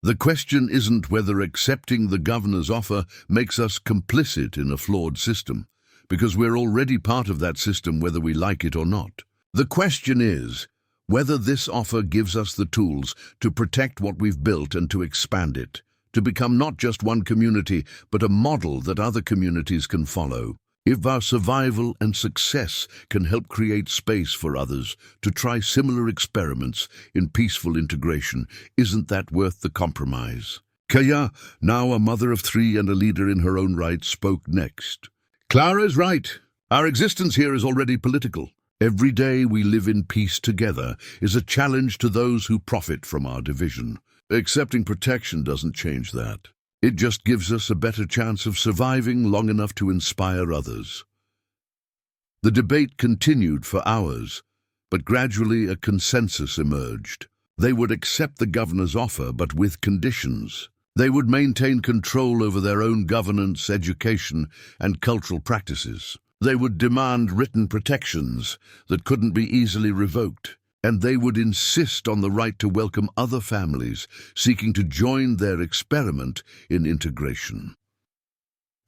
The question isn't whether accepting the governor's offer makes us complicit in a flawed system, because we're already part of that system whether we like it or not. The question is whether this offer gives us the tools to protect what we've built and to expand it, to become not just one community, but a model that other communities can follow. If our survival and success can help create space for others to try similar experiments in peaceful integration, isn't that worth the compromise? Kaya, now a mother of 3 and a leader in her own right, spoke next. Clara's right. Our existence here is already political. Every day we live in peace together is a challenge to those who profit from our division. Accepting protection doesn't change that. It just gives us a better chance of surviving long enough to inspire others. The debate continued for hours, but gradually a consensus emerged. They would accept the governor's offer, but with conditions. They would maintain control over their own governance, education, and cultural practices. They would demand written protections that couldn't be easily revoked, and they would insist on the right to welcome other families seeking to join their experiment in integration.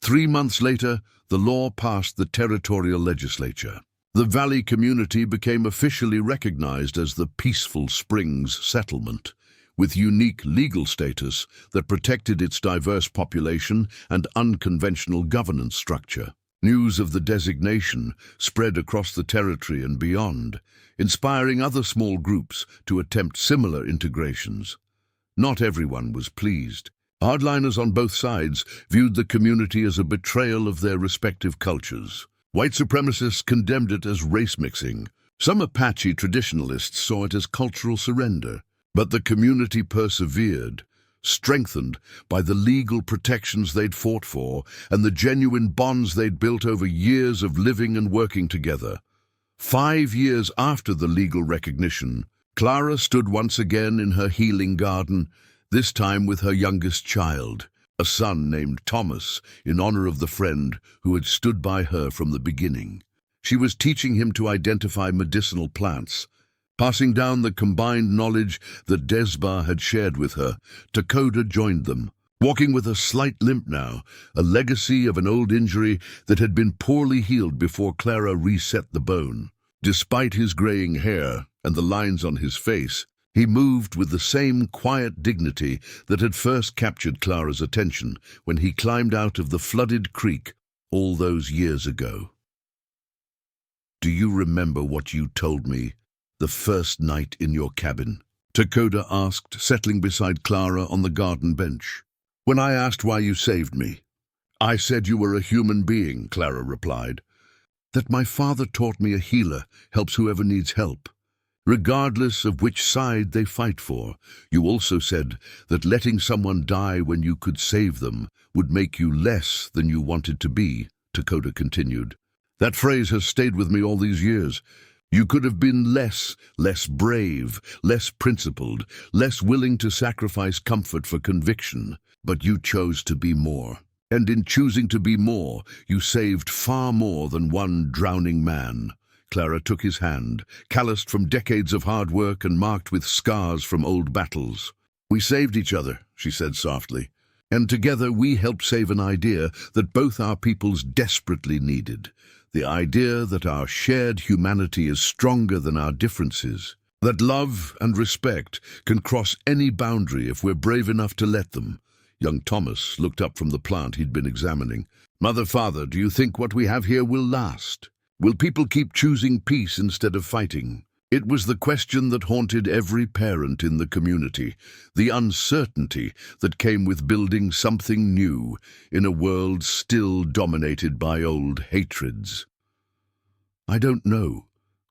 3 months later, the law passed the territorial legislature. The Valley community became officially recognized as the Peaceful Springs Settlement, with unique legal status that protected its diverse population and unconventional governance structure. News of the designation spread across the territory and beyond, inspiring other small groups to attempt similar integrations. Not everyone was pleased. Hardliners on both sides viewed the community as a betrayal of their respective cultures. White supremacists condemned it as race mixing. Some Apache traditionalists saw it as cultural surrender. But the community persevered, strengthened by the legal protections they'd fought for and the genuine bonds they'd built over years of living and working together. 5 years after the legal recognition, Clara stood once again in her healing garden, this time with her youngest child, a son named Thomas, in honor of the friend who had stood by her from the beginning. She was teaching him to identify medicinal plants, passing down the combined knowledge that Desba had shared with her. Dakota joined them, walking with a slight limp now, a legacy of an old injury that had been poorly healed before Clara reset the bone. Despite his graying hair and the lines on his face, he moved with the same quiet dignity that had first captured Clara's attention when he climbed out of the flooded creek all those years ago. "Do you remember what you told me the first night in your cabin?" Dakota asked, settling beside Clara on the garden bench. "When I asked why you saved me, I said you were a human being," Clara replied. "That my father taught me a healer helps whoever needs help, regardless of which side they fight for. You also said that letting someone die when you could save them would make you less than you wanted to be," Dakota continued. "That phrase has stayed with me all these years. You could have been less brave, less principled, less willing to sacrifice comfort for conviction, but you chose to be more. And in choosing to be more, you saved far more than one drowning man." Clara took his hand, calloused from decades of hard work and marked with scars from old battles. "We saved each other," she said softly, "and together we helped save an idea that both our peoples desperately needed. The idea that our shared humanity is stronger than our differences, that love and respect can cross any boundary if we're brave enough to let them." Young Thomas looked up from the plant he'd been examining. "Mother, father, do you think what we have here will last?" Will people keep choosing peace instead of fighting? It was the question that haunted every parent in the community, the uncertainty that came with building something new in a world still dominated by old hatreds. "I don't know,"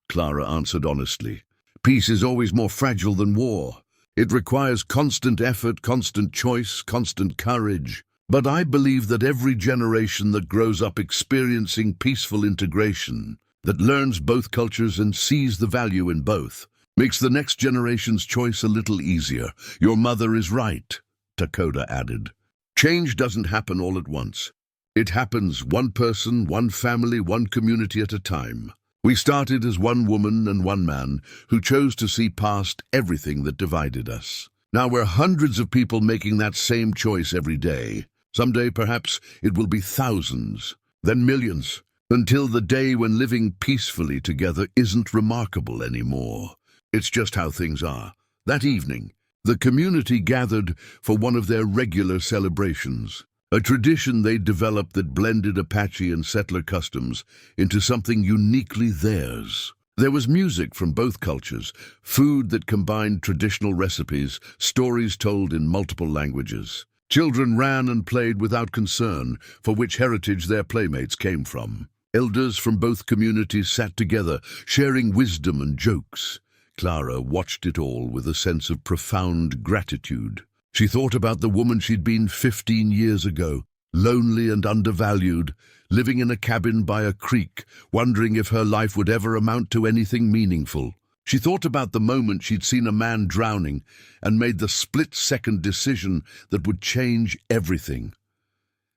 Clara answered honestly. "Peace is always more fragile than war. It requires constant effort, constant choice, constant courage. But I believe that every generation that grows up experiencing peaceful integration, that learns both cultures and sees the value in both, makes the next generation's choice a little easier." "Your mother is right," Dakota added. "Change doesn't happen all at once. It happens one person, one family, one community at a time. We started as one woman and one man who chose to see past everything that divided us. Now we're hundreds of people making that same choice every day. Someday, perhaps, it will be thousands, then millions, until the day when living peacefully together isn't remarkable anymore. It's just how things are." That evening, the community gathered for one of their regular celebrations, a tradition they'd developed that blended Apache and settler customs into something uniquely theirs. There was music from both cultures, food that combined traditional recipes, stories told in multiple languages. Children ran and played without concern for which heritage their playmates came from. Elders from both communities sat together, sharing wisdom and jokes. Clara watched it all with a sense of profound gratitude. She thought about the woman she'd been 15 years ago, lonely and undervalued, living in a cabin by a creek, wondering if her life would ever amount to anything meaningful. She thought about the moment she'd seen a man drowning and made the split-second decision that would change everything.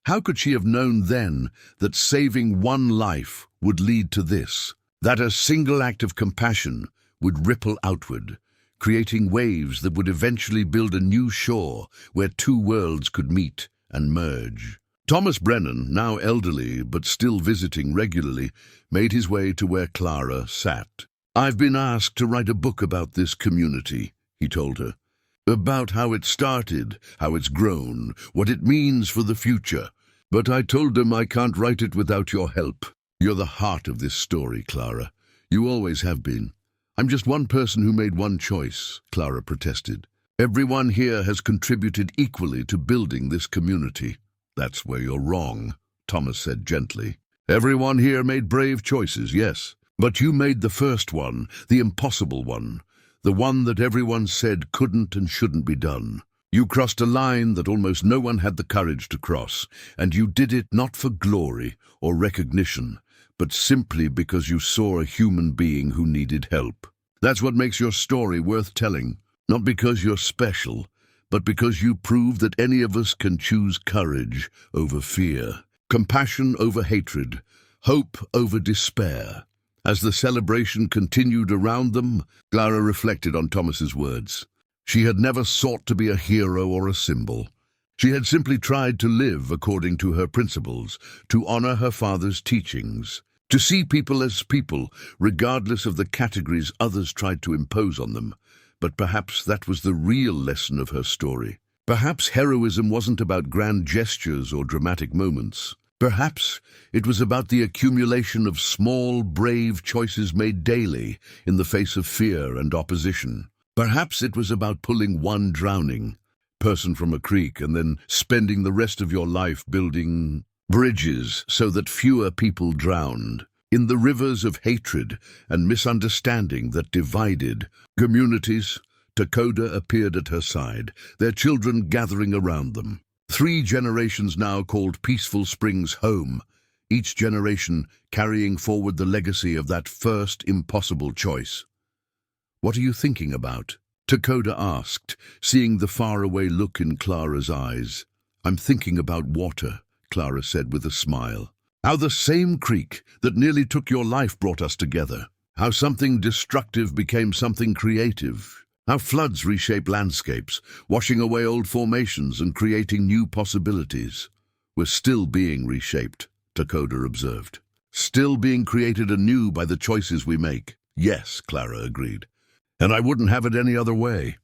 How could she have known then that saving one life would lead to this? That a single act of compassion would ripple outward, creating waves that would eventually build a new shore where two worlds could meet and merge. Thomas Brennan, now elderly but still visiting regularly, made his way to where Clara sat. "I've been asked to write a book about this community," he told her. "About how it started, how it's grown, what it means for the future. But I told them I can't write it without your help. You're the heart of this story, Clara. You always have been." "I'm just one person who made one choice," Clara protested. "Everyone here has contributed equally to building this community." "That's where you're wrong," Thomas said gently. "Everyone here made brave choices, yes. But you made the first one, the impossible one, the one that everyone said couldn't and shouldn't be done. You crossed a line that almost no one had the courage to cross, and you did it not for glory or recognition, but simply because you saw a human being who needed help. That's what makes your story worth telling, not because you're special, but because you prove that any of us can choose courage over fear, compassion over hatred, hope over despair." As the celebration continued around them, Clara reflected on Thomas's words. She had never sought to be a hero or a symbol. She had simply tried to live according to her principles, to honor her father's teachings, to see people as people, regardless of the categories others tried to impose on them. But perhaps that was the real lesson of her story. Perhaps heroism wasn't about grand gestures or dramatic moments. Perhaps it was about the accumulation of small, brave choices made daily in the face of fear and opposition. Perhaps it was about pulling one drowning person from a creek and then spending the rest of your life building bridges so that fewer people drowned in the rivers of hatred and misunderstanding that divided communities. Dakota appeared at her side, their children gathering around them. 3 generations now called Peaceful Springs home, each generation carrying forward the legacy of that first impossible choice. "What are you thinking about?" Dakota asked, seeing the faraway look in Clara's eyes. "I'm thinking about water," Clara said with a smile. "How the same creek that nearly took your life brought us together. How something destructive became something creative. How floods reshape landscapes, washing away old formations and creating new possibilities. We're still being reshaped," Dakota observed. "Still being created anew by the choices we make." "Yes," Clara agreed. "And I wouldn't have it any other way."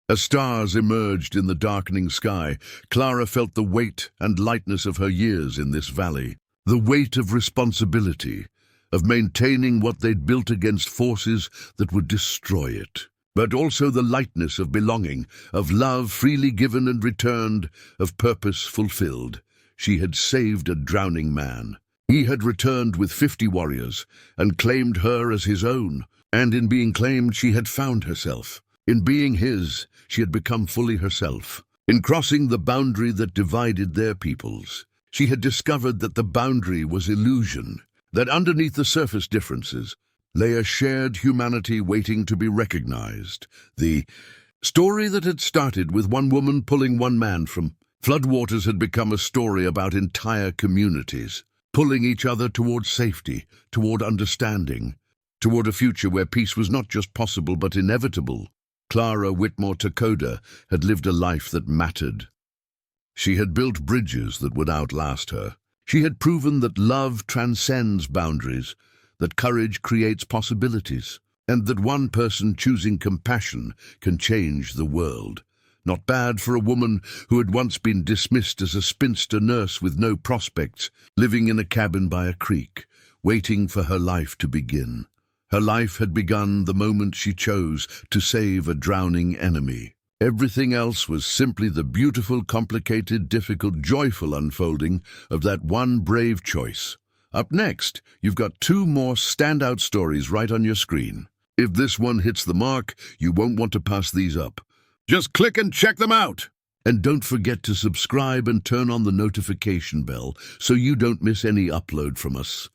As stars emerged in the darkening sky, Clara felt the weight and lightness of her years in this valley. The weight of responsibility, of maintaining what they'd built against forces that would destroy it. But also the lightness of belonging, of love freely given and returned, of purpose fulfilled. She had saved a drowning man. He had returned with 50 warriors and claimed her as his own. And in being claimed, she had found herself. In being his, she had become fully herself. In crossing the boundary that divided their peoples, she had discovered that the boundary was illusion, that underneath the surface differences lay a shared humanity waiting to be recognized. The story that had started with one woman pulling one man from floodwaters had become a story about entire communities, pulling each other toward safety, toward understanding, toward a future where peace was not just possible but inevitable. Clara Whitmore Takoda had lived a life that mattered. She had built bridges that would outlast her. She had proven that love transcends boundaries, that courage creates possibilities, and that one person choosing compassion can change the world. Not bad for a woman who had once been dismissed as a spinster nurse with no prospects, living in a cabin by a creek, waiting for her life to begin. Her life had begun the moment she chose to save a drowning enemy. Everything else was simply the beautiful, complicated, difficult, joyful unfolding of that one brave choice. Up next, you've got 2 more standout stories right on your screen. If this one hits the mark, you won't want to pass these up. Just click and check them out! And don't forget to subscribe and turn on the notification bell so you don't miss any upload from us.